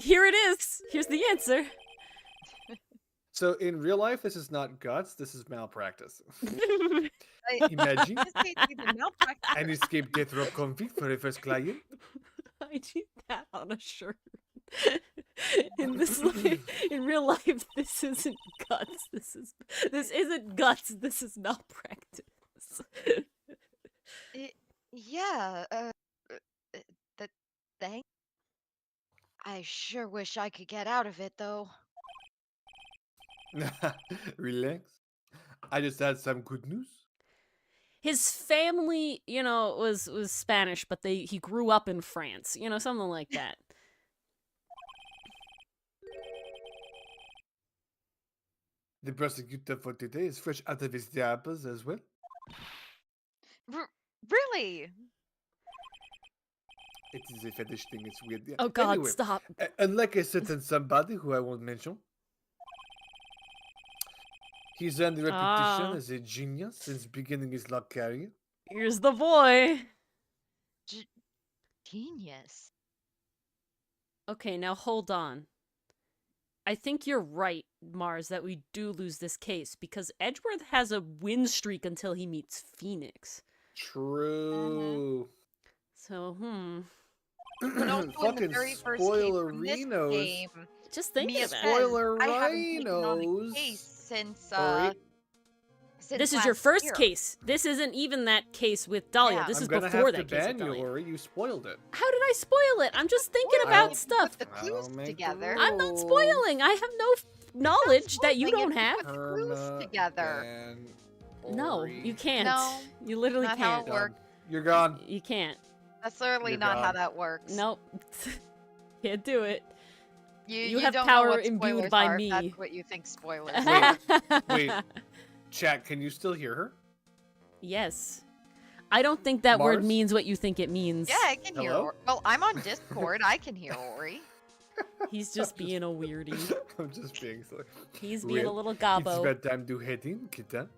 here it is. Here's the answer. So in real life, this is not guts. This is malpractice. I- Imagine This case needs a malpractice. an escaped death row convict for a first client. I need that on a shirt. In in real life, this isn't guts. This isn't guts. This is malpractice. Yeah, thank. I sure wish I could get out of it, though. Relax. I just had some good news. His family, was Spanish, but he grew up in France. Something like that. The prosecutor for today is fresh out of his diapers as well. Really? It is a fetish thing. It's weird. Yeah. Oh God, Anyway, stop! unlike a certain somebody who I won't mention, he's earned a reputation Ah. as a genius since beginning his law career. Here's the boy. Genius. Okay, now hold on. I think you're right, Mars, that we do lose this case because Edgeworth has a win streak until he meets Phoenix. True. So, But also in the Fucking very first case from this spoilerinos. game, just thinking Mia of says, it. Spoiler I haven't taken on a rhinos. case since Alright. This is your last first year. case. This isn't even that case with Dahlia. Yeah. This I'm is gonna before have that to case ban with you, Dahlia. Ori. You spoiled it. How did I spoil it? I'm just thinking I about don't- stuff. The I clues don't make the together. I'm not rules. spoiling. I have no knowledge that you spoiling don't it. have. Put clues Perma together. ban No, Ori. you can't. No, You literally not how can't. it works. Done. You're gone. You can't. That's certainly You're not how gone. that works. Nope. Can't do it. You have don't power know what imbued spoilers by are, if me. That's what you think spoilers Wait. Chat, can you still hear her? Yes. I don't think that word Mars? means what you think it means. Yeah, I can hear Hello? Ori. Well, I'm on Discord. I can hear Ori. He's just being a weirdie. I'm just being silly. He's being a Well, little It's gobbo. bedtime to heading, kitten.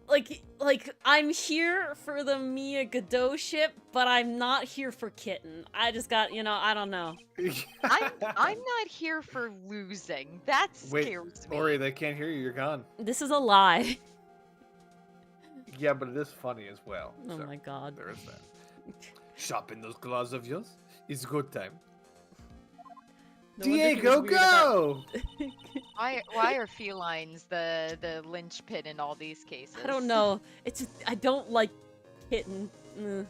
Like I'm here for the Mia Godot ship, but I'm not here for Kitten. I just got, I don't know. I'm not here for losing. That Wait, scares me. Ori, they can't hear you. You're gone. This is a lie. Yeah, but it is funny as well. Oh so my god. there is that. Sharpen those claws of yours. It's good time. No wonder he was Diego, weird about- go! Why are felines the linchpin in all these cases? I don't know. It's just, I don't like Kitten. Ugh.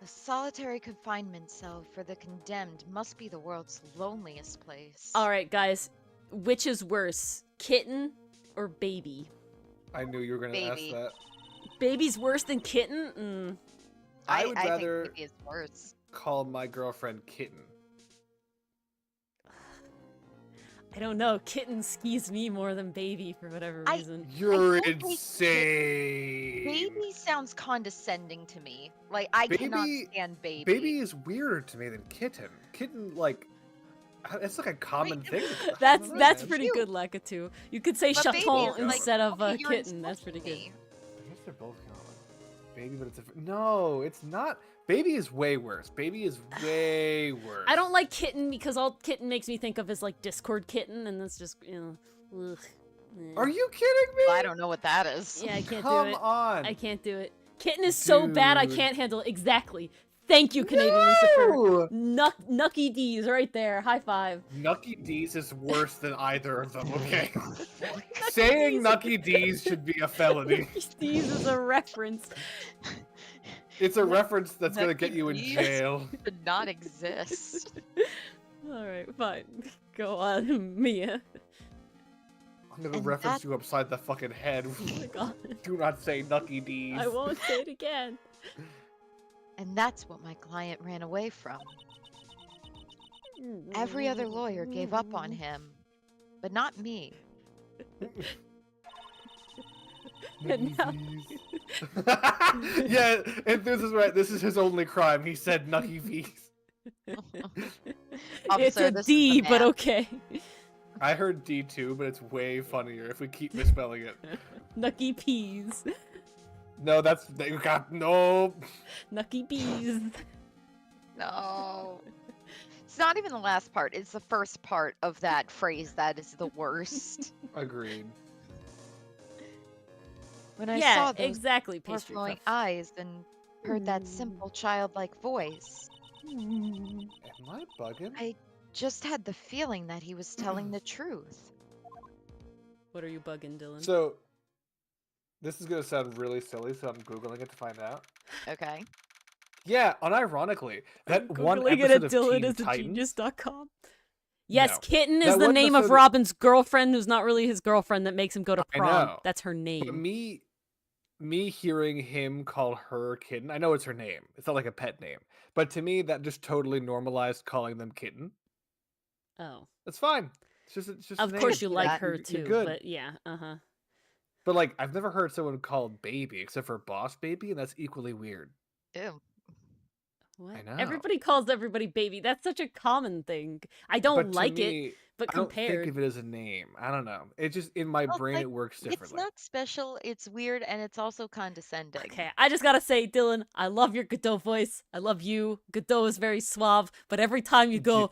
The solitary confinement cell for the condemned must be the world's loneliest place. Alright, guys. Which is worse? Kitten or Baby? I knew you were gonna ask Baby. that. Baby's worse than Kitten? I would I rather think maybe it's worse. call my girlfriend Kitten. I don't know. Kitten skis me more than Baby for whatever reason. You're think we- insane. Baby sounds condescending to me. Like I cannot Baby- stand baby. Baby is weirder to me than kitten. Kitten, like, it's like a common thing. I That's don't know, man. pretty good, Lakitu. You could say But Baby chaton is, like, instead of okay, you're kitten. That's pretty insulting good. me. I guess they're both common. Baby, but it's a no. It's not. Baby is way worse. Baby is way worse. I don't like Kitten because all Kitten makes me think of is like Discord Kitten, and that's just, ugh. Are you kidding me? I don't know what that is. Yeah, I can't Come do it. on. I can't do it. Kitten is so bad I Dude. can't handle it. Exactly. Thank you, Canadian Lucifer. No! Nucky D's right there. High five. Nucky D's is worse than either of them. Okay. Saying Nucky D's should be a felony. D's is a reference. It's a reference that's gonna Nucky get you in D's? jail. Did not exist. Alright, fine. Go on, Mia. I'm gonna And reference that- you upside the fucking head. Oh my god. Do not say Nucky D's. I won't say it again. And that's what my client ran away from. Every other lawyer gave up on him, but not me. And now- Yeah, and this is right. This is his only crime. He said Nucky V's. It's Officer, a this is D, the but man. okay. I heard D2, but it's way funnier if we keep misspelling it. Nucky Peas. No, that's you got no. Nucky Peas. No. It's not even the last part. It's the first part of that phrase that is the worst. Agreed. When I Yeah, saw those exactly, pastry overflowing puff. eyes and heard that simple childlike voice, Am I bugging? I just had the feeling that he was telling the truth. What are you bugging, Dylan? So, this is gonna sound really silly, so I'm googling it to find out. Okay. Yeah, unironically, that one Googling it episode at of Dylan Teen is a Titans. genius.com. Yes, No. Kitten is That the one name of episode- Robin's girlfriend, who's not really his girlfriend, that makes him go to I prom. know. That's her But name. me hearing him call her kitten, I know it's her name. It's not like a pet name. But to me, that just totally normalized calling them kitten. Oh. It's fine. It's just a Of course name. you like that. her You're too, good. but yeah, uh-huh. But like, I've never heard someone called baby except for boss baby, and that's equally weird. Ew. What? know. Everybody calls everybody baby. That's such a common thing. I don't But to like it, me, but I don't think compared. of it as a name. I don't know. It just in my Well, brain like, it works It's differently. not special, it's weird, and it's also condescending. Okay, I just gotta say, Dylan, I love your Godot voice. I love you. Godot is very suave, but every time you go,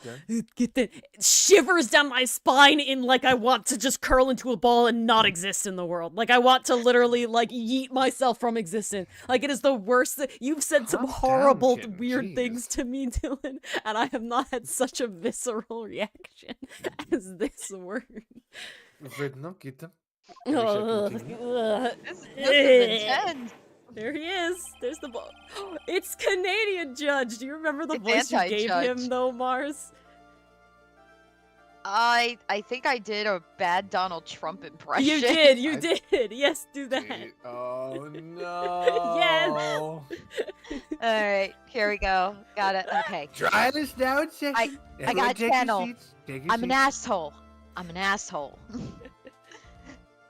get the it shivers down my spine in like I want to just curl into a ball and not exist in the world. Like I want to literally like yeet myself from existence. Like it is the worst. You've said some Calm down, horrible, kitten. weird Jeez. things to me, Dylan, and I have not had such a visceral reaction as this word. Vedno, kitten. Ugh, continue? ugh. This is intense. There he is. There's the ball. It's Canadian Judge. Do you remember the It's voice you gave anti-Judge. him, though, Mars? I think I did a bad Donald Trump impression. You did. You I- did. Yes, do that. Oh no. Yes. All right, here we go. Got it. Okay. Try this now in section. I Everyone got take your channel. seats. Take your I'm an seats. asshole. I'm an asshole.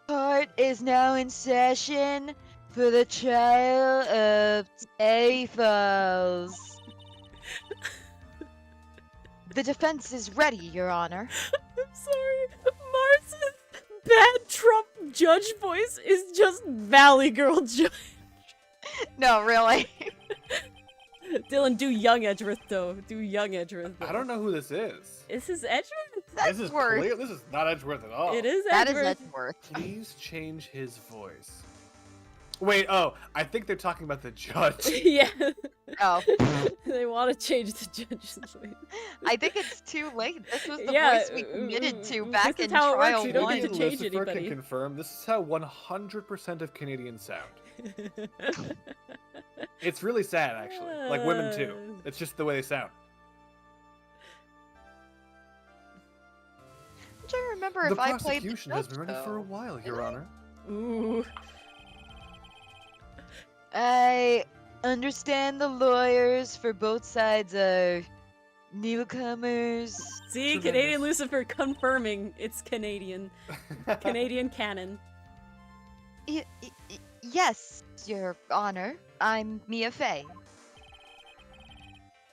Court is now in session for the trial of Taphos. The defense is ready, Your Honor. I'm sorry. Mars's bad Trump judge voice is just Valley Girl judge. No, really. Dylan, do young Edgeworth though. Do young Edgeworth. Though. I don't know who this is. Is this Edgeworth? This is Edgeworth. clear. This is not Edgeworth at all. It is That is Edgeworth. Edgeworth. Please change his voice. Wait, oh, I think they're talking about the judge. Yeah. Oh, They want to change the judge's voice. I think it's too late. This was the Yeah, voice we committed to this back is in how it works. trial You don't one. get to change Lucifer anybody. can confirm this is how 100% of Canadians sound. It's really sad, actually. Like women too. It's just the way they sound. I'm trying to remember The if I played the prosecution has been judge, ready for a though. while, Your Honor. Ooh. I understand the lawyers for both sides are newcomers. See, Tremendous. Canadian Lucifer confirming it's Canadian. Canadian canon. Yes, Your Honor. I'm Mia Fey.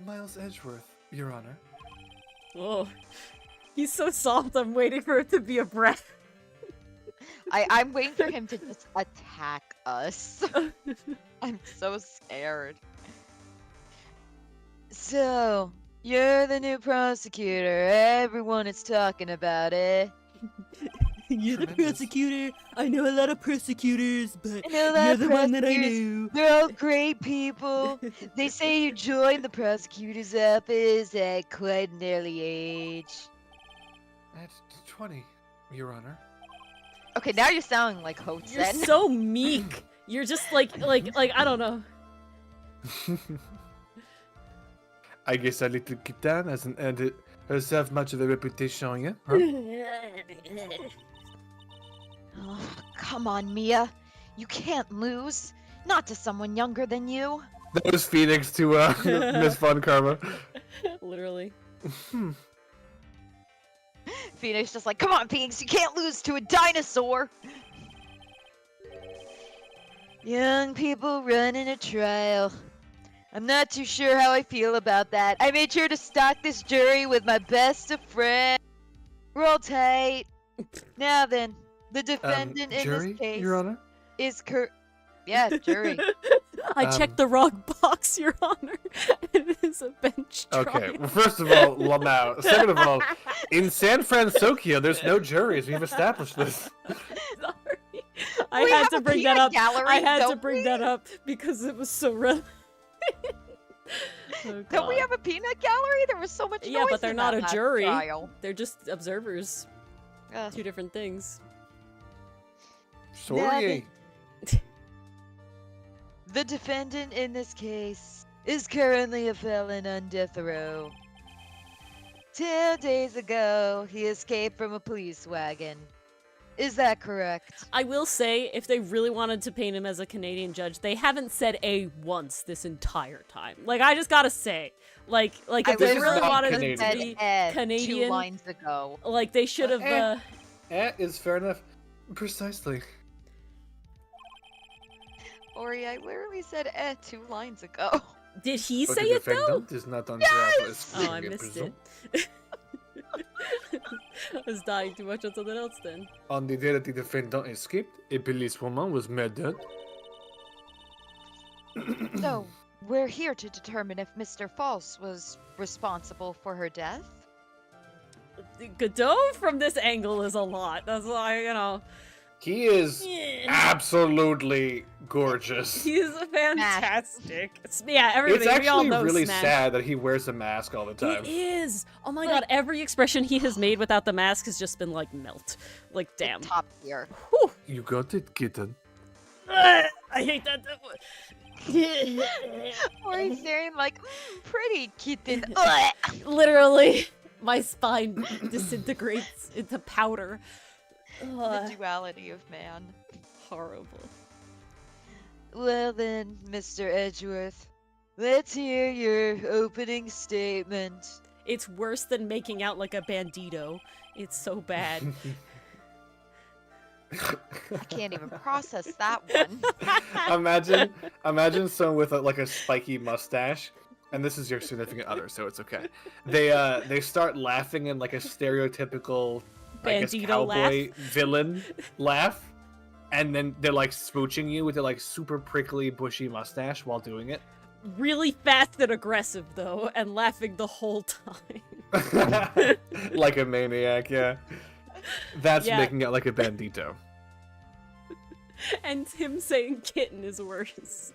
Miles Edgeworth, Your Honor. Oh. He's so soft, I'm waiting for it to be a breath. I'm waiting for him to just attack us. I'm so scared. So, you're the new prosecutor. Everyone is talking about it. You're the Tremendous. prosecutor. I know a lot of prosecutors, but I know you're that the one that I prosecutors- knew. They're all great people. They say you joined the prosecutor's office at quite an early age. At 20, Your Honor. Okay, now you're sounding like You're Hosen. so meek. You're just like I don't know. I guess our little Kitan hasn't earned herself much of a reputation yet, huh? Oh, come on, Mia. You can't lose. Not to someone younger than you. That was Phoenix to Miss Von Karma. Literally. Phoenix just like, come on, Phoenix, you can't lose to a dinosaur. Young people running a trial. I'm not too sure how I feel about that. I made sure to stock this jury with my best of friends. Roll tight. Now then, the defendant in jury, this case Your Honor? is Yeah, jury. I Um, checked the wrong box, Your Honor. It is a bench trial. Okay, well, first of all, now. Second of all, in San Francisco, there's no juries. We've established this. Sorry. I We had have to a bring that peanut up. gallery, I had to don't bring we? that up because it was so relevant. Oh, Don't we God. have a peanut gallery? There was so much Yeah, noise but they're in not that a last jury. trial. They're just observers. Ugh. Two different things. Sorry. The defendant in this case is currently a felon on death row. 10 days ago, he escaped from a police wagon. Is that correct? I will say, if they really wanted to paint him as a Canadian judge, they haven't said A once this entire time. Like, I just gotta say, like I if they is really not wanted Canadian. it to said be Ed 2 Canadian, lines ago. like they should have. Is fair enough. Precisely. Ori, I literally said 2 lines ago. Did he But say the it though? defendant is not on trial for Oh, I escaping a missed prison. it. I was dying too much on something else then. On the day that the defendant escaped, a policewoman was murdered. So, we're here to determine if Mr. False was responsible for her death. Godot from this angle is a lot. That's why, you know. He is Yeah. absolutely gorgeous. He's fantastic. Yeah, everybody, It's we all actually know really Smash. sad that he wears a mask all the time. It is. Oh my Like- god, every expression he has made without the mask has just been like melt. Like damn. Top tier. Whew. You got it, kitten. I hate that. Ori's staring like, pretty kitten. Ugh. Literally, my spine disintegrates into powder. The Ugh, duality of man. horrible. Well then, Mr. Edgeworth, let's hear your opening statement. It's worse than making out like a bandito. It's so bad. I can't even process that one. Imagine someone with like a spiky mustache and this is your significant other, so it's okay. They start laughing in like a stereotypical, I guess, Bandito cowboy laugh. villain laugh, and then they're like smooching you with their like super prickly, bushy mustache while doing it. Really fast and aggressive though, and laughing the whole time. Like a maniac, yeah. That's Yeah. making it like a bandito. And him saying kitten is worse.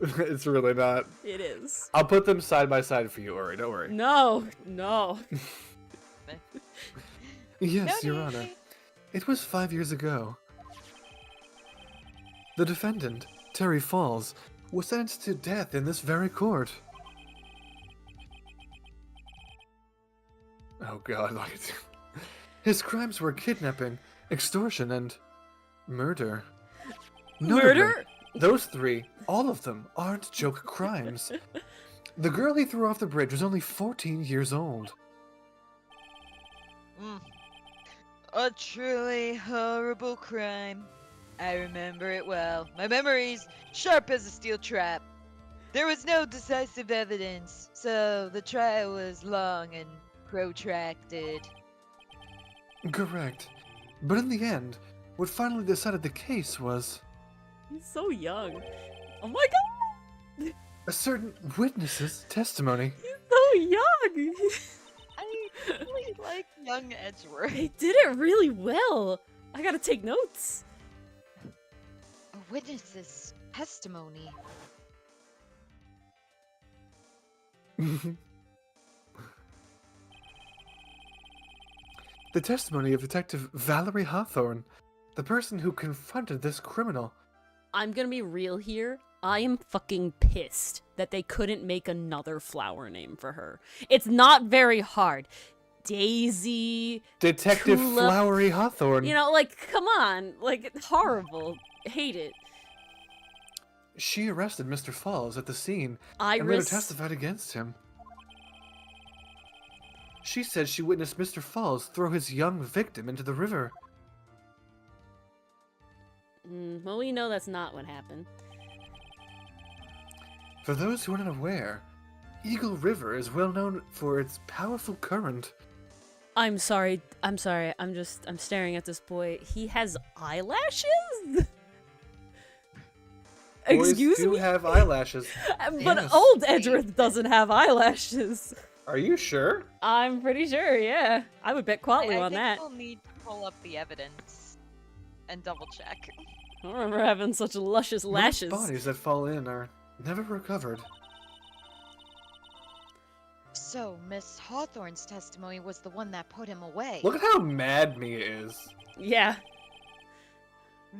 It's really not. It is. I'll put them side by side for you, Ori. Don't worry. No, no. Yes, No Your Honor. need. It was 5 years ago. The defendant, Terry Falls, was sentenced to death in this very court. Oh god, look at his crimes were kidnapping, extortion, and murder. Notably, Murder? those three, all of them, aren't joke crimes. The girl he threw off the bridge was only 14 years old. A truly horrible crime. I remember it well. My memory's sharp as a steel trap. There was no decisive evidence, so the trial was long and protracted. Correct. But in the end, what finally decided the case was He's so young. Oh my god, a certain witness's testimony. he's so young. I really like young Edgeworth. They did it really well. I gotta take notes. A witness's testimony. The testimony of Detective Valerie Hawthorne, the person who confronted this criminal. I'm gonna be real here. I am fucking pissed that they couldn't make another flower name for her. It's not very hard. Daisy, Detective Tulip. Flowery Hawthorne. you know, like, come on. Like, it's horrible. Hate it. She arrested Mr. Falls at the scene and later Iris. testified against him. She said she witnessed Mr. Falls throw his young victim into the river. Well, we know that's not what happened. For those who are not aware, Eagle River is well known for its powerful current. I'm sorry. I'm staring at this boy. He has eyelashes? Boys Excuse do me? have eyelashes. But Yes. old Edgeworth doesn't have eyelashes. Are you sure? I'm pretty sure, yeah. I would bet Quatley I on think that. we'll need to pull up the evidence and double check. I don't remember having such luscious lashes. Most bodies that fall in are never recovered. So, Miss Hawthorne's testimony was the one that put him away. Look at how mad Mia is. Yeah.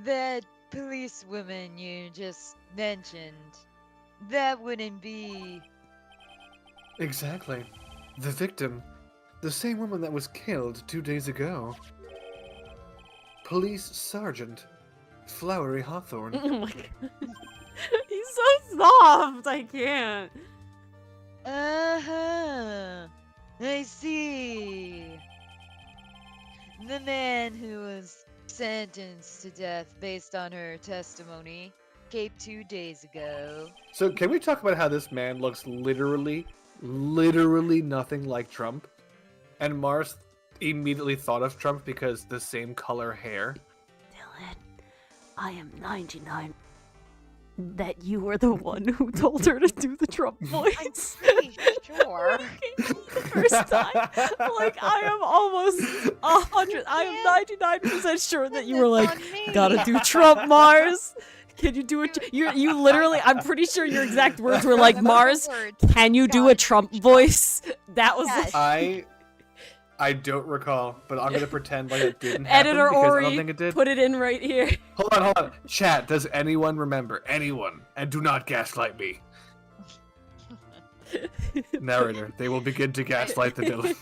That policewoman you just mentioned, that wouldn't be... Exactly. The victim, the same woman that was killed 2 days ago. Police Sergeant Flowery Hawthorne. Oh my god. He's so soft. I can't. Uh-huh. I see. The man who was sentenced to death based on her testimony came 2 days ago. So can we talk about how this man looks literally nothing like Trump? And Mars immediately thought of Trump because the same color hair. Dylan, I am 99. That you were the one who told her to do the Trump I'm voice. pretty sure. The first time. Like, I am almost 100. I am 99% sure that you were like, It's on me. gotta do Trump, Mars. Can you do it? You literally, I'm pretty sure your exact words were like, Mars, can you do a Trump voice? That was Yes. I don't recall, but I'm gonna pretend like it didn't happen Editor because I Ori, don't think it did. put it in right here. Hold on. Chat, does anyone remember? Anyone? And do not gaslight me. Narrator, they will begin to gaslight the Dylan.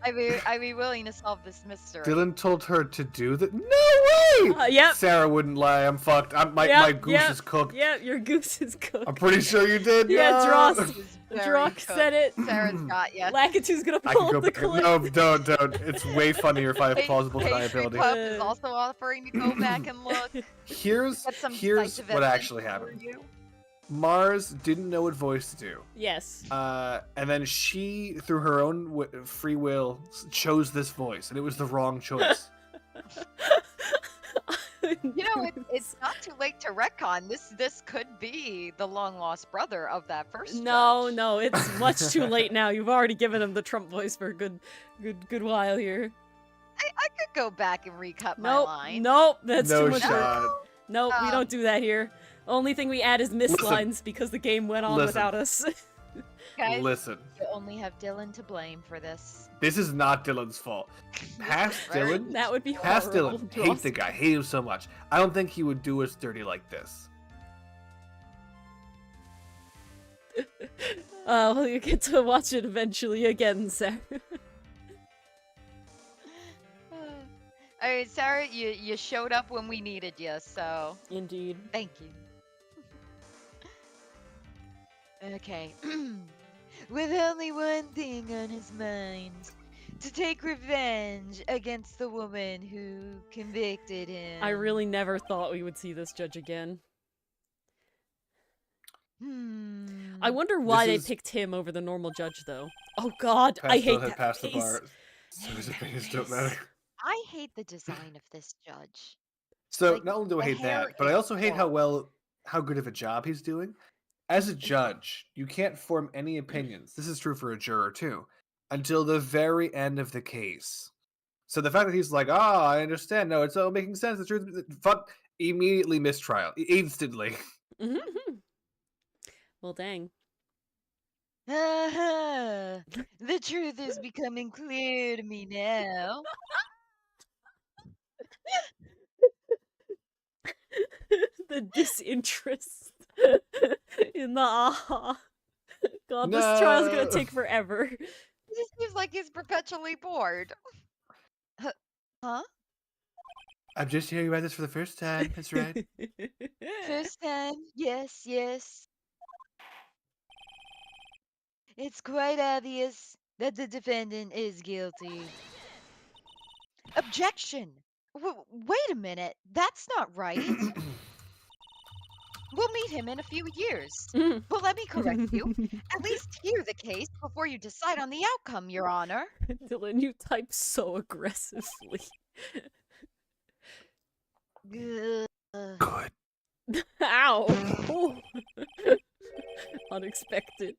I'd be willing to solve this mystery. Dylan told her to do that. No way! Yep. Sarah wouldn't lie. I'm fucked. My Yep, goose yep, is cooked. Yeah, your goose is cooked. I'm pretty sure you did. Yeah, no! Dross. This is very Drock cooked. said it. Sarah's got ya. Lakitu's gonna I pull can go up the back. clip. No, don't. It's way funnier if I have plausible Pastry deniability. Pup is also offering to go back and look. Here's Get some here's decisive what evidence actually for happened. you. Mars didn't know what voice to do. Yes. And then she, through her own free will, chose this voice, and it was the wrong choice. You know, it's not too late to retcon. This could be the long lost brother of that first. No, judge. no, it's much too late now. You've already given him the Trump voice for a good while here. I could go back and recut my Nope, line. nope, that's no too much work. shot. Nope, we don't do that here. Only thing we add is missed Listen. lines because the game went on Listen. without us. Guys, Listen, you only have Dylan to blame for this. this is not Dylan's fault. Past Very- Dylan, That would be past horrible. Dylan, hate the guy, hate him so much. I don't think he would do us dirty like this. Well, you get to watch it eventually again, Sarah. Alright, Sarah, you showed up when we needed you, so Indeed. thank you. Okay. With only one thing on his mind. To take revenge against the woman who convicted him. I really never thought we would see this judge again. I wonder why they is- picked him over the normal judge, though. Oh God, Past I hate Dylan had that passed the face. bar, so his opinions don't matter. I hate the design of this judge. So Like, not only do I the hate hair that, but I is also hate how good of a job he's doing. As a judge, you can't form any opinions. This is true for a juror too, until the very end of the case. So the fact that he's like, "Ah, I understand. No, it's all making sense. The truth." Fuck! Immediately mistrial, instantly. Well, dang. The truth is becoming clear to me now. The disinterest in the aha. God, this trial's gonna No. take forever. This seems like he's perpetually bored. Huh? I'm just hearing about this for the first time. That's right. First time? Yes, yes. It's quite obvious that the defendant is guilty. Objection! Wait a minute. That's not right. We'll meet him in a few years. But let me correct you. At least hear the case before you decide on the outcome, Your Honor. Dylan, you type so aggressively. Ugh. Good. Ow! Oh. Unexpected.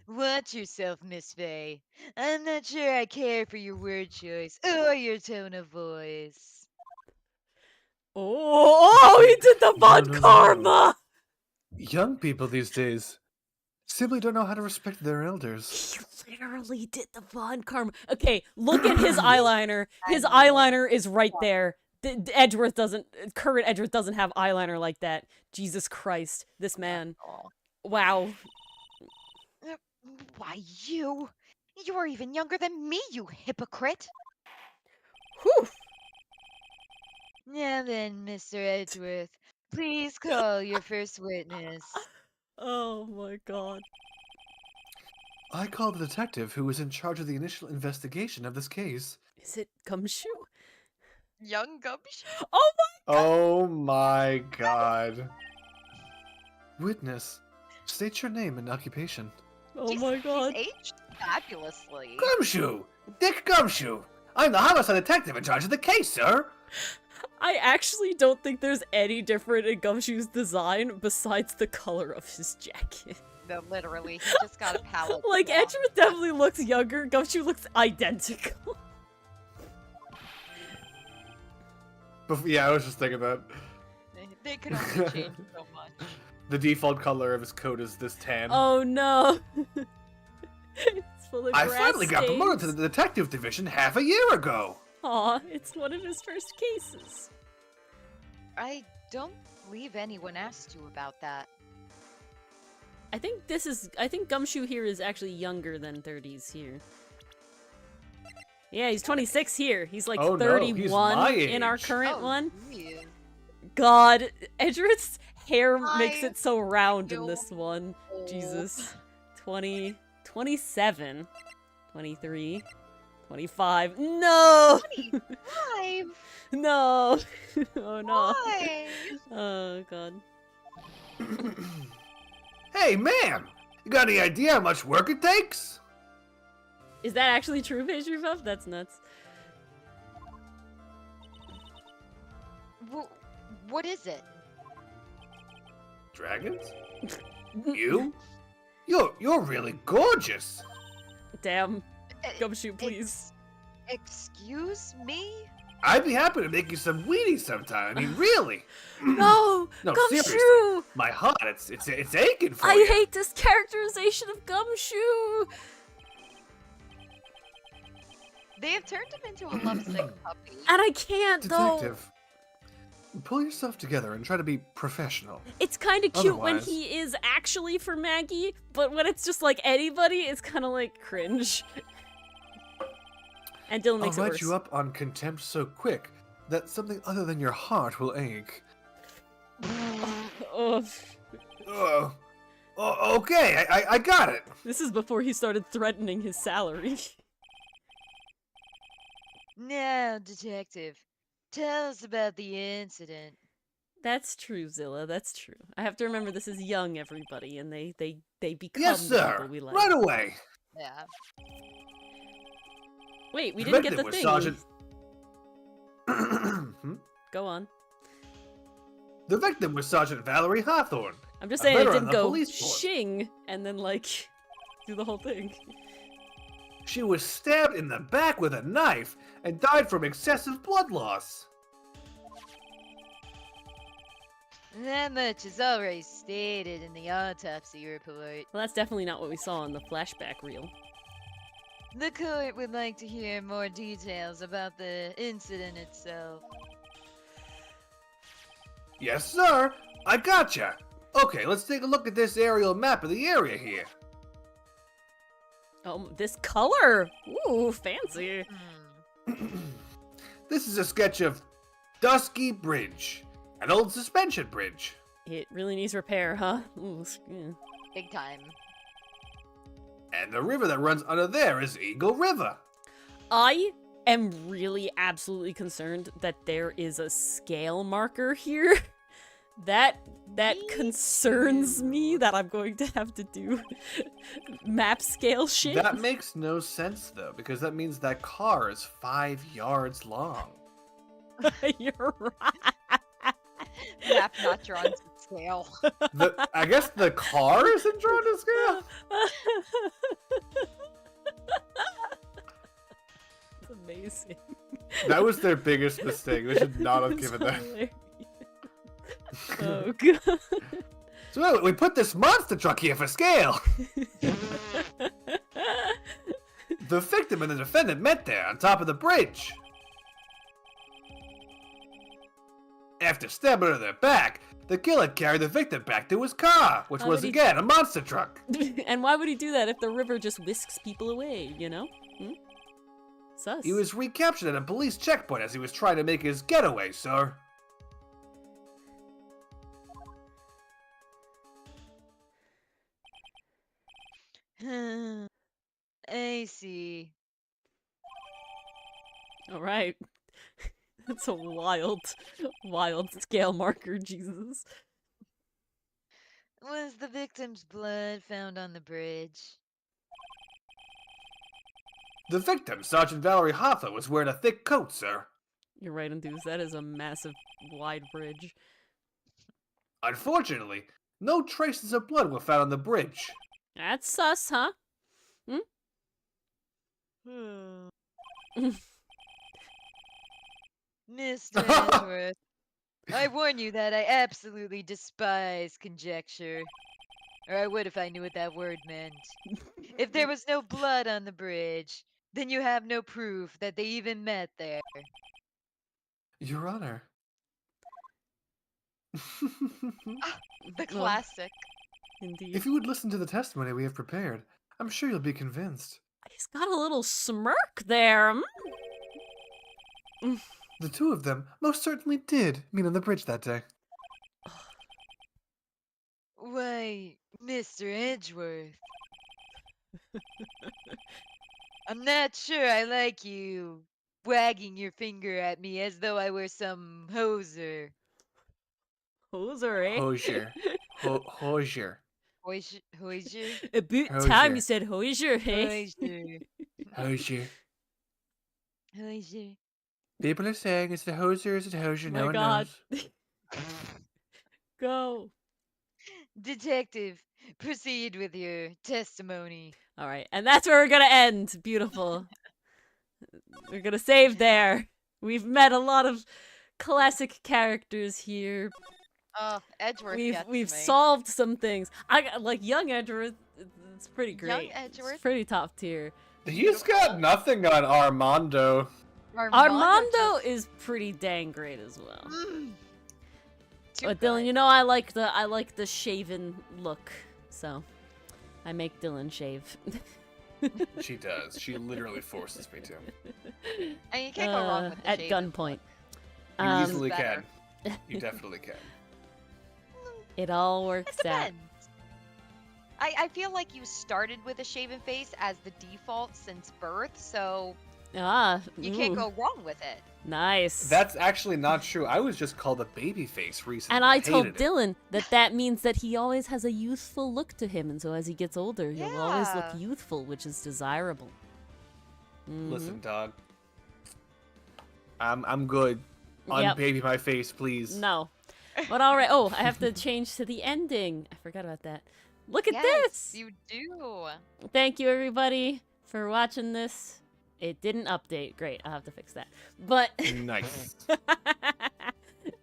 Watch yourself, Miss Faye. I'm not sure I care for your word choice or your tone of voice. Oh, he did the Von No, no, no. Karma! Young people these days simply don't know how to respect their elders. He literally did the Von Karma. Okay, look at his eyeliner. His eyeliner is right there. Edgeworth doesn't, current Edgeworth doesn't have eyeliner like that. Jesus Christ, this man. Wow. Why, you? You're even younger than me, you hypocrite! Whew. Now then, Mr. Edgeworth, please call your first witness. Oh my god. I called the detective who was in charge of the initial investigation of this case. Is it Gumshoe? Young Gumshoe? Oh my god. Witness, state your name and occupation. Oh my god. He's aged fabulously. Gumshoe! Dick Gumshoe! I'm the homicide detective in charge of the case, sir! I actually don't think there's any different in Gumshoe's design besides the color of his jacket. No, literally, he just got a palette. Like, swap. Edgeworth definitely looks younger, Gumshoe looks identical. Yeah, I was just thinking that. They could only change so much. The default color of his coat is this tan. Oh no. It's full of I grass finally got promoted to stains. the detective division half a year ago! Aw, it's one of his first cases. I don't believe anyone asked you about that. I think Gumshoe here is actually younger than 30s here. Yeah, he's 26 here. He's like Oh, no, he's 31 my in our age. current Oh, one. geez. God, Edgeworth's hair makes I it so round in feel this one. old. Jesus. 20, 27, 23, 25. No! 25? No! Oh no. Why? Oh god. Hey, man! You got any idea how much work it takes? Is that actually true, Pastry Puff? That's nuts. What is it? Dragons? You? You're really gorgeous. Damn. Uh, Gumshoe, please. Excuse me? I'd be happy to make you some Wheaties sometime. I mean, really. No! No, Gumshoe! seriously. My heart, it's aching for I you. hate this characterization of Gumshoe! They have turned him into a lovesick puppy. And I can't, though. Detective, pull yourself together and try to be professional. It's kind of cute when Otherwise- he is actually for Maggie, but when it's just like anybody, it's kind of like cringe. And Dylan I'll makes it write worse. you up on contempt so quick that something other than your heart will ache. Ugh. Oh, okay, I got it. This is before he started threatening his salary. Now, detective, tell us about the incident. That's true, Zilla. That's true. I have to remember this is young everybody, and they become Yes, the sir. people we like. Right away. Yeah. Wait, we didn't get the was thing. Sergeant. Hmm? Go on. The victim was Sergeant Valerie Hawthorne. I'm just A saying it veteran didn't of the go police force. shing and then like do the whole thing. She was stabbed in the back with a knife and died from excessive blood loss. That much is already stated in the autopsy report. Well, that's definitely not what we saw in the flashback reel. The court would like to hear more details about the incident itself. Yes, sir. I gotcha. Okay, let's take a look at this aerial map of the area here. Oh, this color! Ooh, fancy. This is a sketch of Dusky Bridge, an old suspension bridge. It really needs repair, huh? Ooh, yeah. Big time. And the river that runs under there is Eagle River. I am really absolutely concerned that there is a scale marker here. That concerns me that I'm going to have to do map scale shit. That makes no sense, though, because that means that car is 5 yards long. You're right. Map not drawn to scale. I guess the car isn't drawn to scale? It's amazing. That was their biggest mistake. They should not have It's given that. hilarious. Oh god. So we put this monster truck here for scale. The victim and the defendant met there on top of the bridge. After stabbing her in the back, the killer carried the victim back to his car, which How was did he- again a monster truck. And why would he do that if the river just whisks people away, you know? Hmm? Sus. He was recaptured at a police checkpoint as he was trying to make his getaway, sir. I see. Alright. That's a wild scale marker, Jesus. Was the victim's blood found on the bridge? The victim, Sergeant Valerie Hoffa, was wearing a thick coat, sir. You're right, Enthuse. That is a massive, wide bridge. Unfortunately, no traces of blood were found on the bridge. That's sus, huh? Mr. Edgeworth, I warn you that I absolutely despise conjecture. Or I would if I knew what that word meant. If there was no blood on the bridge, then you have no proof that they even met there. Your Honor. The classic. Indeed. If you would listen to the testimony we have prepared, I'm sure you'll be convinced. He's got a little smirk there. The two of them most certainly did meet on the bridge that day. Why, Mr. Edgeworth. I'm not sure I like you wagging your finger at me as though I were some hoser. Hoser, eh? Hosier. Hosier. Hoisier. About Hosier. time you said Hoisier, hey? Hoisier. Hosier. Hoisier. People are saying, is it Hosier or is it Hosier? My No one God. knows. Go. Detective, proceed with your testimony. All right, and that's where we're gonna end. Beautiful. We're gonna save there. We've met a lot of classic characters here. Oh, Edgeworth gets We've me. solved some things. Like young Edgeworth. It's pretty great. Young Edgeworth? It's pretty top tier. He's got nothing on Armando. Armando is pretty dang great as well. But Dylan, you know I like the shaven look, so I make Dylan shave. She does. She literally forces me to. And you can't go wrong with the at shaven gunpoint. You easily better. can. You definitely can. It all It works out. depends. I feel like you started with a shaven face as the default since birth, so you can't ooh, go wrong with it. nice. That's actually not true. I was just called a baby face recently. And I told hated it. Dylan that means that he always has a youthful look to him, and so as he gets older, he'll always look Yeah. youthful, which is desirable. Mhm. Listen, dog. I'm good. Yep. Unbaby my face, please. No. But all right. Oh, I have to change to the ending. I forgot about that. Look at Yes, this. you do. Thank you, everybody, for watching this. It didn't update. Great. I'll have to fix that. But Nice.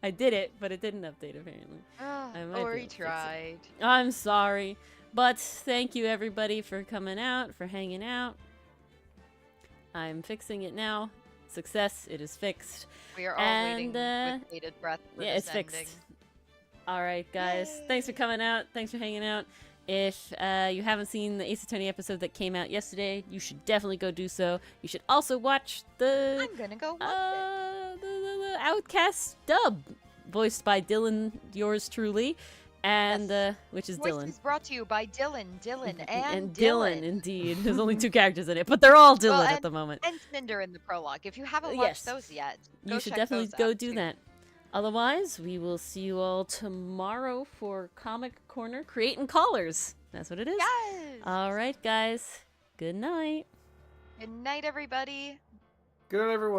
I did it, but it didn't update, apparently. Ah, I might be or able he to fix it. tried. I'm sorry. But thank you, everybody, for coming out, for hanging out. I'm fixing it now. Success. It is fixed. We are all waiting And, with bated breath for Yeah, this it's ending. fixed. All right, guys. Thanks for coming out. Thanks for hanging out. If you haven't seen the Ace Attorney episode that came out yesterday, you should definitely go do so. You should also watch the I'm gonna go watch it. the Outcast dub, voiced by Dylan, yours truly, and which is Voice Dylan. is brought to you by Dylan, and Dylan, indeed. There's only 2 characters in it, but they're all Dylan Well, at the moment. and Cinder in the prologue. If you haven't Yes. watched those yet, You go should check definitely those go out, do too. that. Otherwise, we will see you all tomorrow for Comic Corner Creating Callers. That's what it is. Yes. All right, guys. Good night. Good night, everybody. Good night, everyone.